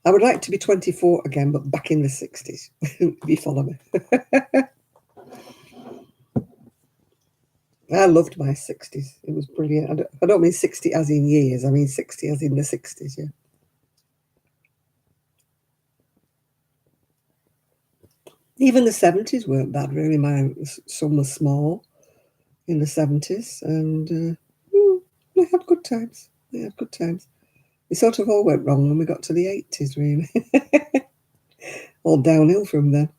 I would like to be 24 again, but back in the 60s. If you follow me. I loved my 60s. It was brilliant. I don't mean 60 as in years. I mean 60 as in the 60s, yeah. Even the 70s weren't bad, really. My son was small in the 70s, and we had good times. We had good times. It sort of all went wrong when we got to the 80s, really. All downhill from then.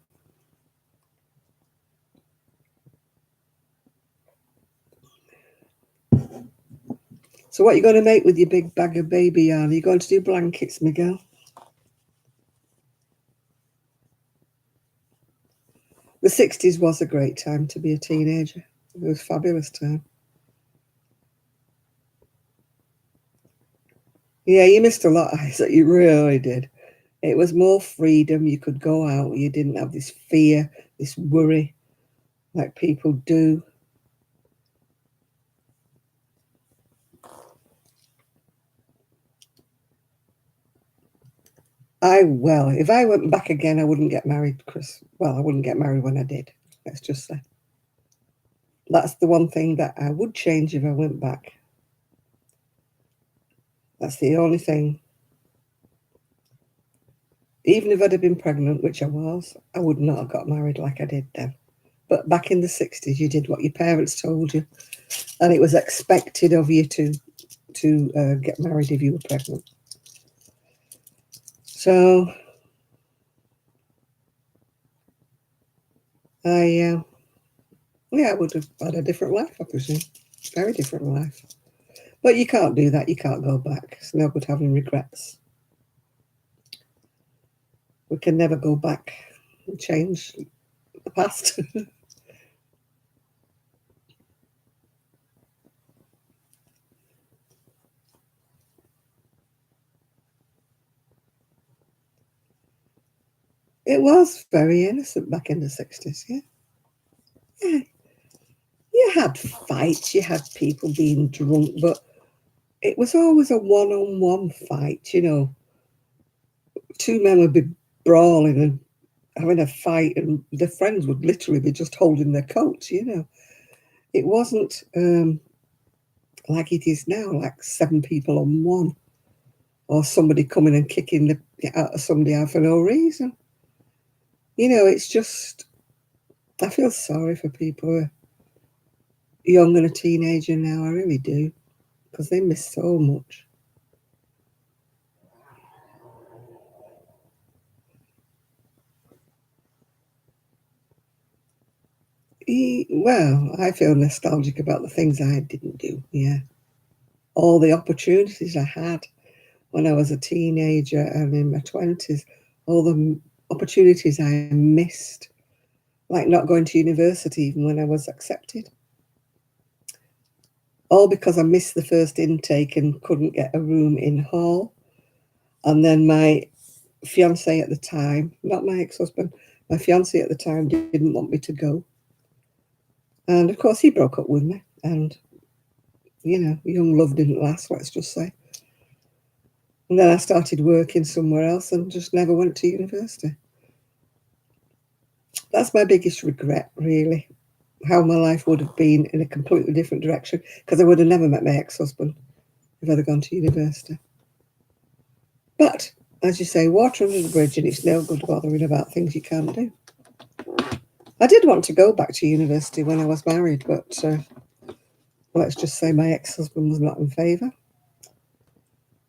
So what are you going to make with your big bag of baby yarn? Are you going to do blankets, Miguel? The 60s was a great time to be a teenager. It was a fabulous time. Yeah, you missed a lot, Isaac. You really did. It was more freedom. You could go out. You didn't have this fear, this worry like people do. Well, if I went back again, I wouldn't get married, Chris. Well, I wouldn't get married when I did. Let's just say. That's the one thing that I would change if I went back. That's the only thing. Even if I'd have been pregnant, which I was, I would not have got married like I did then. But back in the 60s, you did what your parents told you, and it was expected of you to get married if you were pregnant. So I would have had a different life, I presume. Very different life. But you can't do that. You can't go back. It's no good having regrets. We can never go back and change the past. It was very innocent back in the 60s, yeah. Yeah. You had fights, you had people being drunk, but it was always a one-on-one fight. Two men would be brawling and having a fight, and their friends would literally be just holding their coats. It wasn't like it is now, like seven people on one, or somebody coming and kicking out of somebody out for no reason. It's just, I feel sorry for people who are young and a teenager now. I really do, because they miss so much. Well, I feel nostalgic about the things I didn't do. Yeah. all the opportunities I had when I was a teenager and in my 20s, all the opportunities I missed, like not going to university even when I was accepted. All because I missed the first intake and couldn't get a room in hall. And then my fiance at the time, not my ex-husband, my fiance at the time didn't want me to go. And of course, he broke up with me. And, young love didn't last, let's just say. And then I started working somewhere else and just never went to university. That's my biggest regret, really. How my life would have been in a completely different direction, because I would have never met my ex-husband if I'd have gone to university. But, as you say, water under the bridge, and it's no good bothering about things you can't do. I did want to go back to university when I was married, but let's just say my ex-husband was not in favour.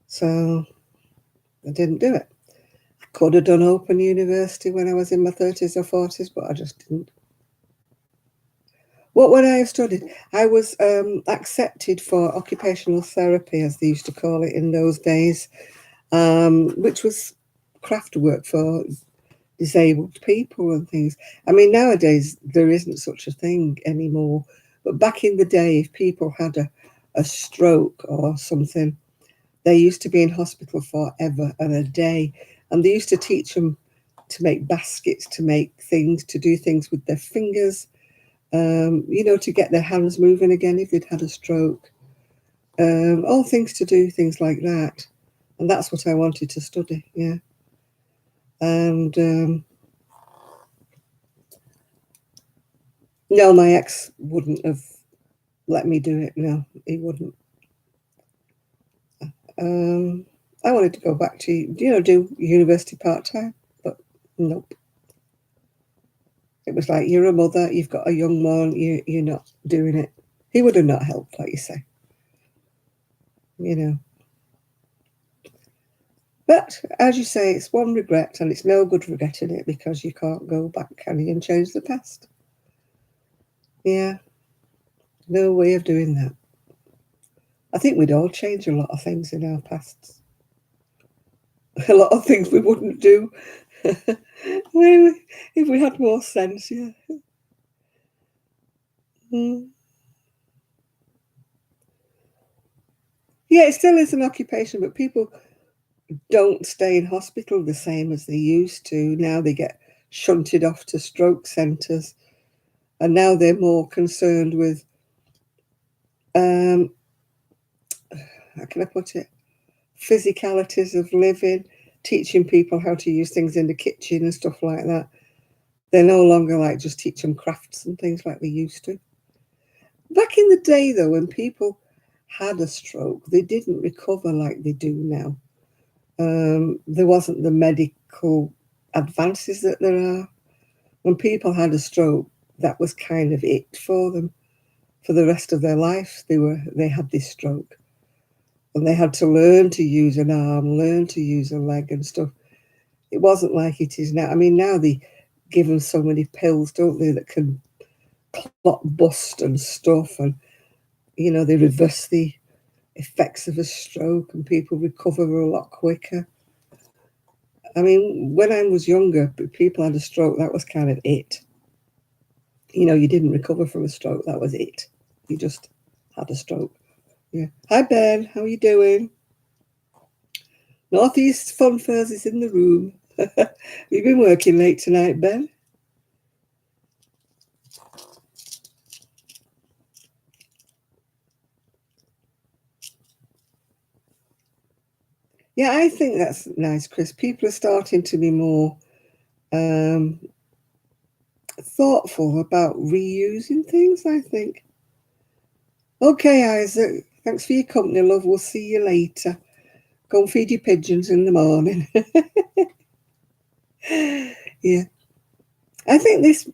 So I didn't do it. I could have done open university when I was in my 30s or 40s, but I just didn't. What would I have studied? I was accepted for occupational therapy, as they used to call it in those days, which was craft work for disabled people and things. I mean, nowadays there isn't such a thing anymore. But back in the day, if people had a stroke or something, they used to be in hospital forever and a day. And they used to teach them to make baskets, to make things, to do things with their fingers, to get their hands moving again if they'd had a stroke. All things to do, things like that. And that's what I wanted to study, yeah. And no, my ex wouldn't have let me do it. No, he wouldn't. I wanted to go back to, do university part-time, but nope. It was like, you're a mother, you've got a young one, you're not doing it. He would have not helped, like you say. But as you say, it's one regret, and it's no good regretting it, because you can't go back, can you, and change the past. Yeah, no way of doing that. I think we'd all change a lot of things in our pasts. A lot of things we wouldn't do if we had more sense, yeah. Mm. Yeah, it still is an occupation, but people don't stay in hospital the same as they used to. Now they get shunted off to stroke centres, and now they're more concerned with, how can I put it, physicalities of living, teaching people how to use things in the kitchen and stuff like that. They're no longer like just teach them crafts and things like they used to. Back in the day, though, when people had a stroke, they didn't recover like they do now. There wasn't the medical advances that there are. When people had a stroke, that was kind of it for them. For the rest of their life, they had this stroke, and they had to learn to use an arm, learn to use a leg and stuff. It wasn't like it is now. I mean, now they give them so many pills, don't they, that can clot bust and stuff, and they reverse the effects of a stroke, and people recover a lot quicker. I mean, when I was younger, people had a stroke, that was kind of it. You didn't recover from a stroke, that was it. You just had a stroke. Yeah. Hi, Ben. How are you doing? Northeast Fun Furs is in the room. You've been working late tonight, Ben? Yeah, I think that's nice, Chris. People are starting to be more thoughtful about reusing things, I think. Okay, Isaac. Thanks for your company, love. We'll see you later. Go and feed your pigeons in the morning. Yeah. I think this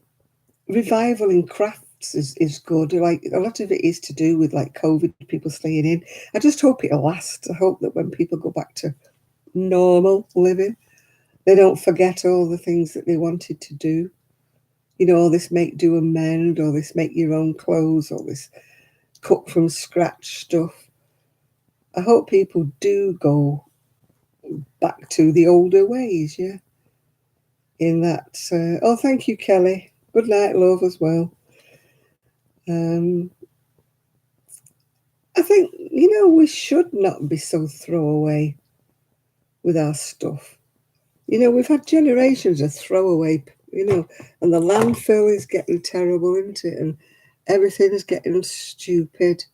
revival in crafts is good. Like, a lot of it is to do with like COVID, people staying in. I just hope it'll last. I hope that when people go back to normal living, they don't forget all the things that they wanted to do. All this make, do and mend, or this make your own clothes, or this cook from scratch stuff. I hope people do go back to the older ways, yeah. In that, oh, thank you, Kelly. Good night, love, as well. I think, we should not be so throwaway with our stuff. We've had generations of throwaway, and the landfill is getting terrible, isn't it? And everything's getting stupid.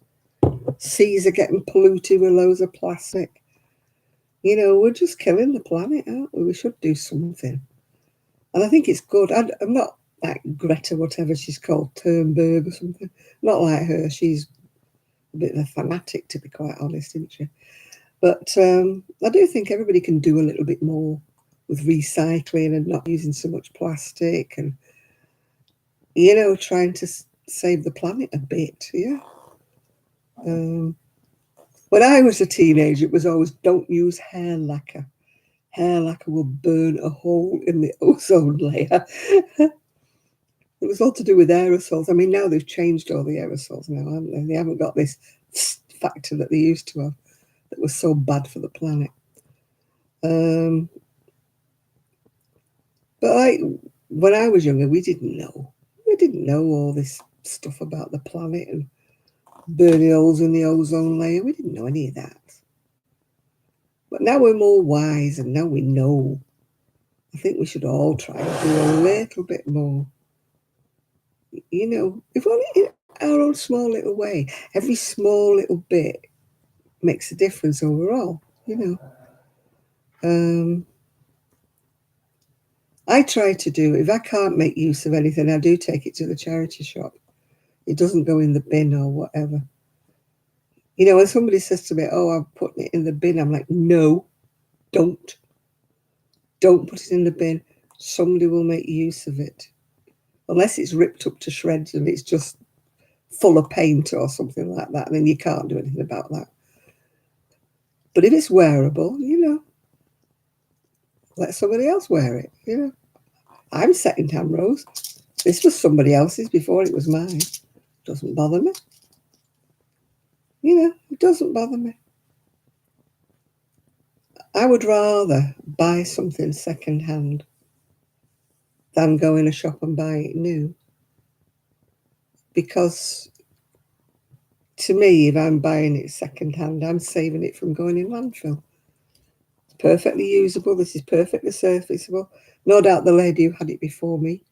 Seas are getting polluted with loads of plastic. We're just killing the planet, aren't we? We should do something. And I think it's good. I'm not like Greta, whatever she's called, Thunberg or something. Not like her. She's a bit of a fanatic, to be quite honest, isn't she? But I do think everybody can do a little bit more with recycling and not using so much plastic and, trying to save the planet a bit, yeah. When I was a teenager, it was always don't use hair lacquer. Hair lacquer will burn a hole in the ozone layer. It was all to do with aerosols. I mean, now they've changed all the aerosols now, haven't they? They haven't got this factor that they used to have that was so bad for the planet. But when I was younger, we didn't know. We didn't know all this stuff about the planet and burning holes in the ozone layer. We didn't know any of that. But now we're more wise and now we know. I think we should all try and do a little bit more. If only in our own small little way. Every small little bit makes a difference overall, I try to do, if I can't make use of anything, I do take it to the charity shop. It doesn't go in the bin or whatever. When somebody says to me, oh, I'm putting it in the bin, I'm like, no, don't. Don't put it in the bin. Somebody will make use of it. Unless it's ripped up to shreds and it's just full of paint or something like that, then you can't do anything about that. But if it's wearable, let somebody else wear it, I'm second-hand, Rose. This was somebody else's before it was mine. Doesn't bother me. It doesn't bother me. I would rather buy something second-hand than go in a shop and buy it new. Because to me, if I'm buying it second-hand, I'm saving it from going in landfill. It's perfectly usable. This is perfectly serviceable. No doubt the lady who had it before me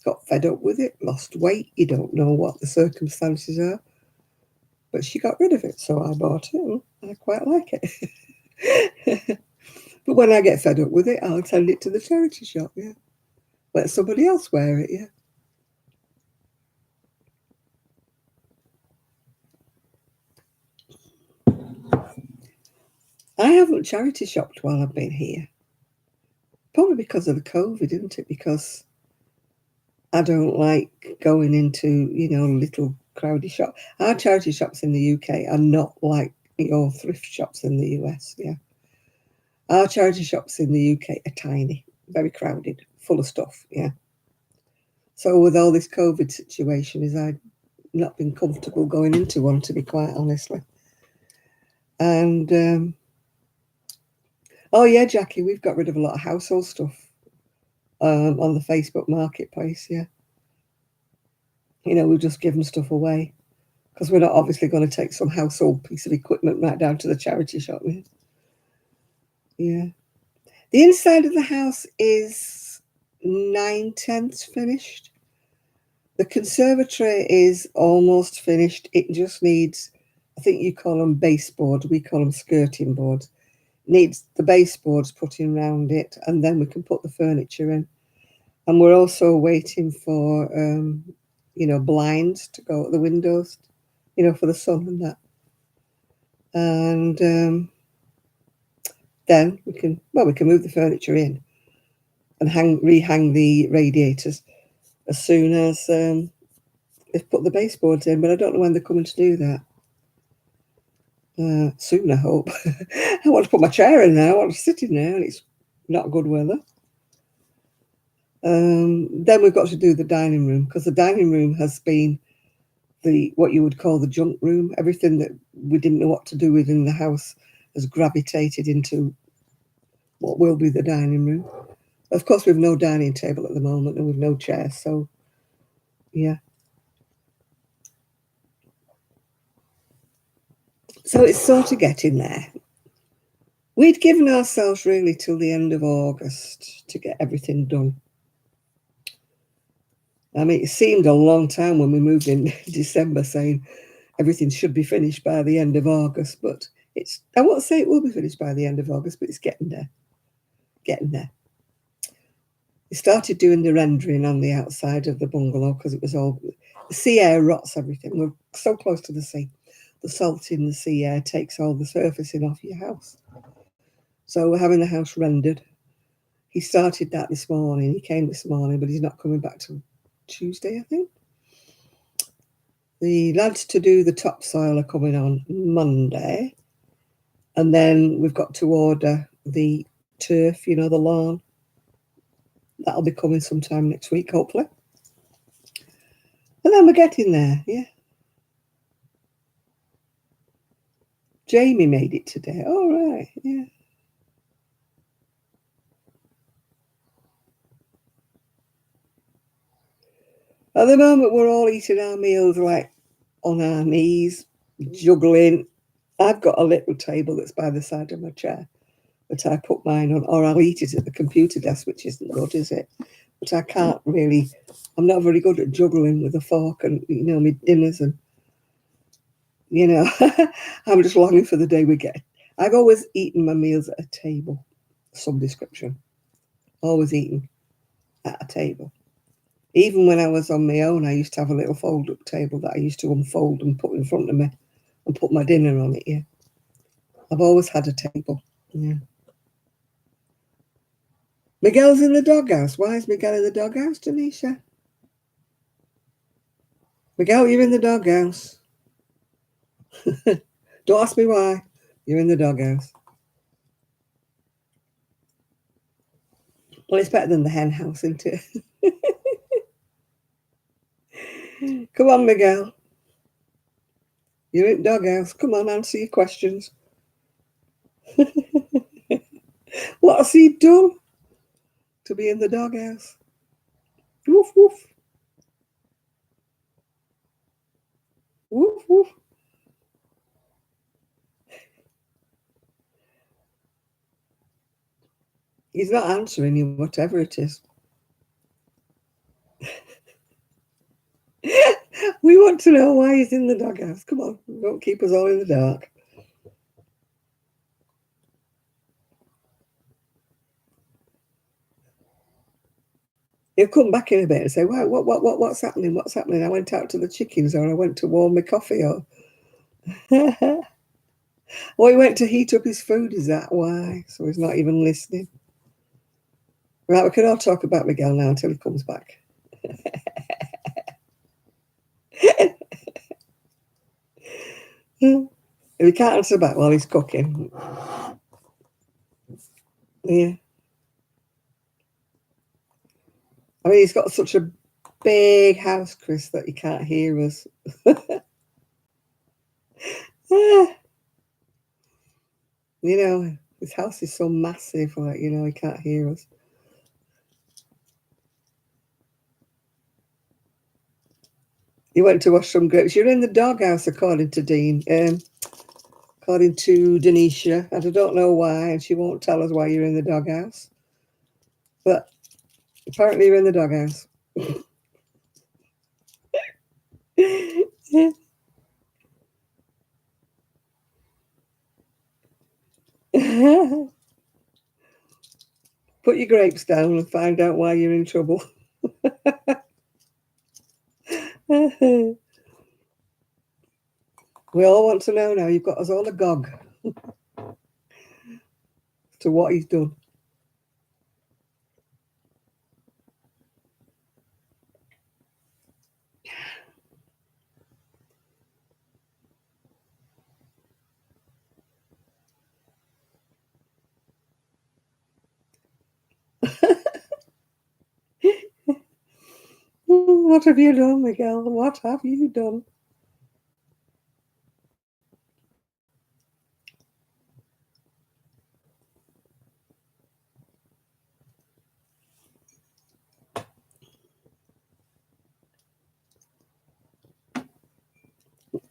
got fed up with it, lost weight. You don't know what the circumstances are. But she got rid of it, so I bought it, and I quite like it. But when I get fed up with it, I'll send it to the charity shop, yeah. Let somebody else wear it, yeah. I haven't charity shopped while I've been here. Probably because of the COVID, isn't it? Because I don't like going into, little crowdy shop. Our charity shops in the UK are not like your thrift shops in the US, yeah. Our charity shops in the UK are tiny, very crowded, full of stuff, yeah. So with all this COVID situation, I've not been comfortable going into one, to be quite honestly. And oh yeah, Jackie, we've got rid of a lot of household stuff on the Facebook Marketplace, yeah. We've just given stuff away because we're not obviously going to take some household piece of equipment right down to the charity shop. Yeah. The inside of the house is 9/10 finished. The conservatory is almost finished. It just needs, I think you call them baseboards, we call them skirting boards. Needs the baseboards put in around it, and then we can put the furniture in. And we're also waiting for, blinds to go at the windows, for the sun and that. And then we can move the furniture in and rehang the radiators as soon as they've put the baseboards in. But I don't know when they're coming to do that. Soon, I hope. I want to put my chair in there. I want to sit in there, and it's not good weather. Then we've got to do the dining room, because the dining room has been what you would call the junk room. Everything that we didn't know what to do with in the house has gravitated into what will be the dining room. Of course, we've no dining table at the moment and we've no chairs, so yeah. So it's sort of getting there. We'd given ourselves really till the end of August to get everything done. I mean, it seemed a long time when we moved in December saying everything should be finished by the end of August, but I won't say it will be finished by the end of August, but it's getting there. Getting there. We started doing the rendering on the outside of the bungalow because it was all, the sea air rots everything. We're so close to the sea. The salt in the sea air takes all the surfacing off your house. So we're having the house rendered. He started that this morning. He came this morning, but he's not coming back till Tuesday, I think. The lads to do the topsoil are coming on Monday. And then we've got to order the turf, the lawn. That'll be coming sometime next week, hopefully. And then we're getting there, yeah. Jamie made it today. All right, yeah. At the moment, we're all eating our meals like on our knees, juggling. I've got a little table that's by the side of my chair that I put mine on, or I'll eat it at the computer desk, which isn't good, is it? But I can't really, I'm not very good at juggling with a fork and, my dinners and, I'm just longing for the day we get. I've always eaten my meals at a table, some description. Always eaten at a table. Even when I was on my own, I used to have a little fold-up table that I used to unfold and put in front of me and put my dinner on it, yeah. I've always had a table, yeah. Miguel's in the doghouse. Why is Miguel in the doghouse, Denisha? Miguel, you're in the doghouse. Don't ask me why. You're in the doghouse. Well, it's better than the hen house, isn't it? Come on, Miguel. You're in the doghouse. Come on, answer your questions. What has he done to be in the doghouse? Woof, woof. Woof, woof. He's not answering you, whatever it is. We want to know why he's in the doghouse. Come on, don't keep us all in the dark. He'll come back in a bit and say, "Wow, what's happening? What's happening? I went out to the chickens, or I went to warm my coffee, or or he went to heat up his food. Is that why? So he's not even listening." Right, we can all talk about Miguel now until he comes back. If he can't answer back while he's cooking, yeah. I mean, he's got such a big house, Chris, that he can't hear us. His house is so massive, he can't hear us. He went to wash some grapes. You're in the doghouse, according to Dean. According to Denisha. And I don't know why, and she won't tell us why you're in the doghouse. But apparently you're in the doghouse. Put your grapes down and find out why you're in trouble. We all want to know now. You've got us all agog to what he's done. What have you done, Miguel? What have you done?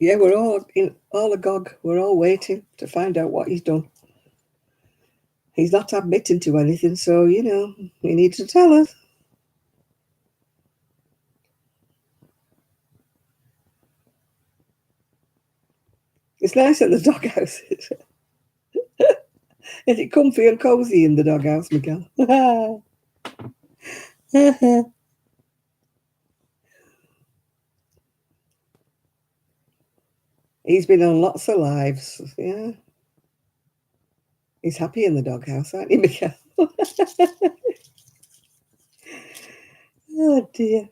Yeah, we're all in all agog. We're all waiting to find out what he's done. He's not admitting to anything, so he needs to tell us. It's nice at the doghouse. Is it comfy and cozy in the doghouse, Miguel? He's been on lots of lives. Yeah, he's happy in the doghouse, aren't he, Miguel? Oh dear.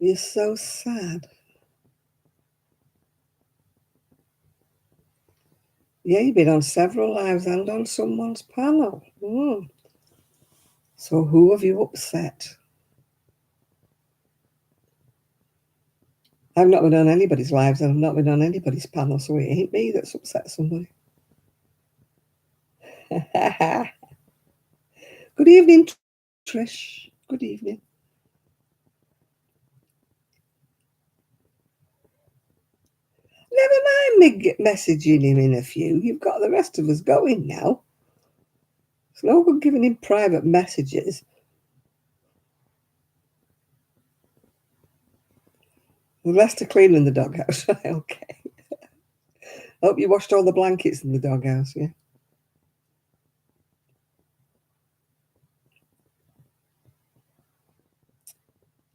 You're so sad. Yeah, you've been on several lives and on someone's panel. So who have you upset? I've not been on anybody's lives and I've not been on anybody's panel, so it ain't me that's upset somebody. Good evening, Trish. Good evening. Never mind me messaging him in a few. You've got the rest of us going now. It's no good giving him private messages. The rest are cleaning the doghouse. Okay. Hope you washed all the blankets in the doghouse, yeah?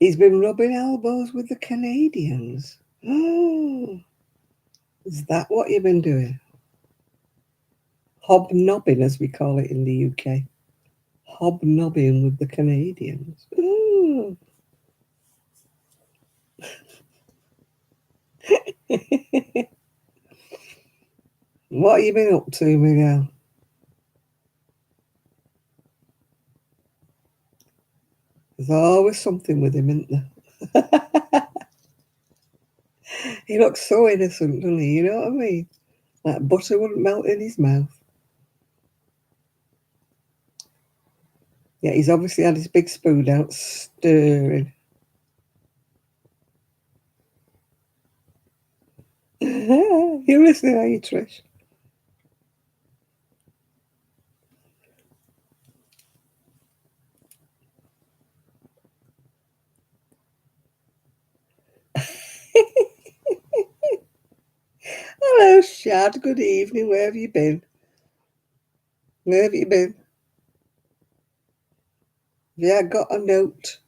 He's been rubbing elbows with the Canadians. Oh, is that what you've been doing? Hobnobbing, as we call it in the UK. Hobnobbing with the Canadians. Oh. What have you been up to, Miguel? There's always something with him, isn't there? He looks so innocent, doesn't he? You know what I mean? Like butter wouldn't melt in his mouth. Yeah, he's obviously had his big spoon out stirring. You're listening, are you, Trish? Hello, Shad. Good evening. Where have you been? Where have you been? Yeah, I got a note.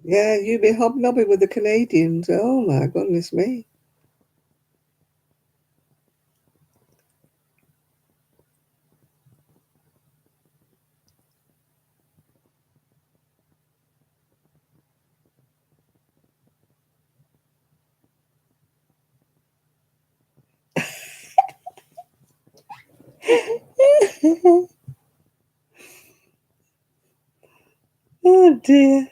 Yeah, you've been hobnobbing with the Canadians. Oh my goodness me. Oh dear.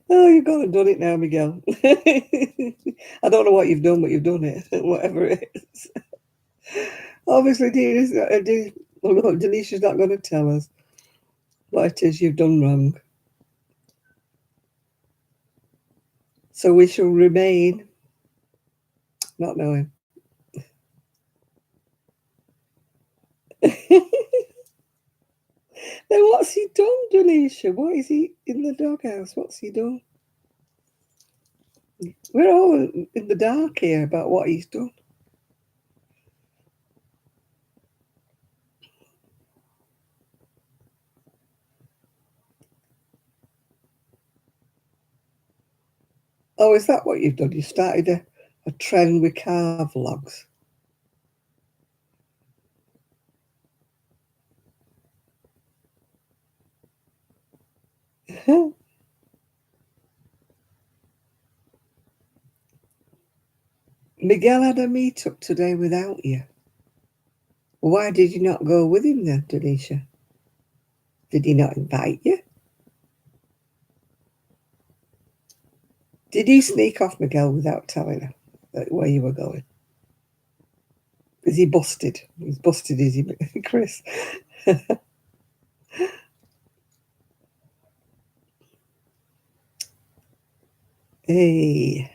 Oh, you've gone and done it now, Miguel. I don't know what you've done, but you've done it, whatever it is. Obviously, Denisha's not going to tell us what it is you've done wrong. So we shall remain not knowing. Then what's he done, Denisha? What is he in the doghouse? What's he done? We're all in the dark here about what he's done. Oh, is that what you've done? You started a trend with car vlogs. Miguel had a meet-up today without you. Why did you not go with him then, Denisha? Did he not invite you? Did you sneak off Miguel without telling her where you were going? Is he busted? He's busted, is he, Chris? Hey.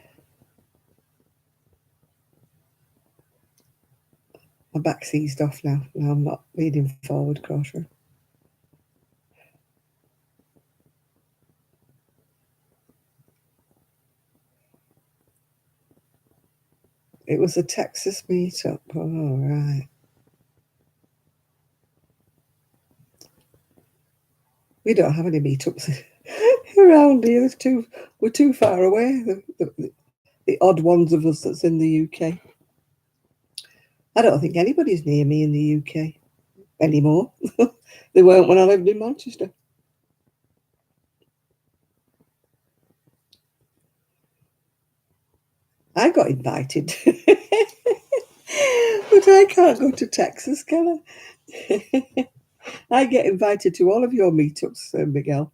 My back's eased off now. Now I'm not leaning forward, Caution. It was a Texas meetup. Oh, right. We don't have any meetups around here. We're too far away. The odd ones of us that's in the UK. I don't think anybody's near me in the UK anymore. They weren't when I lived in Manchester. I got invited. But I can't go to Texas, can I? I get invited to all of your meetups, Miguel.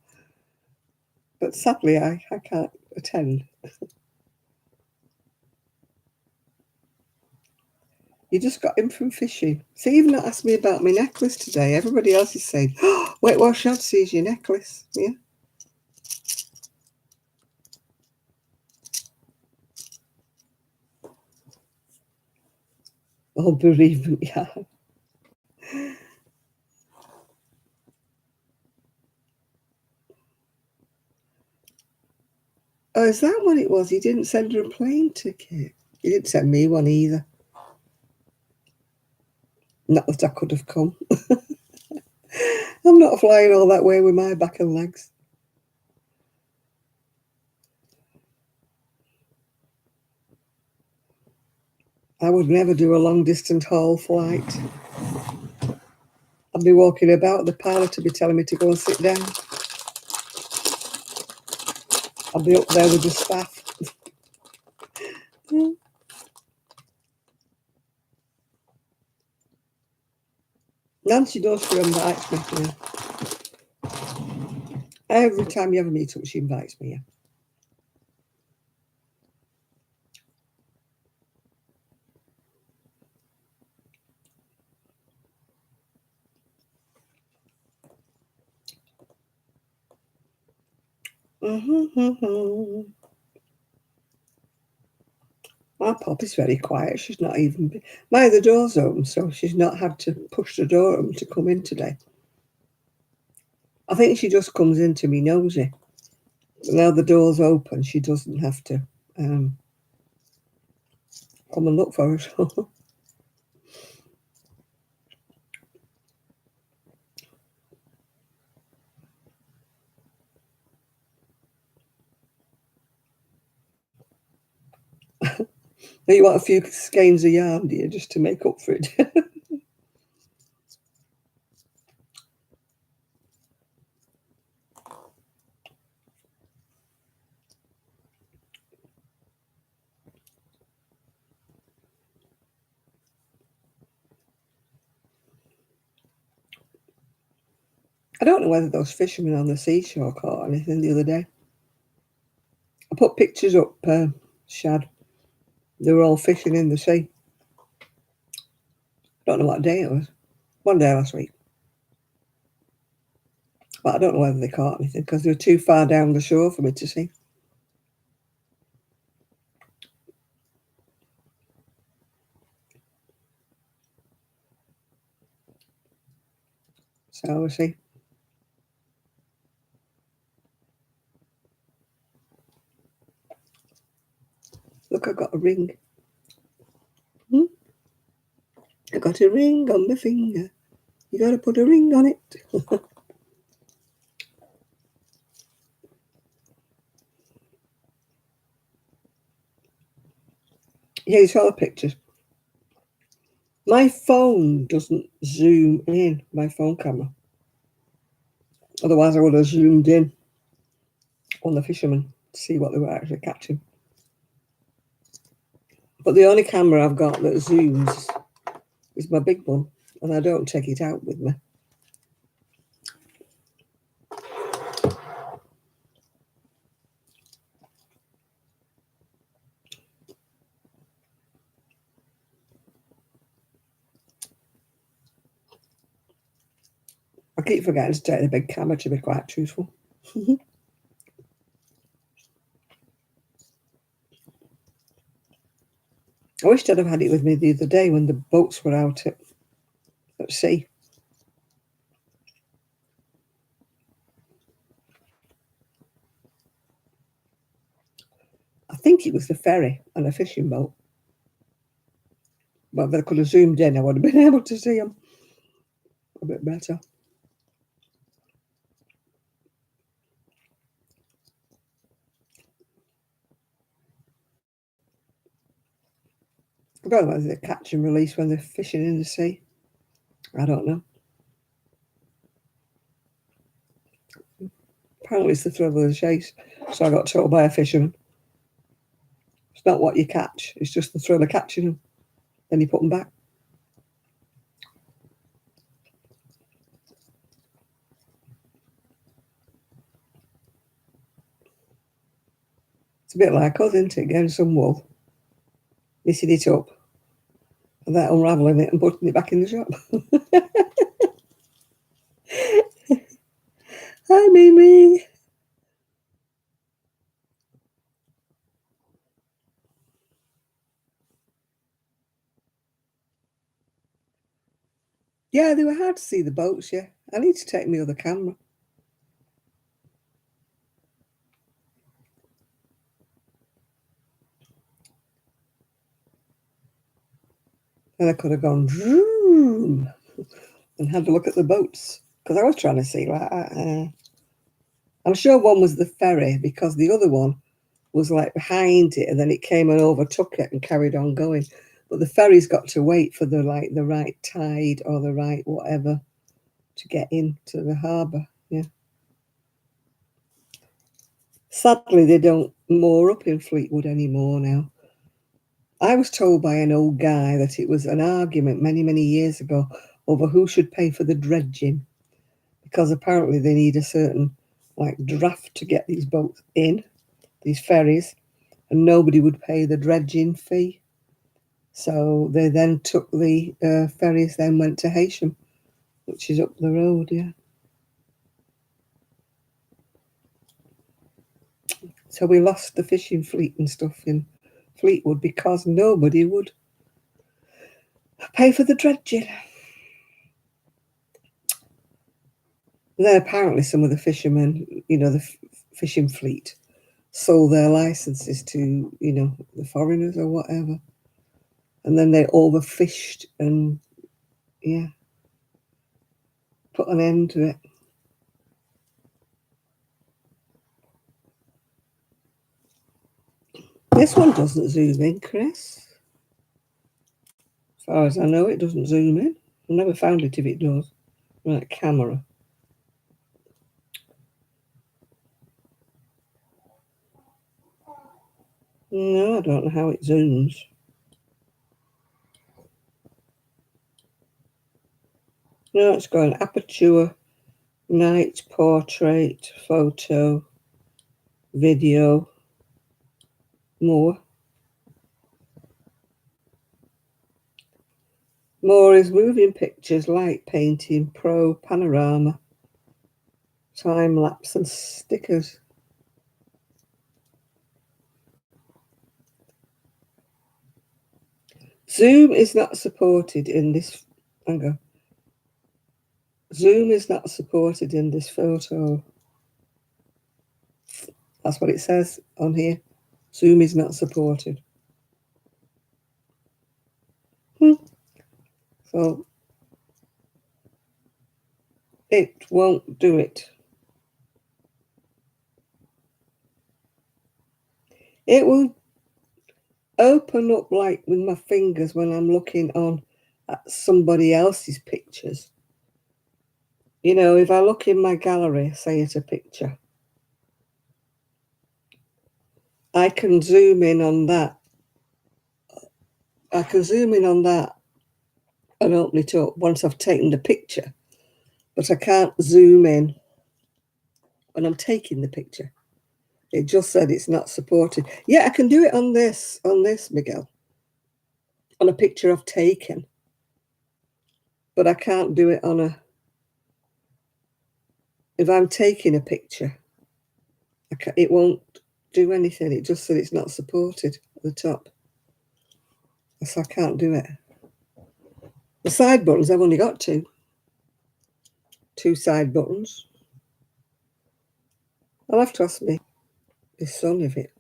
But sadly, I can't attend. You just got in from fishing. So you've not asked me about my necklace today. Everybody else is saying, oh, wait, what shall see is your necklace. Yeah. Oh, bereavement, yeah. Oh, is that what it was? He didn't send her a plane ticket. He didn't send me one either. Not that I could have come. I'm not flying all that way with my back and legs. I would never do a long distance haul flight. I'd be walking about, the pilot would be telling me to go and sit down. I'd be up there with the staff. Nancy does, she invites me. Yeah. Every time you have a meetup, she invites me. Yeah. My Poppy's very quiet. She's not even. The door's open, so she's not had to push the door open to come in today. I think she just comes in to me nosy. Now the door's open, she doesn't have to come and look for us. You want a few skeins of yarn, do you, just to make up for it? I don't know whether those fishermen on the seashore caught anything the other day. I put pictures up, Shad. They were all fishing in the sea. Don't know what day it was. One day last week. But I don't know whether they caught anything because they were too far down the shore for me to see. So we'll see. Look, I got a ring. I got a ring on my finger. You got to put a ring on it. Yeah, you saw the pictures. My phone doesn't zoom in, my phone camera. Otherwise, I would have zoomed in on the fishermen to see what they were actually catching. But the only camera I've got that zooms is my big one, and I don't take it out with me. I keep forgetting to take the big camera, to be quite truthful. I wished I'd have had it with me the other day when the boats were out at sea. I think it was the ferry and a fishing boat. But if I could have zoomed in, I would have been able to see them a bit better. I don't know whether they catch and release when they're fishing in the sea. I don't know. Apparently it's the thrill of the chase. So I got told by a fisherman. It's not what you catch, it's just the thrill of catching them. Then you put them back. It's a bit like us, isn't it? Getting some wool, knitting it up, and then unravelling it and putting it back in the shop. Hi, Mimi. Yeah, they were hard to see the boats, yeah. I need to take my other camera. And I could have gone vroom and had a look at the boats. Because I was trying to see, like, I'm sure one was the ferry because the other one was like behind it and then it came and overtook it and carried on going. But the ferry's got to wait for the right tide or the right whatever to get into the harbour. Yeah. Sadly, they don't moor up in Fleetwood anymore now. I was told by an old guy that it was an argument many, many years ago over who should pay for the dredging, because apparently they need a certain like draft to get these boats in, these ferries, and nobody would pay the dredging fee. So they then took the ferries, then went to Heysham, which is up the road, yeah. So we lost the fishing fleet and stuff in Fleetwood because nobody would pay for the dredging. And then apparently some of the fishermen, the fishing fleet, sold their licenses to, the foreigners or whatever. And then they overfished and, yeah, put an end to it. This one doesn't zoom in, Chris. As far as I know, it doesn't zoom in. I never found it if it does. Right, camera. No, I don't know how it zooms. No, it's going aperture, night, portrait, photo, video, more. More is moving pictures, light painting, pro, panorama, time lapse, and stickers. Zoom is not supported in this. Hang on. Zoom is not supported in this photo. That's what it says on here. Zoom is not supported. So it won't do it. It will open up like with my fingers when I'm looking on at somebody else's pictures. If I look in my gallery, say at a picture, I can zoom in on that I can zoom in on that and open it up once I've taken the picture, but I can't zoom in when I'm taking the picture. It just said it's not supported. Yeah, I can do it on this, Miguel, on a picture I've taken, but I can't do it on a, if I'm taking a picture, it won't do anything. It just said it's not supported at the top. So I can't do it. The side buttons, I've only got two side buttons. I'll have to ask my son if it.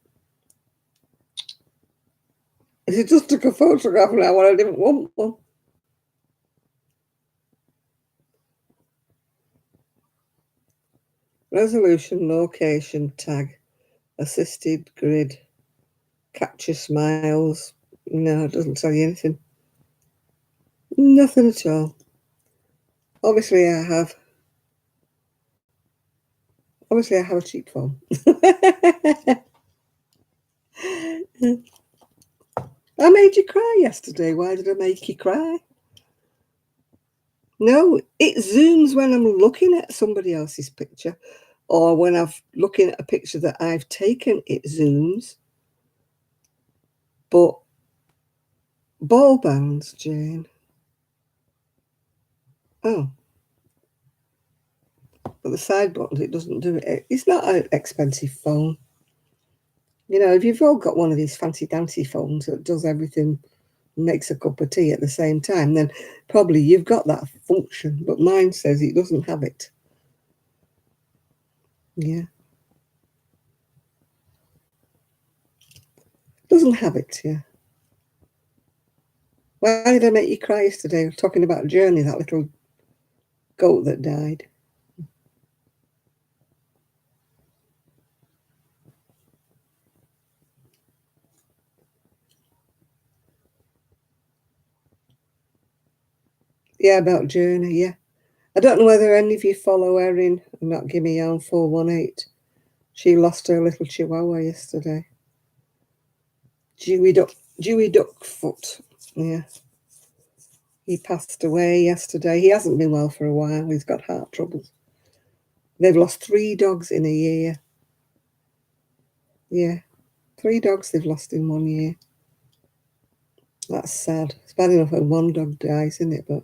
He just took a photograph now when I didn't want one. Resolution, location, tag, assisted grid, capture smiles. No, it doesn't tell you anything. Nothing at all. Obviously, I have a cheap phone. I made you cry yesterday. Why did I make you cry? No, it zooms when I'm looking at somebody else's picture, or when I'm looking at a picture that I've taken, it zooms. But ball bands, Jane. Oh. But the side buttons, it doesn't do it. It's not an expensive phone. You know, if you've all got one of these fancy dancy phones that does everything, makes a cup of tea at the same time, then probably you've got that function. But mine says it doesn't have it. Yeah. Doesn't have it, yeah. Why did I make you cry yesterday? Talking about Journey, that little goat that died. Yeah, about Journey, yeah. I don't know whether any of you follow Erin, not Gimme on 418. She lost her little chihuahua yesterday. Dewey Duckfoot. Yeah. He passed away yesterday. He hasn't been well for a while. He's got heart troubles. They've lost 3 dogs in a year. Yeah. 3 dogs they've lost in 1 year. That's sad. It's bad enough when 1 dog dies, isn't it? But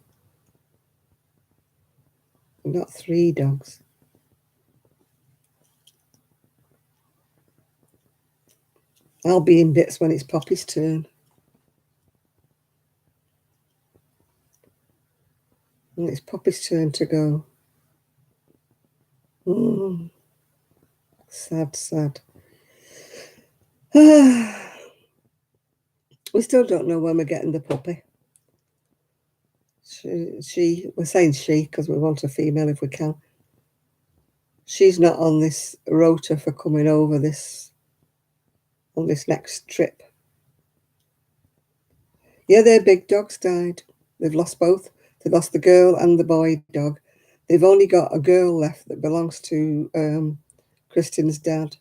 not 3 dogs. I'll be in bits when it's Poppy's turn. And it's Poppy's turn to go. Sad, sad. We still don't know when we're getting the puppy. We're saying she because we want a female if we can. She's not on this rota for coming over on this next trip. Yeah, their big dogs died. They've lost both. They lost the girl and the boy dog. They've only got a girl left that belongs to Kristen's dad.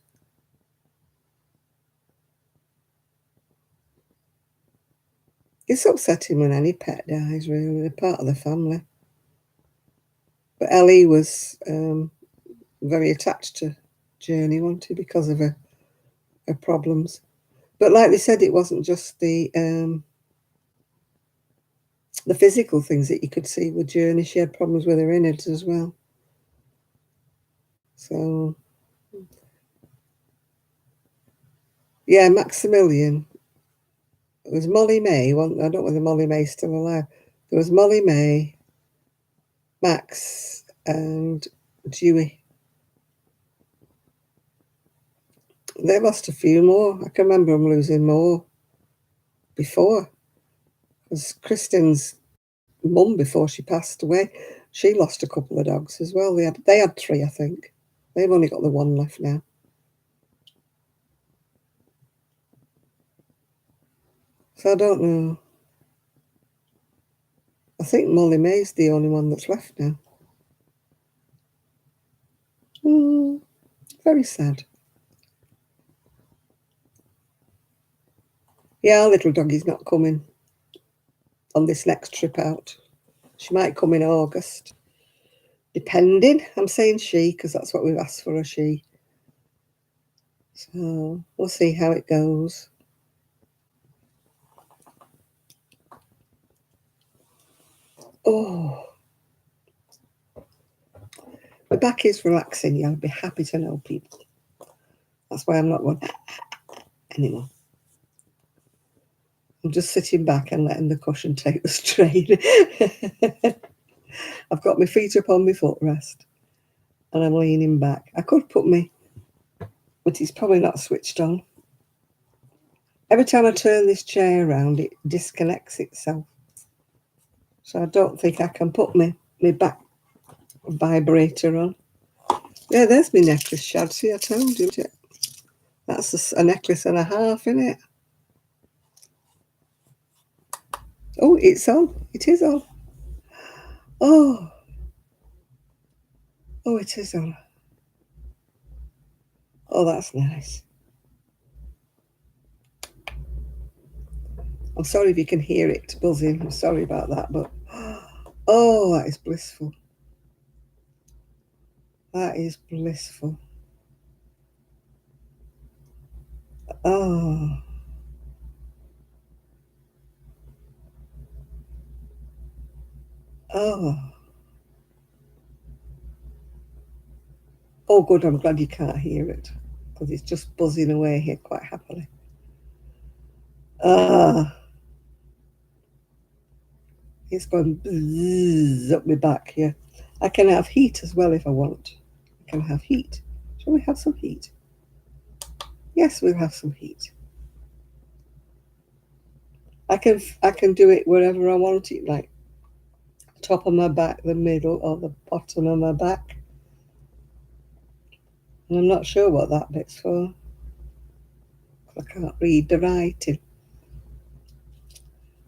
It's upsetting when any pet dies, really. They're part of the family. But Ellie was very attached to Journey, wasn't she, because of her problems. But like they said, it wasn't just the physical things that you could see with Journey. She had problems with her innards as well. So, yeah, Maximilian. It was Molly May. I don't know whether Molly May's still alive. There was Molly May, Max, and Dewey. They lost a few more. I can remember them losing more before. Because Kristen's mum, before she passed away, she lost a couple of dogs as well. They had 3, I think. They've only got the 1 left now. So I don't know. I think Molly May's the only one that's left now. Very sad. Yeah, our little doggy's not coming. on this next trip out. She might come in August, depending. I'm saying she because that's what we've asked for, a she. So we'll see how it goes. Oh, my back is relaxing. You'll be happy to know, people. That's why I'm not going anymore. I'm just sitting back and letting the cushion take the strain. I've got my feet up on my footrest and I'm leaning back. I could put me, but it's probably not switched on. Every time I turn this chair around, it disconnects itself. So I don't think I can put my back vibrator on. Yeah, there's my necklace, Shad. See, I told you. That's a necklace and a half, isn't it? Oh, it's on. It is on. Oh. Oh, it is on. Oh, that's nice. I'm sorry if you can hear it buzzing. I'm sorry about that, but oh, that is blissful. That is blissful. Oh. Oh. Oh, good. I'm glad you can't hear it because it's just buzzing away here quite happily. Ah. It's going bzzz up my back here. I can have heat as well if I want. I can have heat. Shall we have some heat? Yes, we'll have some heat. I can do it wherever I want it, like top of my back, the middle, or the bottom of my back. And I'm not sure what that bit's for. I can't read the writing.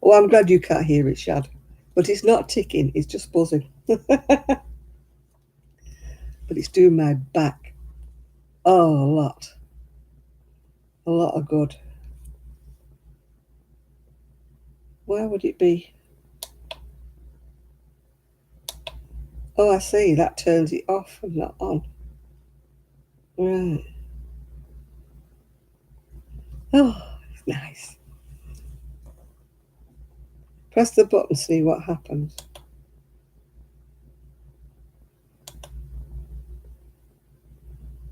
Oh, I'm glad you can't hear it, Shad. But it's not ticking, it's just buzzing. But it's doing my back. Oh, a lot. A lot of good. Where would it be? Oh, I see. That turns it off and not on. Right. Oh, it's nice. Press the button, see what happens.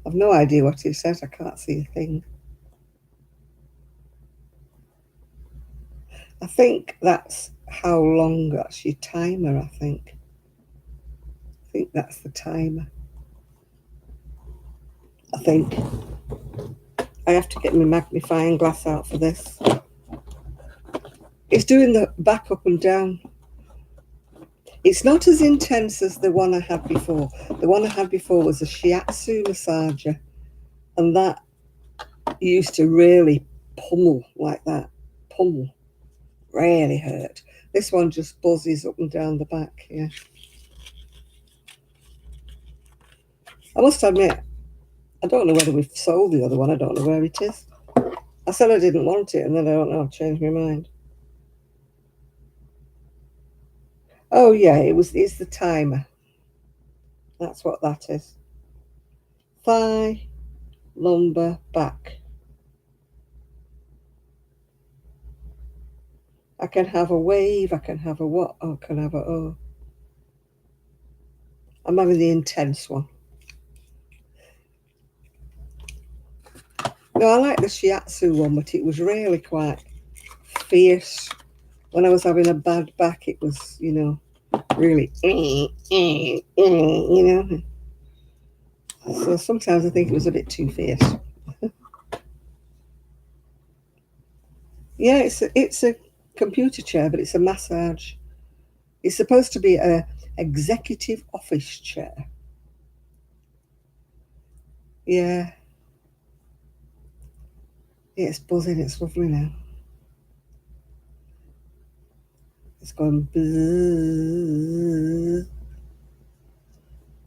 I've no idea what it says. I can't see a thing. I think that's how long. That's your timer, I think. I think that's the timer. I think. I have to get my magnifying glass out for this. It's doing the back up and down. It's not as intense as the one I had before. The one I had before was a shiatsu massager, and that used to really pummel like that. Pummel. Really hurt. This one just buzzes up and down the back, yeah. I must admit, I don't know whether we've sold the other one. I don't know where it is. I said I didn't want it, and then I don't know, I've changed my mind. Oh yeah, it's the timer. That's what that is. Thigh, lumbar, back. I can have a wave, I can have a what, I can have a oh. I'm having the intense one. No, I like the shiatsu one, but it was really quite fierce. When I was having a bad back, it was, really, you know. So sometimes I think it was a bit too fierce. Yeah, it's a computer chair, but it's a massage. It's supposed to be a executive office chair. Yeah. Yeah, it's buzzing. It's lovely now. It's going bzzz.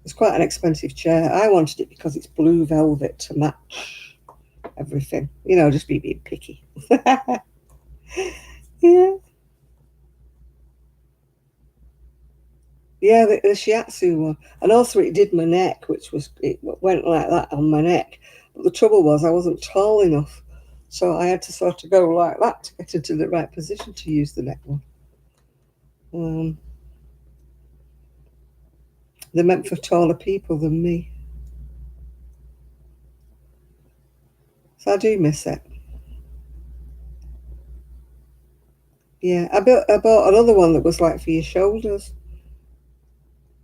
It's quite an expensive chair. I wanted it because it's blue velvet to match everything. Just be being picky. Yeah. Yeah, the shiatsu one. And also it did my neck, it went like that on my neck. But the trouble was I wasn't tall enough. So I had to sort of go like that to get into the right position to use the neck one. They're meant for taller people than me. So I do miss it. Yeah, I bought another one that was like for your shoulders,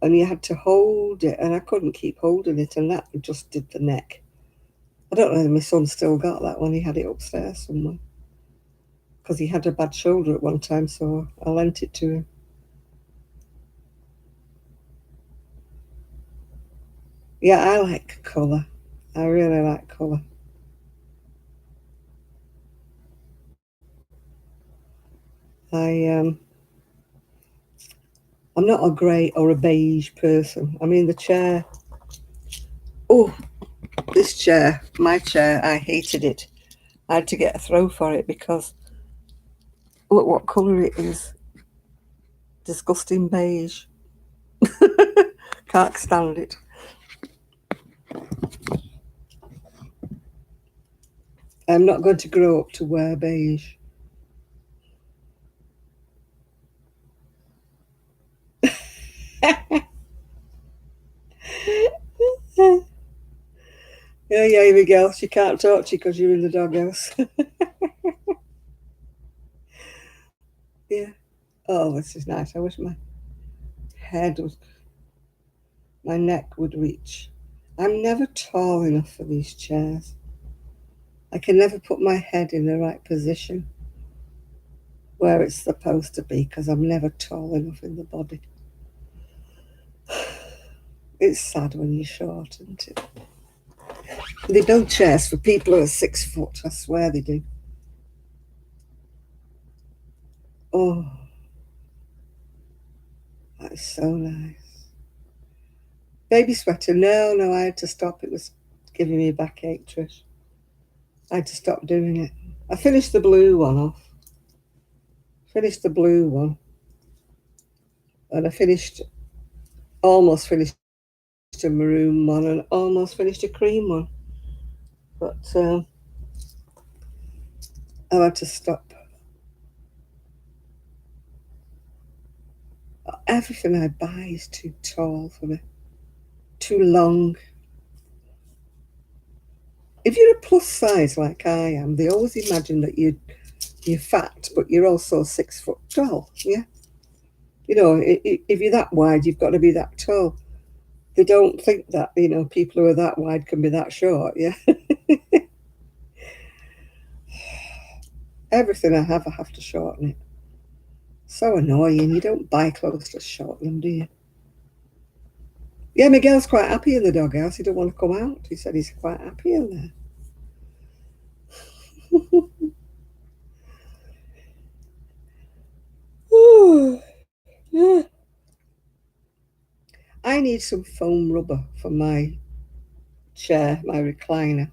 and you had to hold it, and I couldn't keep holding it, and that just did the neck. I don't know if my son still got that one. He had it upstairs somewhere because he had a bad shoulder at one time, so I lent it to him. Yeah, I like colour. I really like colour. I I'm not a grey or a beige person. I mean the chair. Oh, this chair, my chair, I hated it. I had to get a throw for it because look what colour it is. Disgusting beige. Can't stand it. I'm not going to grow up to wear beige. Yeah, yeah, here we go. She can't talk to you because you're in the doghouse. Yeah. Oh, this is nice. I wish my head was, my neck would reach. I'm never tall enough for these chairs. I can never put my head in the right position where it's supposed to be because I'm never tall enough in the body. It's sad when you're short, isn't it? They build chairs for people who are 6 foot. I swear they do. Oh, that is so nice. Baby sweater. No, no, I had to stop. It was giving me a backache, Trish. I had to stop doing it. I finished the blue one off. Finished the blue one. And almost finished a maroon one and almost finished a cream one. But I had to stop. Everything I buy is too tall for me. Too long. If you're a plus size like I am, they always imagine that you're fat, but you're also 6 foot tall. Yeah, you know, if you're that wide, you've got to be that tall. They don't think that people who are that wide can be that short. Yeah, everything I have to shorten it. So annoying. You don't buy clothes to shorten them, do you? Yeah, Miguel's quite happy in the doghouse. He don't want to come out. He said he's quite happy in there. Oh, yeah. I need some foam rubber for my chair, my recliner.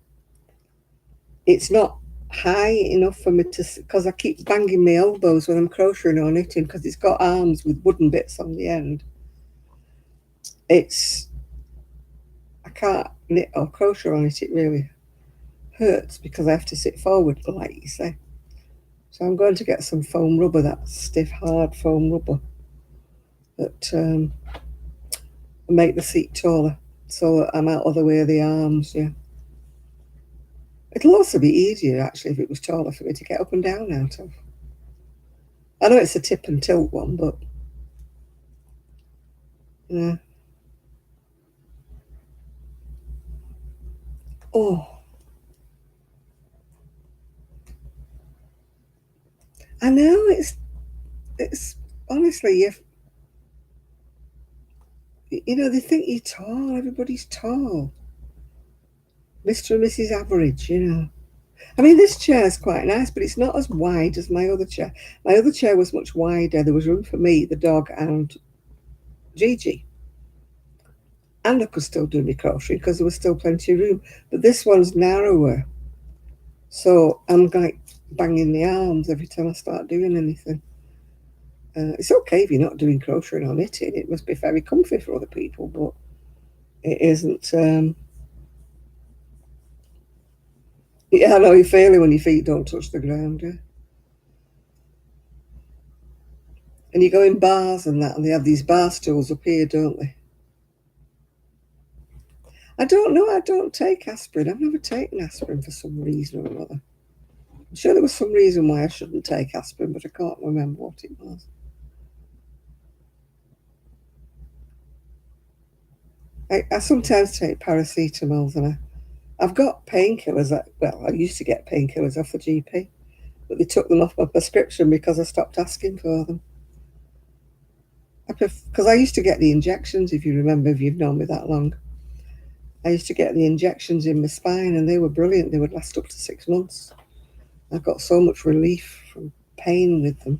It's not high enough for me to, because I keep banging my elbows when I'm crocheting or knitting because it's got arms with wooden bits on the end. It's, I can't knit or crochet on it. It really hurts because I have to sit forward, like you say. So I'm going to get some foam rubber, that stiff, hard foam rubber that make the seat taller so that I'm out of the way of the arms. Yeah. It'll also be easier actually if it was taller for me to get up and down out of. I know it's a tip and tilt one, but yeah. Oh, I know it's honestly they think you're tall. Everybody's tall, Mr. and Mrs. Average. I mean, this chair is quite nice, but it's not as wide as my other chair. My other chair was much wider. There was room for me, the dog, and Gigi. And I could still do my crochet because there was still plenty of room. But this one's narrower. So I'm like banging the arms every time I start doing anything. It's okay if you're not doing crocheting or knitting. It must be very comfy for other people, but it isn't. Yeah, I know you feel it when your feet don't touch the ground. Yeah? And you go in bars and that, and they have these bar stools up here, don't they? I don't know. I don't take aspirin. I've never taken aspirin for some reason or another. I'm sure there was some reason why I shouldn't take aspirin, but I can't remember what it was. I sometimes take paracetamols, and I've got painkillers. Well, I used to get painkillers off the GP, but they took them off my prescription because I stopped asking for them. Because I used to get the injections, if you remember, if you've known me that long. I used to get the injections in my spine, and they were brilliant. They would last up to 6 months. I got so much relief from pain with them.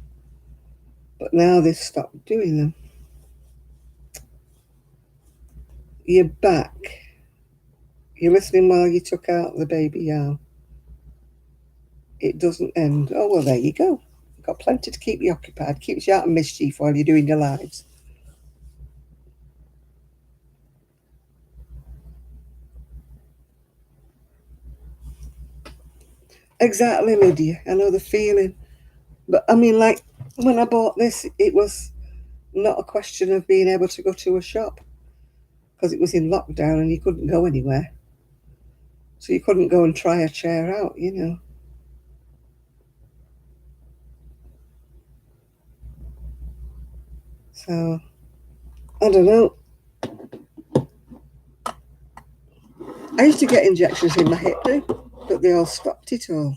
But now they've stopped doing them. You're back. You're listening while you took out the baby yarn. It doesn't end. Oh, well, there you go. You've got plenty to keep you occupied. Keeps you out of mischief while you're doing your lives. Exactly, Lydia. I know the feeling. But I mean, like, when I bought this, it was not a question of being able to go to a shop because it was in lockdown and you couldn't go anywhere. So you couldn't go and try a chair out, you know. So, I don't know. I used to get injections in my hip, but they all stopped it all.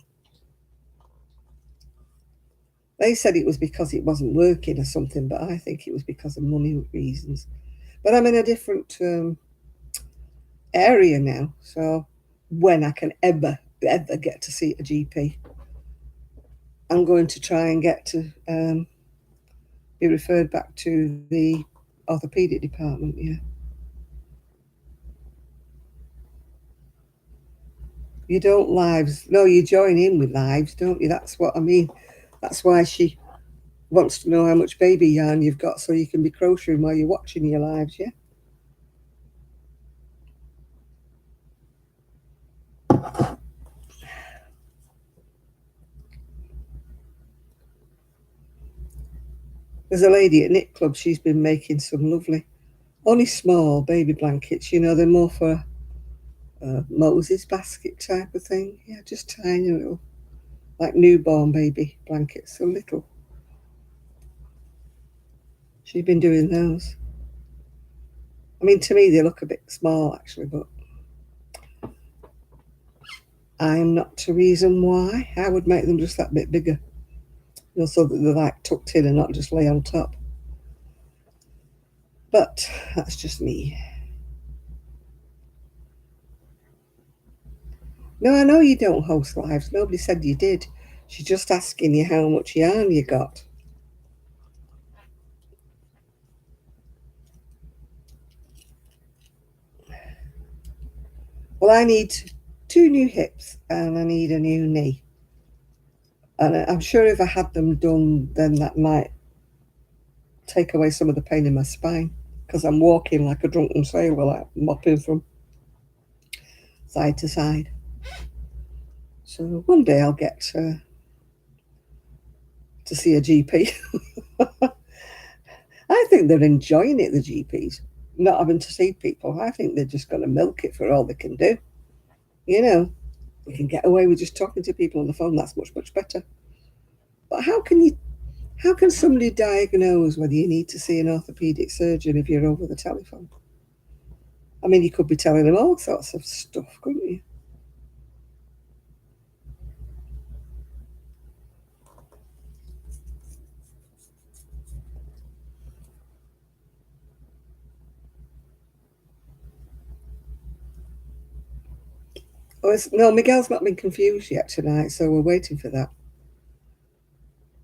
They said it was because it wasn't working or something, but I think it was because of money reasons. But I'm in a different area now, so when I can ever get to see a GP, I'm going to try and get to be referred back to the orthopedic department. Yeah, you don't lives. No, you join in with lives, don't you? That's what I mean. That's why she wants to know how much baby yarn you've got, so you can be crocheting while you're watching your lives. Yeah. There's a lady at Knit Club. She's been making some lovely, only small baby blankets. You know, they're more for Moses basket type of thing. Yeah, just tiny little, like newborn baby blankets. So little. She's been doing those. I mean, to me, they look a bit small actually, but I'm not the reason why. I would make them just that bit bigger, you know, so that they're like tucked in and not just lay on top. But that's just me. No, I know you don't host lives. Nobody said you did. She's just asking you how much yarn you got. Well, I need 2 new hips and I need a new knee. And I'm sure if I had them done, then that might take away some of the pain in my spine because I'm walking like a drunken sailor, like mopping from side to side. So one day I'll get to see a GP. I think they're enjoying it, the GPs, not having to see people. I think they're just going to milk it for all they can do. You know, we can get away with just talking to people on the phone. That's much, much better. But how can somebody diagnose whether you need to see an orthopedic surgeon if you're over the telephone? I mean, you could be telling them all sorts of stuff, couldn't you? Oh, no, Miguel's not been confused yet tonight, so we're waiting for that.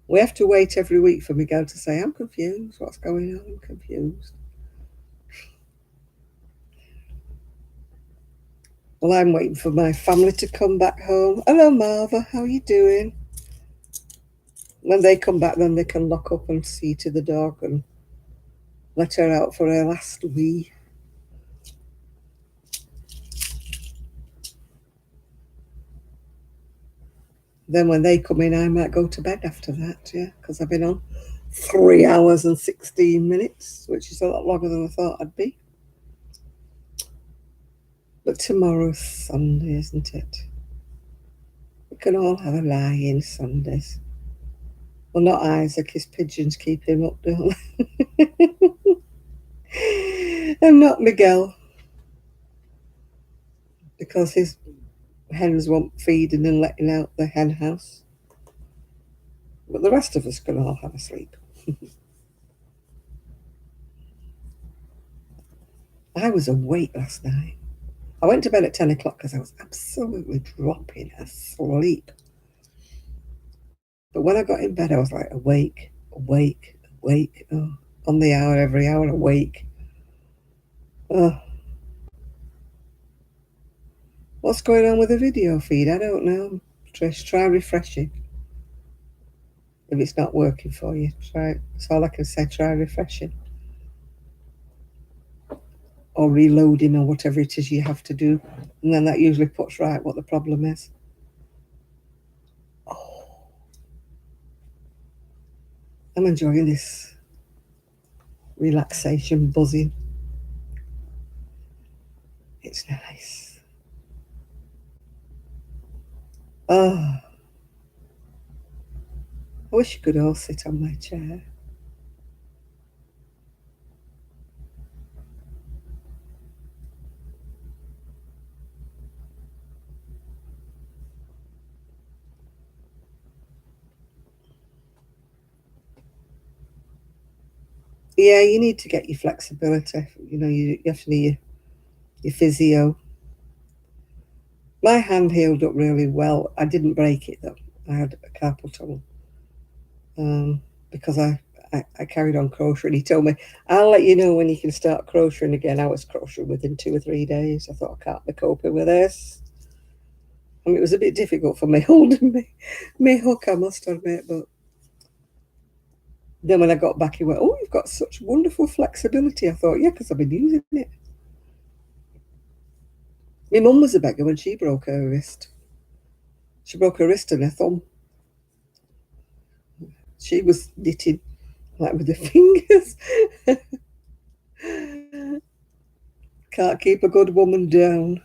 We have to wait every week for Miguel to say, I'm confused. What's going on? I'm confused. Well, I'm waiting for my family to come back home. Hello, Marva. How are you doing? When they come back, then they can lock up and see to the dog and let her out for her last wee. Then when they come in, I might go to bed after that, yeah, because I've been on 3 hours and 16 minutes, which is a lot longer than I thought I'd be. But tomorrow's Sunday, isn't it? We can all have a lie-in Sundays. Well, not Isaac, his pigeons keep him up, don't they? And not Miguel, because his hens won't feeding and letting out the hen house. But the rest of us can all have a sleep. I was awake last night. I went to bed at 10 o'clock because I was absolutely dropping asleep. But when I got in bed, I was like awake, awake, awake. Oh, on the hour, every hour, awake. Oh. What's going on with the video feed? I don't know. Trish, try refreshing. If it's not working for you, try. That's all I can say. Try refreshing. Or reloading or whatever it is you have to do. And then that usually puts right what the problem is. Oh, I'm enjoying this relaxation buzzing. It's nice. Oh, I wish you could all sit on my chair. Yeah, you need to get your flexibility. You know, you have to need your physio. My hand healed up really well. I didn't break it though. I had a carpal tunnel because I carried on crocheting. He told me, I'll let you know when you can start crocheting again. I was crocheting within 2 or 3 days. I thought I can't be coping with this. I mean, it was a bit difficult for me holding me hook, I must admit, but then when I got back, he went, "Oh, you've got such wonderful flexibility." I thought, yeah, because I've been using it. My mum was a beggar when she broke her wrist. She broke her wrist and her thumb. She was knitting like with her fingers. Can't keep a good woman down.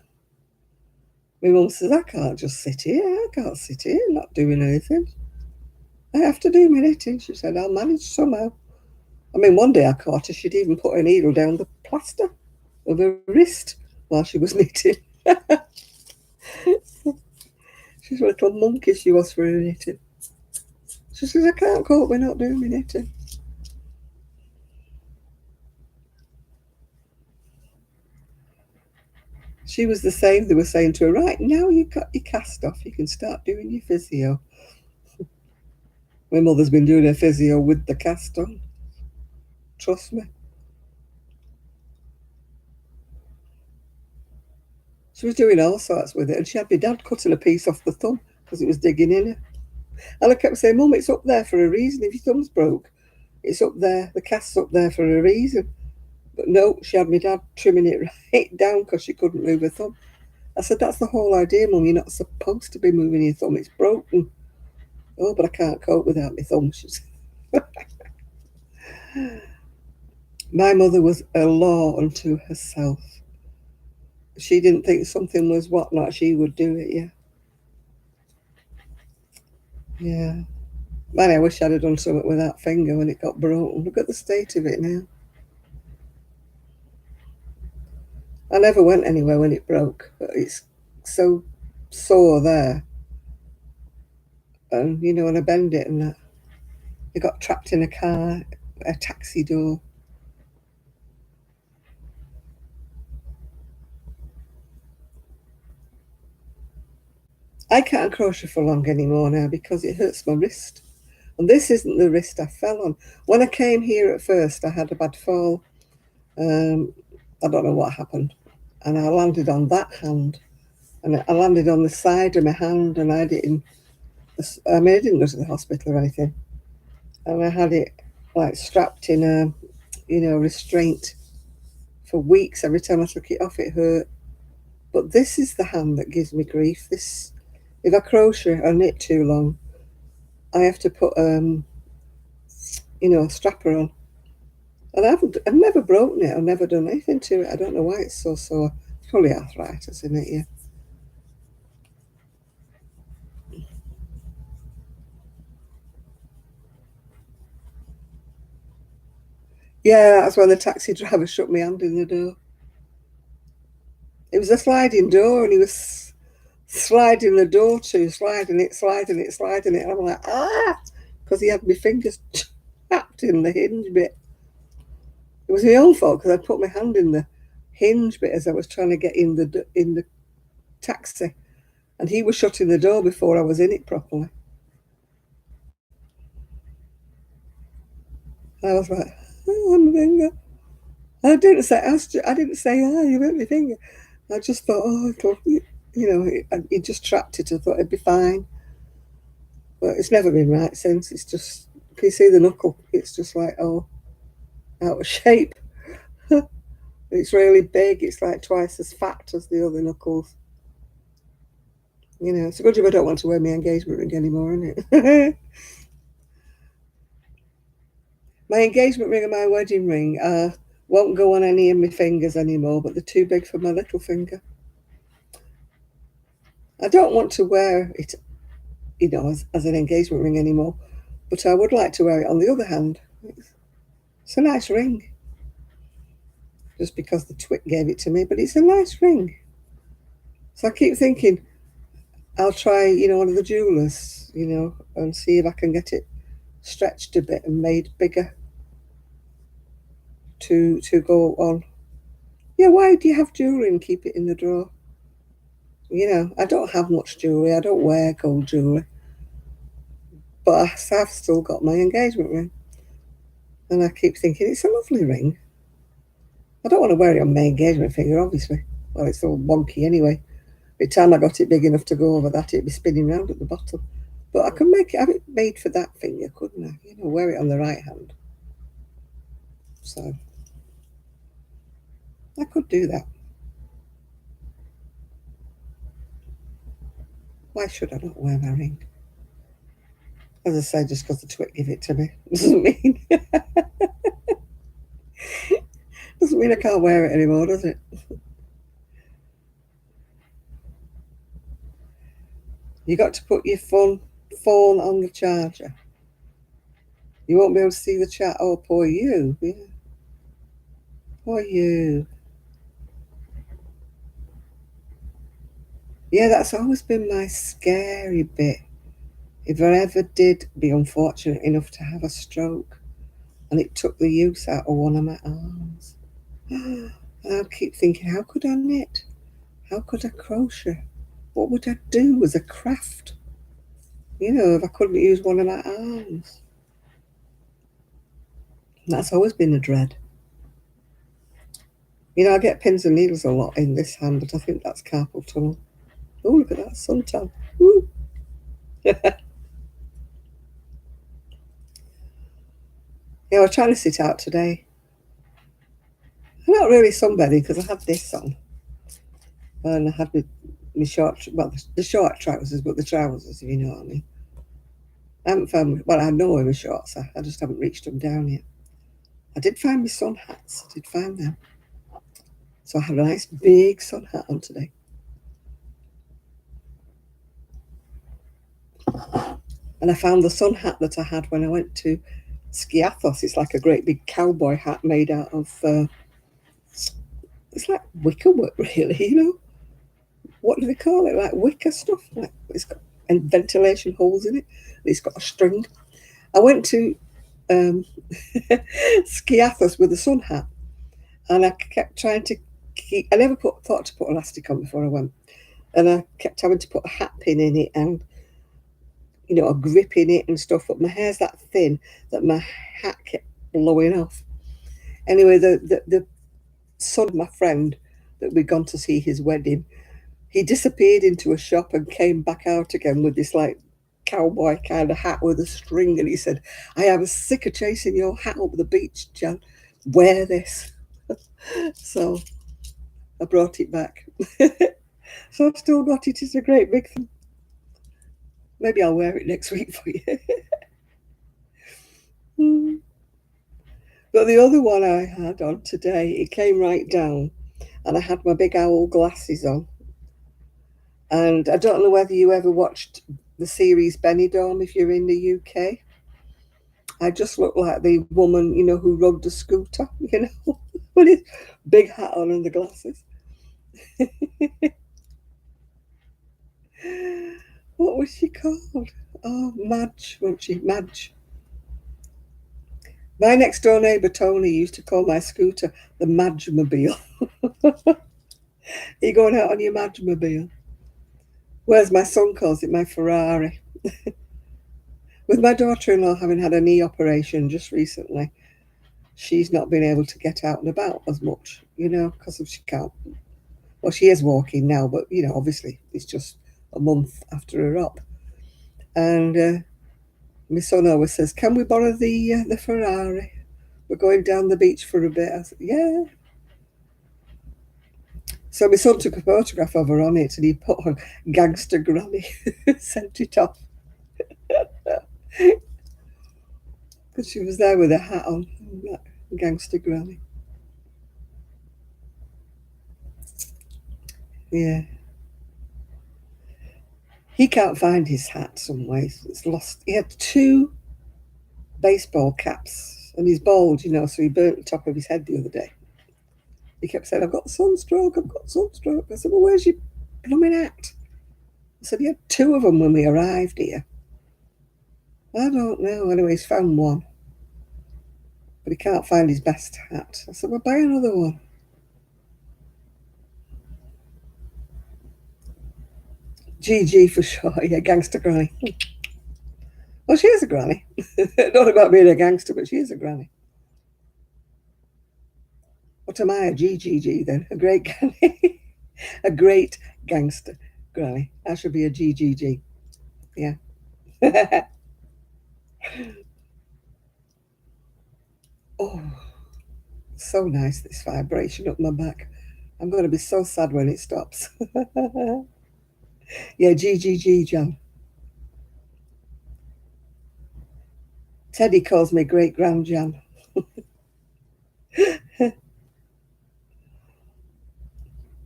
My mum says, I can't just sit here. I can't sit here not doing anything. I have to do my knitting. She said, I'll manage somehow. I mean, one day I caught her, she'd even put a needle down the plaster of her wrist while she was knitting. She's a little monkey she was for her knitting. She says, I can't cope with not doing my knitting. She was the same. They were saying to her, right, now you've got your cast off, you can start doing your physio. My mother's been doing her physio with the cast on. Trust me. She was doing all sorts with it, and she had my dad cutting a piece off the thumb because it was digging in her. And I kept saying, Mum, it's up there for a reason. If your thumb's broke, it's up there. The cast's up there for a reason. But no, she had my dad trimming it right down because she couldn't move her thumb. I said, that's the whole idea, Mum. You're not supposed to be moving your thumb. It's broken. Oh, but I can't cope without my thumb. She said. My mother was a law unto herself. If she didn't think something was whatnot, she would do it, yeah. Yeah. Man, I wish I'd have done something with that finger when it got broken. Look at the state of it now. I never went anywhere when it broke, but it's so sore there. And, you know, when I bend it and that, I got trapped in a car, a taxi door. I can't crochet for long anymore now because it hurts my wrist. And this isn't the wrist I fell on. When I came here at first, I had a bad fall. I don't know what happened. And I landed on that hand. And I landed on the side of my hand and I didn't go to the hospital or anything. and I had it like strapped in a, restraint for weeks. Every time I took it off, it hurt. But this is the hand that gives me grief. This, if I crochet or knit too long, I have to put a strapper on. And I've never broken it. I've never done anything to it. I don't know why it's so sore. It's probably arthritis in it, yeah. Yeah, that's when the taxi driver shook my hand in the door. It was a sliding door, and he was sliding the door to, sliding it, sliding it, sliding it. And I'm like, ah, because he had my fingers trapped in the hinge bit. It was my own fault because I put my hand in the hinge bit as I was trying to get in the taxi, and he was shutting the door before I was in it properly. And I was like, oh, my finger. I didn't say, oh, you hurt my finger. I just thought, oh, he just trapped it. I thought it'd be fine. But it's never been right since. It's just, can you see the knuckle? It's just like, oh, out of shape. It's really big. It's like twice as fat as the other knuckles. It's a good job I don't want to wear my engagement ring anymore, isn't it? My engagement ring and my wedding ring won't go on any of my fingers anymore, but they're too big for my little finger. I don't want to wear it, as an engagement ring anymore, but I would like to wear it on the other hand. It's a nice ring, just because the twit gave it to me, but it's a nice ring. So I keep thinking I'll try, one of the jewellers, and see if I can get it stretched a bit and made bigger to go on. Yeah, why do you have jewellery and keep it in the drawer? I don't have much jewellery. I don't wear gold jewellery. But I've still got my engagement ring. And I keep thinking, it's a lovely ring. I don't want to wear it on my engagement finger, obviously. Well, it's all wonky anyway. By the time I got it big enough to go over that, it'd be spinning round at the bottom. But I can have it made for that finger, couldn't I? Wear it on the right hand. So I could do that. Why should I not wear my ring? As I say, just because the twit give it to me doesn't mean I can't wear it anymore, does it? You got to put your phone on the charger. You won't be able to see the chat. Oh, poor you. Yeah. Poor you. Yeah, that's always been my scary bit. If I ever did be unfortunate enough to have a stroke and it took the use out of one of my arms, I'll keep thinking, how could I knit? How could I crochet? What would I do as a craft? If I couldn't use one of my arms. And that's always been a dread. I get pins and needles a lot in this hand, but I think that's carpal tunnel. Oh, look at that suntan. Yeah, I was trying to sit out today. I'm not really sunbathing because I had this on. And I had my short, well, the short trousers, but the trousers, if you know what I mean. I haven't found, well, I know my shorts. I just haven't reached them down yet. I did find my sun hats. I did find them. So I have a nice big sun hat on today. And I found the sun hat that I had when I went to Skiathos. It's like a great big cowboy hat made out of, it's like wicker work, really, What do they call it? Like wicker stuff? Like it's got and ventilation holes in it. It's got a string. I went to Skiathos with a sun hat, and I kept trying to keep. I never thought to put elastic on before I went, and I kept having to put a hat pin in it and a grip in it and stuff. But my hair's that thin that my hat kept blowing off. Anyway, the son of my friend that we'd gone to see his wedding, he disappeared into a shop and came back out again with this like cowboy kind of hat with a string, and he said, "I am sick of chasing your hat up the beach, Jan. Wear this." So I brought it back. So I've still got it. It's a great big thing. Maybe I'll wear it next week for you. But the other one I had on today, it came right down, and I had my big owl glasses on. And I don't know whether you ever watched the series Benidorm if you're in the UK. I just look like the woman, who rode the scooter, with his big hat on and the glasses. What was she called? Oh, Madge, wasn't she? Madge. My next door neighbour, Tony, used to call my scooter the Madge-mobile. Are you going out on your Madge-mobile? Whereas my son calls it my Ferrari. With my daughter-in-law having had a knee operation just recently, she's not been able to get out and about as much, because she can't. Well, she is walking now, but, obviously it's just a month after her op. And my son always says, "Can we borrow the Ferrari? We're going down the beach for a bit." I said, "Yeah." So my son took a photograph of her on it, and he put on "Gangster Granny," sent it off. Because she was there with her hat on, Gangster Granny. Yeah. He can't find his hat some ways. It's lost. He had 2 baseball caps, and he's bald, so he burnt the top of his head the other day. He kept saying, "I've got sunstroke, I've got sunstroke." I said, "Well, where's your blooming hat?" I said, "He had 2 of them when we arrived here." "I don't know." Anyway, he's found one, but he can't find his best hat. I said, "Well, buy another one." GG for sure. Yeah, Gangster Granny. Well, she is a granny. Not about being a gangster, but she is a granny. What am I, a GGG then? A great granny? A great gangster granny. I should be a GGG. Yeah. Oh, so nice, this vibration up my back. I'm going to be so sad when it stops. Yeah, GGG, Jan. Teddy calls me Great Grand Jan.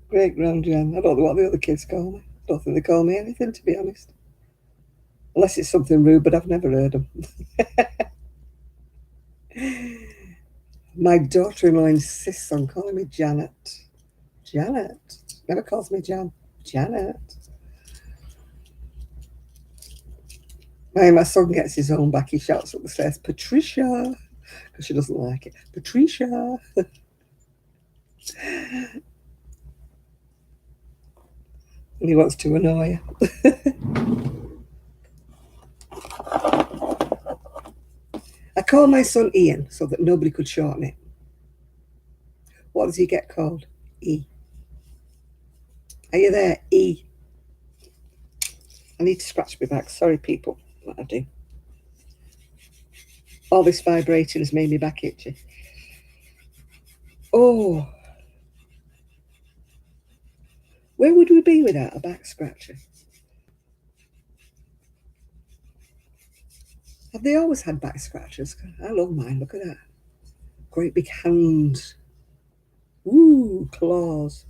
Great Grand Jan. I don't know what the other kids call me. I don't think they call me anything, to be honest. Unless it's something rude, but I've never heard them. My daughter-in-law insists on calling me Janet. Janet. Never calls me Jan. Janet. My son gets his own back. He shouts up the stairs, "Patricia," because she doesn't like it. "Patricia." And he wants to annoy her. I call my son Ian so that nobody could shorten it. What does he get called? E. Are you there? E. I need to scratch my back. Sorry, people. What I do. All this vibrating has made me back itchy. Oh. Where would we be without a back scratcher? Have they always had back scratchers? I love mine. Look at that. Great big hands. Ooh, claws.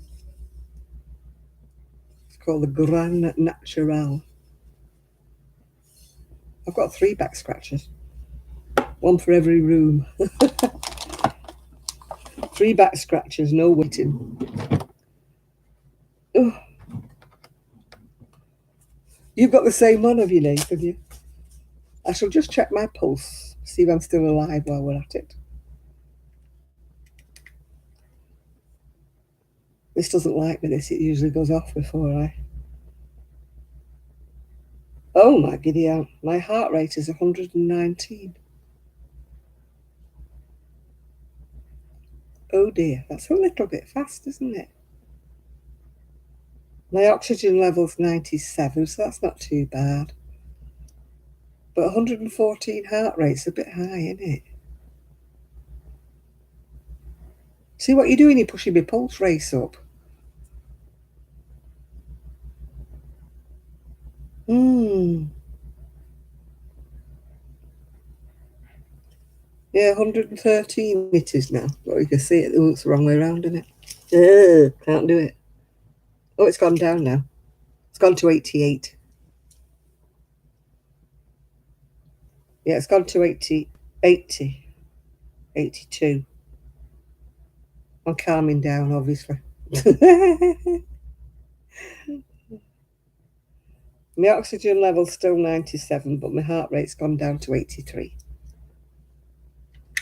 It's called the Gran Natural. I've got 3 back scratchers. 1 for every room. 3 back scratchers, no waiting. Oh. You've got the same one, have you, Nathan? Have you? I shall just check my pulse, see if I'm still alive while we're at it. This doesn't like me, this. It usually goes off before I... Oh my giddy aunt. My heart rate is 119. Oh dear, that's a little bit fast, isn't it? My oxygen level's 97, so that's not too bad. But 114 heart rate's a bit high, isn't it? See what you're doing? You're pushing my pulse rate up. Yeah, 113 it is now. But you can see it. Oh, it's the wrong way around, isn't it? Can't do it. Oh, it's gone down now. It's gone to 88. Yeah, it's gone to 80, 82. I'm calming down, obviously. My oxygen level's still 97, but my heart rate's gone down to 83.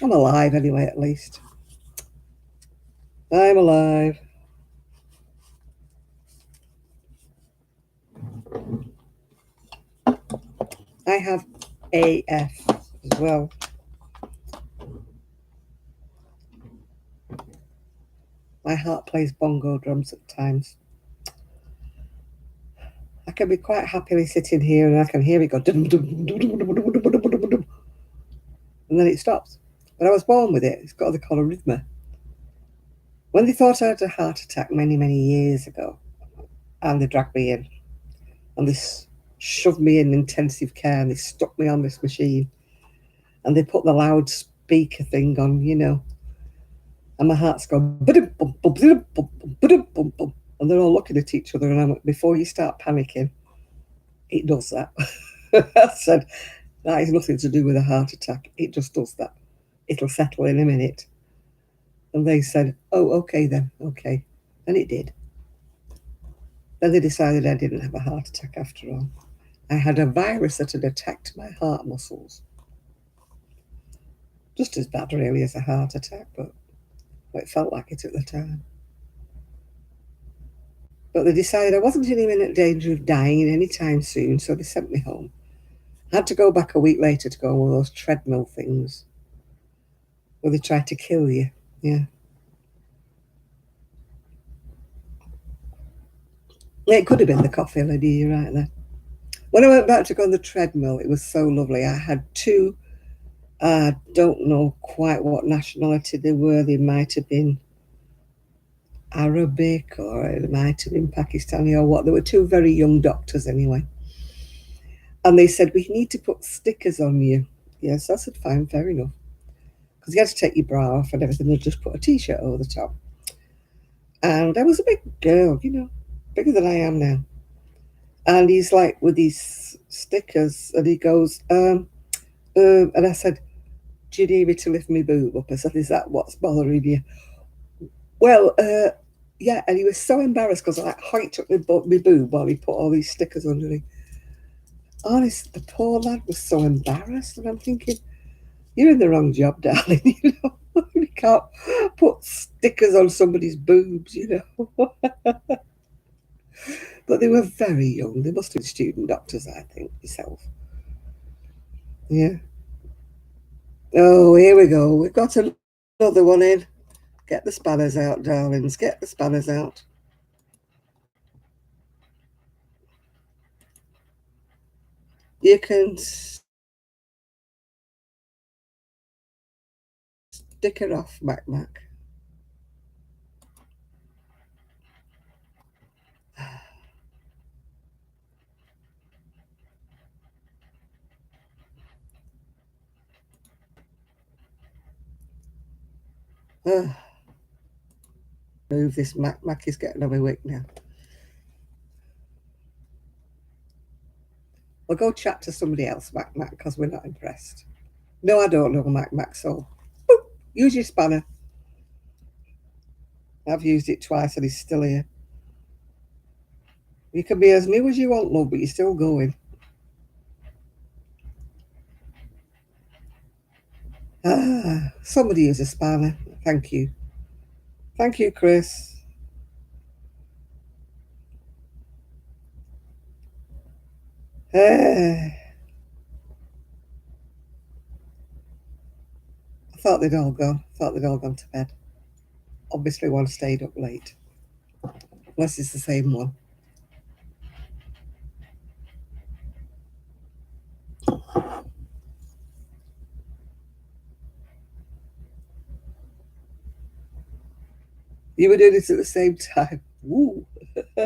I'm alive anyway, at least. I'm alive. I have AF as well. My heart plays bongo drums at times. I can be quite happily sitting here and I can hear it go dum dum dum dum dum dum dum dum dum, and then it stops. But I was born with it. It's got the colorhythma. When they thought I had a heart attack many, many years ago, and they dragged me in, and they shoved me in intensive care, and they stuck me on this machine, and they put the loudspeaker thing on, and my heart's going, and they're all looking at each other, and I'm like, before you start panicking, it does that. I said, that has nothing to do with a heart attack. It just does that. It'll settle in a minute. And they said, oh, okay then, okay. And it did. Then they decided I didn't have a heart attack after all. I had a virus that had attacked my heart muscles. Just as bad, really, as a heart attack, but it felt like it at the time. But they decided I wasn't in imminent danger of dying any time soon, so they sent me home. I had to go back a week later to go on one of those treadmill things where they try to kill you. Yeah. It could have been the coffee, lady, you're right there. When I went back to go on the treadmill, it was so lovely. I had two, I don't know quite what nationality they were. They might have been Arabic or it might have been Pakistani or what. There were two very young doctors anyway. And they said, we need to put stickers on you. Yes, I said, fine, fair enough. Because you had to take your bra off and everything and just put a t-shirt over the top. And I was a big girl, bigger than I am now. And he's like, with these stickers, and he goes, and I said, do you need me to lift my boob up? I said, is that what's bothering you? Well, yeah, and he was so embarrassed because I hiked up my boob while he put all these stickers underneath. Honest, the poor lad was so embarrassed, and I'm thinking, you're in the wrong job, darling. You can't put stickers on somebody's boobs, But they were very young. They must have been student doctors, I think, myself. Yeah. Oh, here we go. We've got another one in. Get the spanners out, darlings. Get the spanners out. You can stick her off, Mac. Move this Mac. Mac is getting on my wick now. We'll go chat to somebody else, Mac, because we're not impressed. No, I don't know Mac, so boop, use your spanner. I've used it twice and he's still here. You can be as new as you want, love, but you're still going. Somebody use a spanner. Thank you. Thank you, Chris. I thought they'd all gone. Thought they'd all gone to bed. Obviously, one stayed up late. Unless it's the same one. You were doing it at the same time. Woo. You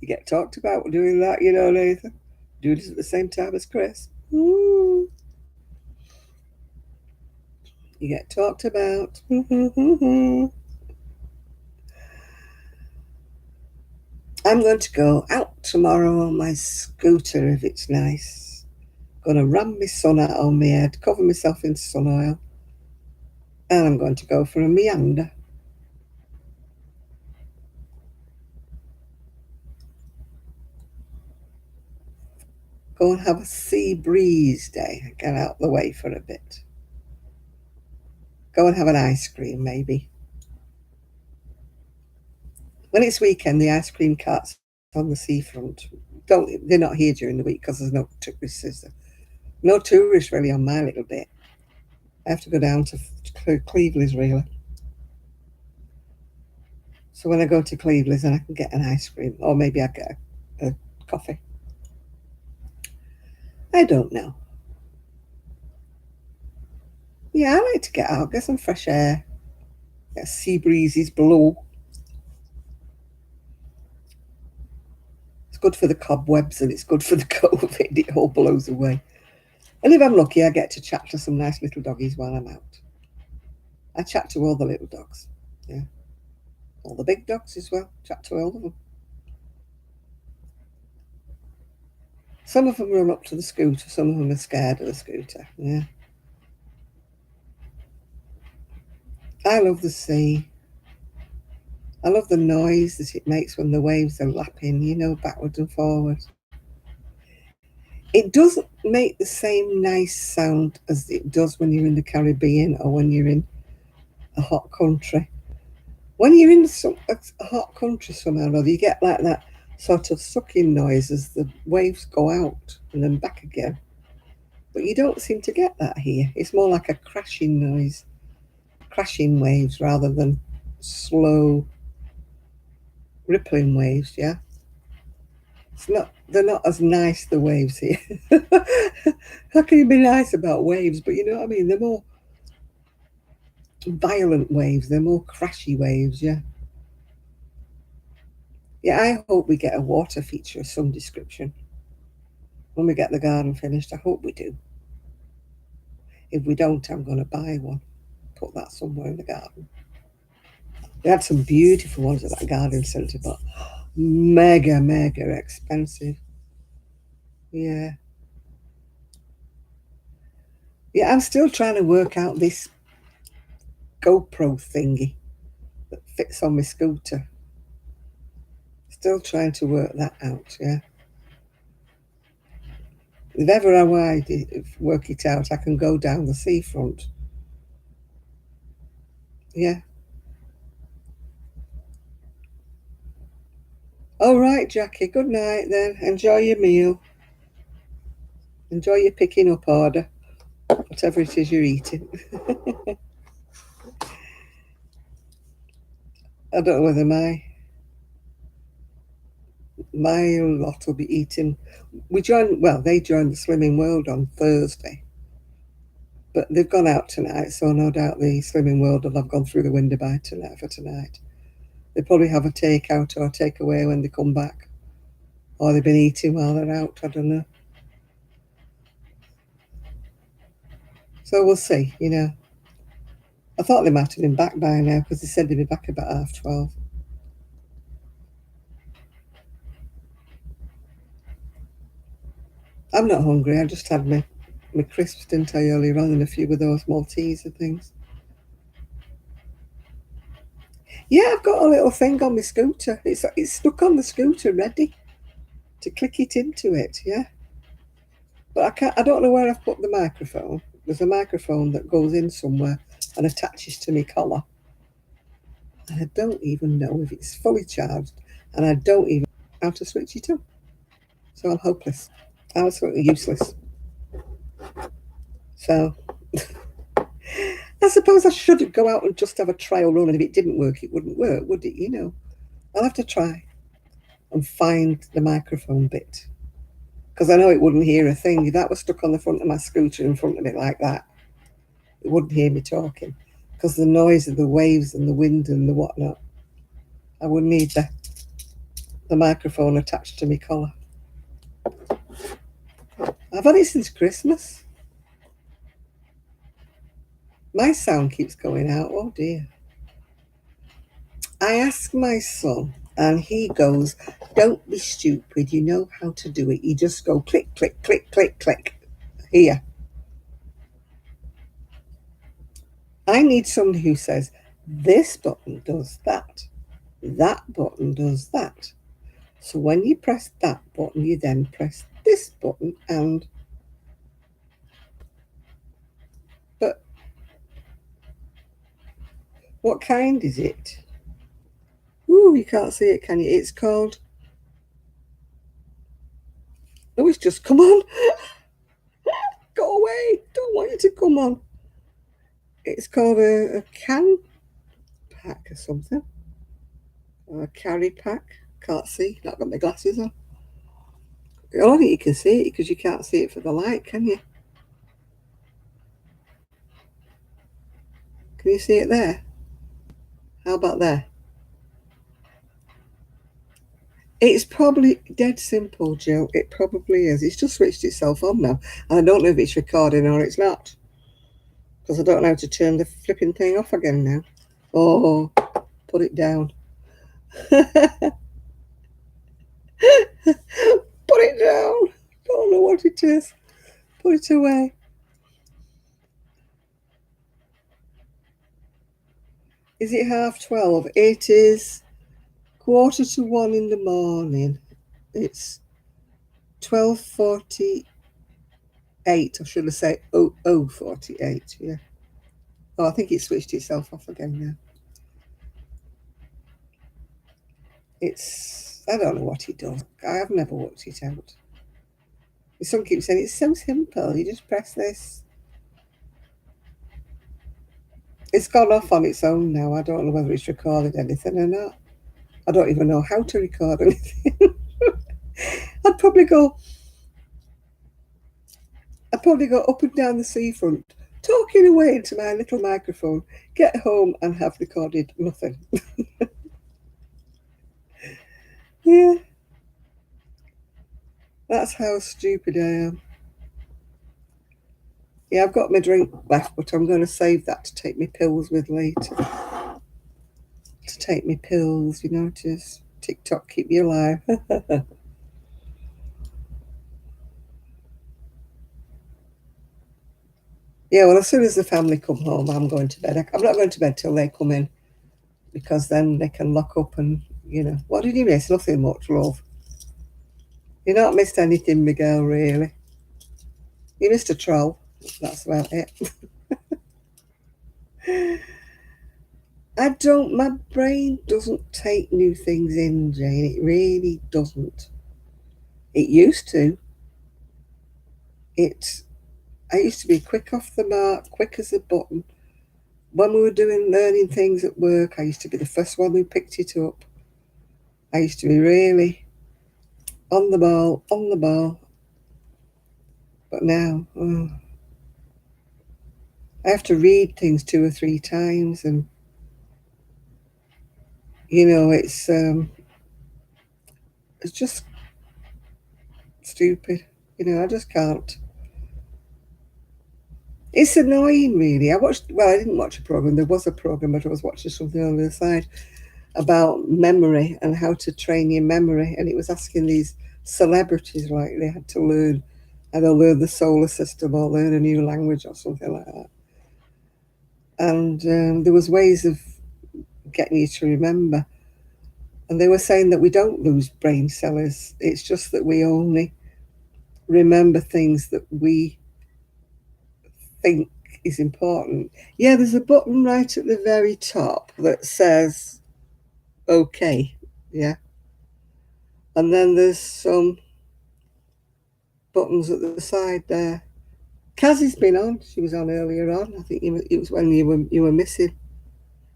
get talked about doing that, you know, Nathan. Doing it at the same time as Chris. Woo. You get talked about. I'm going to go out tomorrow on my scooter if it's nice. Gonna ram my sun out on my head, cover myself in sun oil, and I'm going to go for a meander. Go and have a sea breeze day. Get out the way for a bit. Go and have an ice cream, maybe. When it's weekend, the ice cream carts on the seafront. They're not here during the week because there's no tourists. No tourists really on my little bit. I have to go down to Cleveland's really. So when I go to Cleveland's, then I can get an ice cream, or maybe I get a coffee. I don't know. Yeah, I like to get out, get some fresh air, get sea breezes blow. It's good for the cobwebs and it's good for the COVID. It all blows away. And if I'm lucky, I get to chat to some nice little doggies while I'm out. I chat to all the little dogs. Yeah. All the big dogs as well. Chat to all of them. Some of them run up to the scooter. Some of them are scared of the scooter. Yeah. I love the sea. I love the noise that it makes when the waves are lapping, you know, backwards and forwards. It doesn't make the same nice sound as it does when you're in the Caribbean or when you're in a hot country. When you're in a hot country somewhere or other, you get like that sort of sucking noise as the waves go out and then back again. But you don't seem to get that here. It's more like a crashing noise, crashing waves rather than slow rippling waves, yeah? They're not as nice, the waves here. How can you be nice about waves? But you know what I mean? They're more violent waves, they're more crashy waves, yeah. Yeah, I hope we get a water feature of some description when we get the garden finished. I hope we do. If we don't, I'm going to buy one, put that somewhere in the garden. They had some beautiful ones at that garden centre, but mega expensive. Yeah. Yeah, I'm still trying to work out this GoPro thingy that fits on my scooter. Still trying to work that out, yeah. If ever I work it out, I can go down the seafront. Yeah. All right, Jackie. Good night then. Enjoy your meal. Enjoy your picking up order, whatever it is you're eating. I don't know whether my lot will be eating. They joined the Slimming World on Thursday, but they've gone out tonight, so no doubt the Slimming World will have gone through the window by tonight for tonight. They probably have a takeout or a takeaway when they come back, or they've been eating while they're out. I don't know. So we'll see. You know, I thought they might have been back by now because they said they'd be back about 12:30. I'm not hungry. I just had my crisps, didn't I, earlier on, and a few of those Maltese and things. Yeah, I've got a little thing on my scooter. It's stuck on the scooter, ready to click it into it. Yeah, but I don't know where I've put the microphone. There's a microphone that goes in somewhere and attaches to my collar, and I don't even know if it's fully charged, and I don't even know how to switch it on. So I'm hopeless. I'm absolutely useless. So I suppose I should go out and just have a trial run, and if it didn't work, it wouldn't work, would it? You know, I'll have to try and find the microphone bit, because I know it wouldn't hear a thing. If that was stuck on the front of my scooter in front of it like that, it wouldn't hear me talking, because the noise of the waves and the wind and the whatnot. I would need the microphone attached to my collar. I've had it since Christmas. My sound keeps going out. Oh dear. I ask my son, and he goes, "Don't be stupid. You know how to do it. You just go click, click, click, click, click." Here. I need somebody who says, "This button does that. That button does that. So when you press that button, you then press this button and..." But what kind is it? Ooh, you can't see it, can you? It's called... Oh, it's just come on. Go away. Don't want you to come on. It's called a can pack or something. Or a carry pack. Can't see. Not got my glasses on. I don't think you can see it because you can't see it for the light, can you? Can you see it there? How about there? It's probably dead simple, Jill. It probably is. It's just switched itself on now. And I don't know if it's recording or it's not. Because I don't know how to turn the flipping thing off again now. Oh, put it down. Put it down. Don't know what it is. Put it away. Is it 12:30? It is 1:45 in the morning. It's 12:48. Or should I say 00:48? Yeah. Oh, I think it switched itself off again now. I don't know what it does. I have never worked it out. Some keep saying it's so simple. You just press this. It's gone off on its own now. I don't know whether it's recorded anything or not. I don't even know how to record anything. I'd probably go up and down the seafront, talking away into my little microphone, get home and have recorded nothing. Yeah. That's how stupid I am. Yeah, I've got my drink left, but I'm going to save that to take my pills with later. To take my pills, just TikTok, keep you alive. Yeah, well, as soon as the family come home, I'm going to bed. I'm not going to bed till they come in, because then they can lock up and, What did you miss? Nothing much, love. You not missed anything, Miguel, really. You missed a troll. That's about it. My brain doesn't take new things in, Jane. It really doesn't. It used to. I used to be quick off the mark, quick as a button. When we were learning things at work, I used to be the first one who picked it up. I used to be really on the ball, on the ball. But now, I have to read things 2 or 3 times, and it's just stupid. I just can't. It's annoying, really. I didn't watch a program. There was a program, but I was watching something on the other side about memory and how to train your memory. And it was asking these celebrities, like, they had to either learn the solar system or learn a new language or something like that. And there was ways of getting you to remember. And they were saying that we don't lose brain cells. It's just that we only remember things that we think is important. Yeah, there's a button right at the very top that says okay. Yeah. And then there's some buttons at the side there. Kazzy's been on. She was on earlier on. I think it was when you were missing.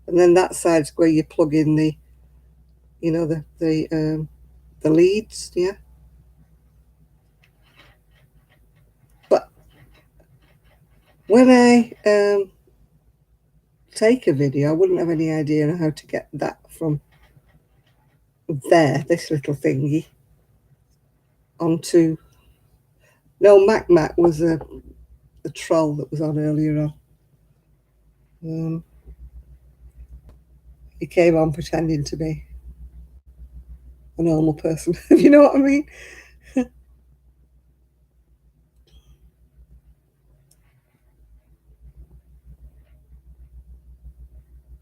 And then that side's where you plug in the leads. Yeah. But when I take a video, I wouldn't have any idea how to get that from there, this little thingy, onto... No, Mac was a troll that was on earlier on. He came on pretending to be a normal person, if you know what I mean.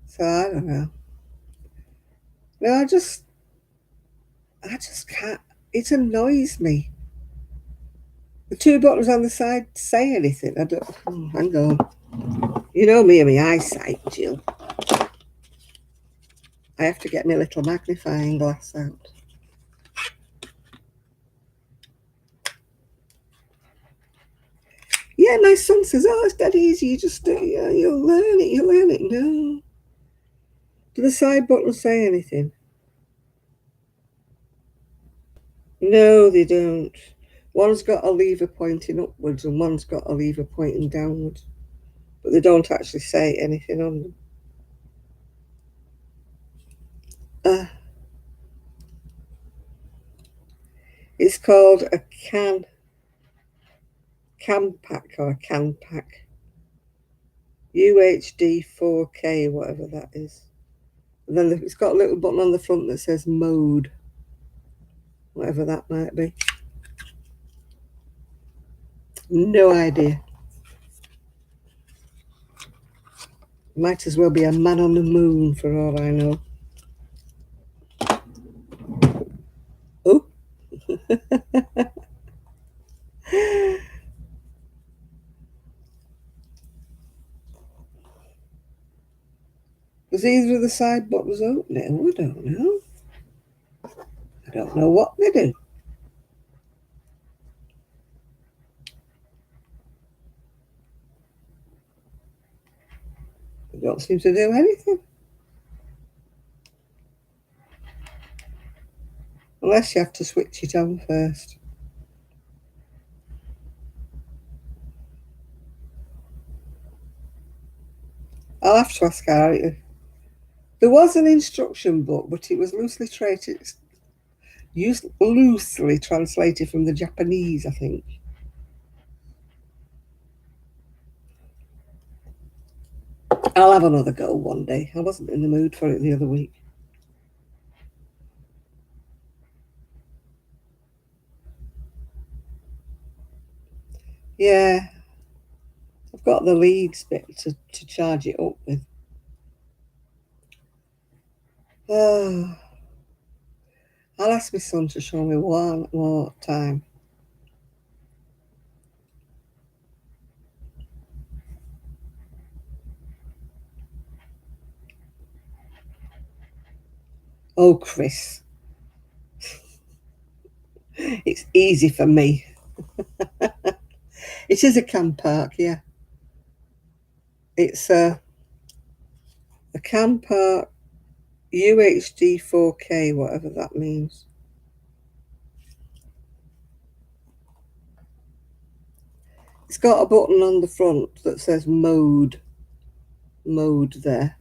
So I don't know. No, I just can't. It annoys me. The two buttons on the side say anything. I don't. Hang on. You know me and my eyesight, Jill. I have to get my little magnifying glass out. Yeah, my son says, "Oh, it's dead easy. You just you'll learn it. You'll learn it." No. Do the side buttons say anything? No, they don't. One's got a lever pointing upwards and one's got a lever pointing downwards, but they don't actually say anything on them. It's called a CAN pack or a CAN pack. UHD 4K, whatever that is. And then it's got a little button on the front that says mode, whatever that might be. No idea. Might as well be a man on the moon for all I know. Oh. Was either of the side buttons opening? I don't know. I don't know what they do. They don't seem to do anything. Unless you have to switch it on first. I'll have to ask Harry. There was an instruction book, but it was loosely translated from the Japanese, I think. I'll have another go one day. I wasn't in the mood for it the other week. Yeah, I've got the leads bit to charge it up with. Oh, I'll ask my son to show me one more time. Oh, Chris. It's easy for me. It is a CAN park, yeah. It's a CAN park UHD 4K, whatever that means. It's got a button on the front that says mode there.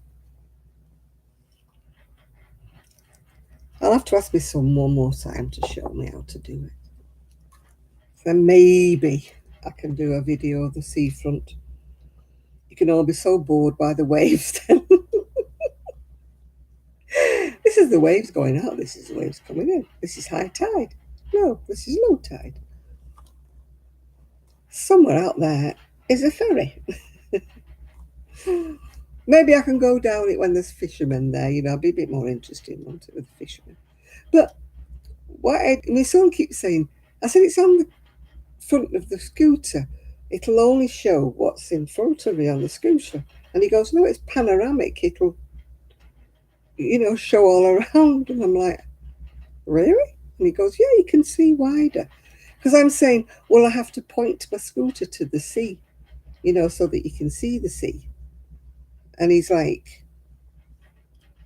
I'll have to ask my son one more time to show me how to do it. Then maybe I can do a video of the seafront. You can all be so bored by the waves then. This is the waves going out. This is the waves coming in. This is high tide. No, this is low tide. Somewhere out there is a ferry. Maybe I can go down it when there's fishermen there. I'll be a bit more interested, won't it, with the fishermen. But my son keeps saying, I said, it's on the front of the scooter. It'll only show what's in front of me on the scooter. And he goes, no, it's panoramic. It'll, show all around. And I'm like, really? And he goes, yeah, you can see wider. Because I'm saying, well, I have to point my scooter to the sea, so that you can see the sea. And he's like,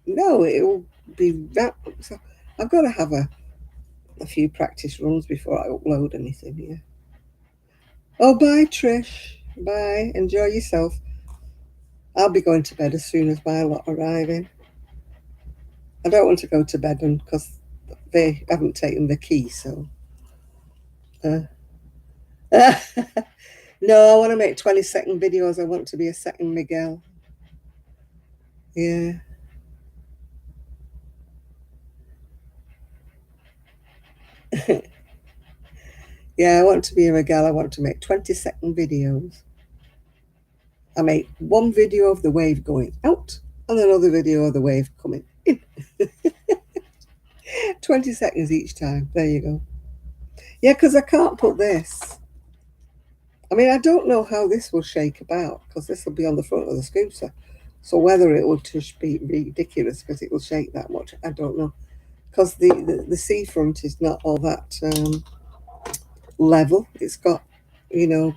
no, it'll be that. So I've got to have a few practice runs before I upload anything here. Oh, bye, Trish. Bye. Enjoy yourself. I'll be going to bed as soon as my lot arrive in. I don't want to go to bed because they haven't taken the key, so. Uh, no, I want to make 20-second videos. I want to be a second Miguel. Yeah. Yeah, I want to be a Miguel. I want to make 20-second videos. I make one video of the wave going out and another video of the wave coming in. 20 seconds each time. There you go. Yeah, because I can't put this. I mean, I don't know how this will shake about because this will be on the front of the scooter. So whether it will just be ridiculous because it will shake that much, I don't know. Because the seafront is not all that level. It's got, you know,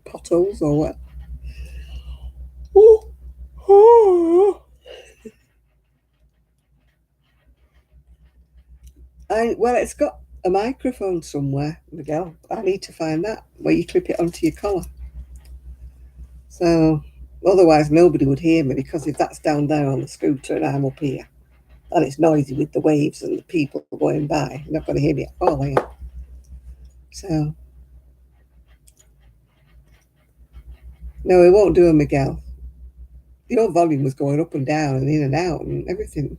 potholes or what. Well, it's got a microphone somewhere, Miguel. I need to find that where you clip it onto your collar. So otherwise nobody would hear me because if that's down there on the scooter and I'm up here and it's noisy with the waves and the people going by, you're not going to hear me at all, are you? So no, it won't do a Miguel. Your volume was going up and down and in and out and everything.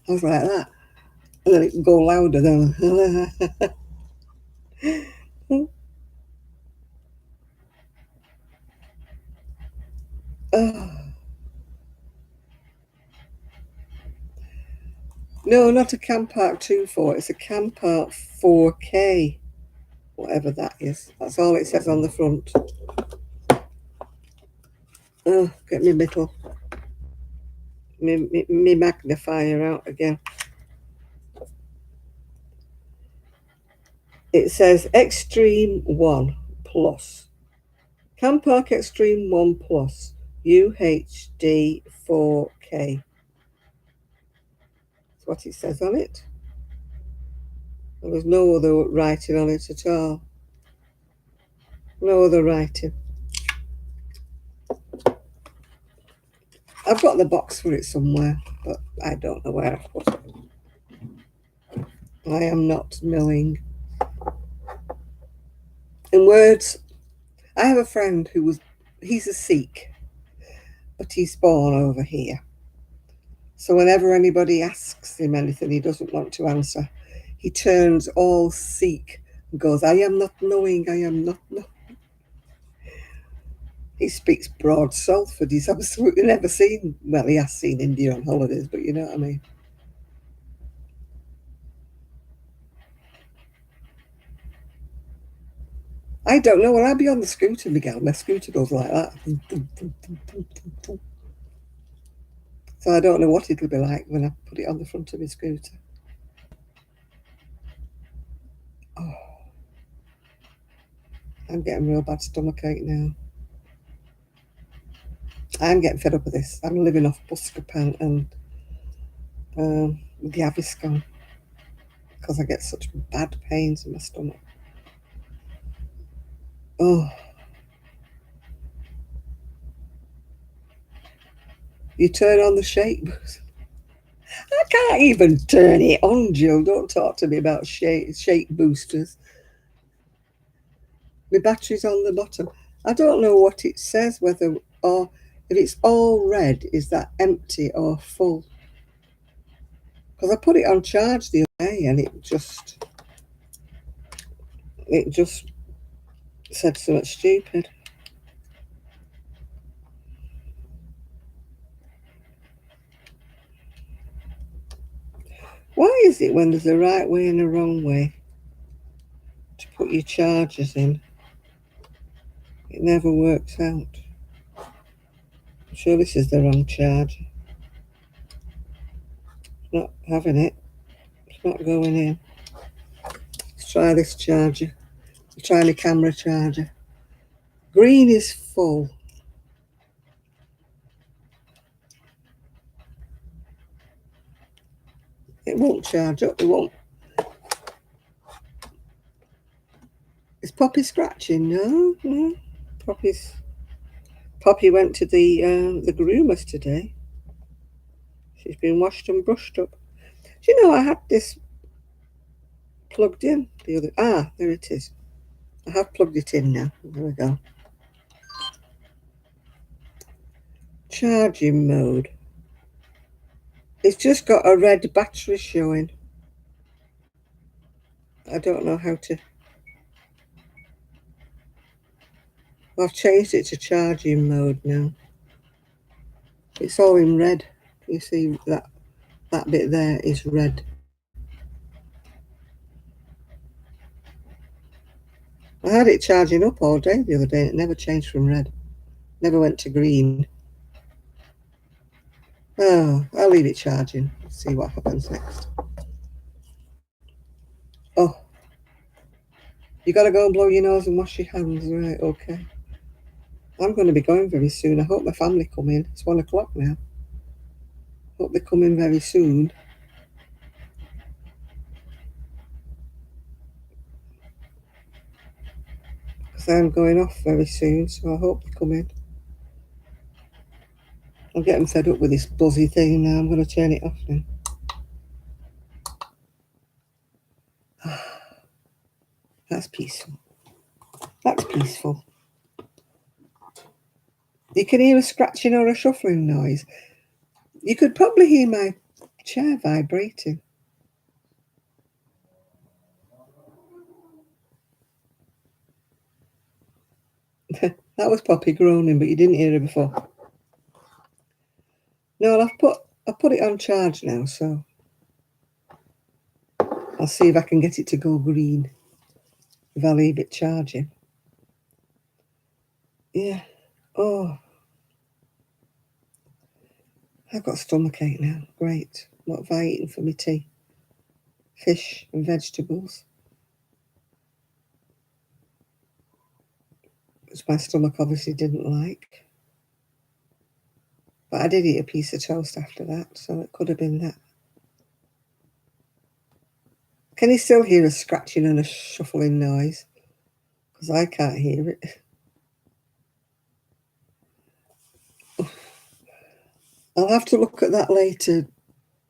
I was like that. And then it can go louder then. Oh. No, not a Campark 2.4. It's a Campark 4K, whatever that is. That's all it says on the front. Oh, get me me magnifier out again. It says Extreme 1 Plus. Campark Extreme 1 Plus. UHD 4K. That's what it says on it. There was no other writing on it at all. No other writing. I've got the box for it somewhere, but I don't know where I've put it. I am not knowing. In words, I have a friend he's a Sikh, but he's born over here. So whenever anybody asks him anything he doesn't want to answer, he turns all Sikh and goes, I am not knowing, I am not knowing. He speaks broad Salford. He's absolutely never seen, well, he has seen India on holidays, but you know what I mean. I don't know. Well, I'll be on the scooter, Miguel. My scooter goes like that. So I don't know what it'll be like when I put it on the front of my scooter. Oh, I'm getting real bad stomachache now. I'm getting fed up with this. I'm living off Buscopan and Gaviscon because I get such bad pains in my stomach. Oh, you turn on the shake boost. I can't even turn it on, Jill. Don't talk to me about shake boosters. My battery's on the bottom. I don't know what it says, whether or if it's all red, is that empty or full? Because I put it on charge the other day and it just said something stupid. Why is it when there's a right way and a wrong way to put your chargers in, it never works out? I'm sure this is the wrong charger. It's not having it. It's not going in. Let's try this charger. Let's try the camera charger. Green is full. It won't charge up. It won't. Is Poppy scratching? No, no. Poppy's Poppy went to the groomers today. She's been washed and brushed up. Do you know I had this plugged in the other? There it is. I have plugged it in now. There we go. Charging mode. It's just got a red battery showing. I don't know how to. I've changed it to charging mode now. It's all in red. You see that bit there is red. I had it charging up all day the other day. It never changed from red. Never went to green. Oh, I'll leave it charging. See what happens next. Oh, you got to go and blow your nose and wash your hands. Right, okay. I'm going to be going very soon. I hope my family come in. It's 1 o'clock now. Hope they come in very soon. Because I'm going off very soon, so I hope they come in. I'm getting fed up with this buzzy thing now. I'm going to turn it off now. That's peaceful. That's peaceful. You can hear a scratching or a shuffling noise. You could probably hear my chair vibrating. That was Poppy groaning, but you didn't hear her before. No, I've put it on charge now, so I'll see if I can get it to go green if I leave it charging. Yeah. Oh, I've got stomachache now. Great. What have I eaten for my tea? Fish and vegetables. Which my stomach obviously didn't like. But I did eat a piece of toast after that, so it could have been that. Can you still hear a scratching and a shuffling noise? Because I can't hear it. I'll have to look at that later,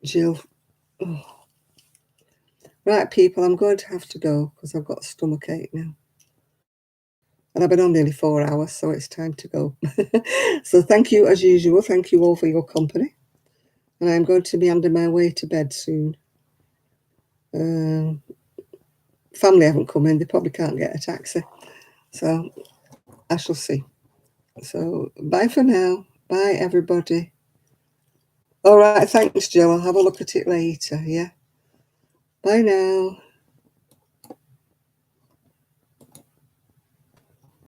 Jill. Oh. Right, people, I'm going to have to go because I've got a stomachache now. And I've been on nearly 4 hours, so it's time to go. So thank you, as usual. Thank you all for your company. And I'm going to be under my way to bed soon. Family haven't come in. They probably can't get a taxi. So I shall see. So bye for now. Bye, everybody. All right, thanks, Jill. I'll have a look at it later, yeah? Bye now.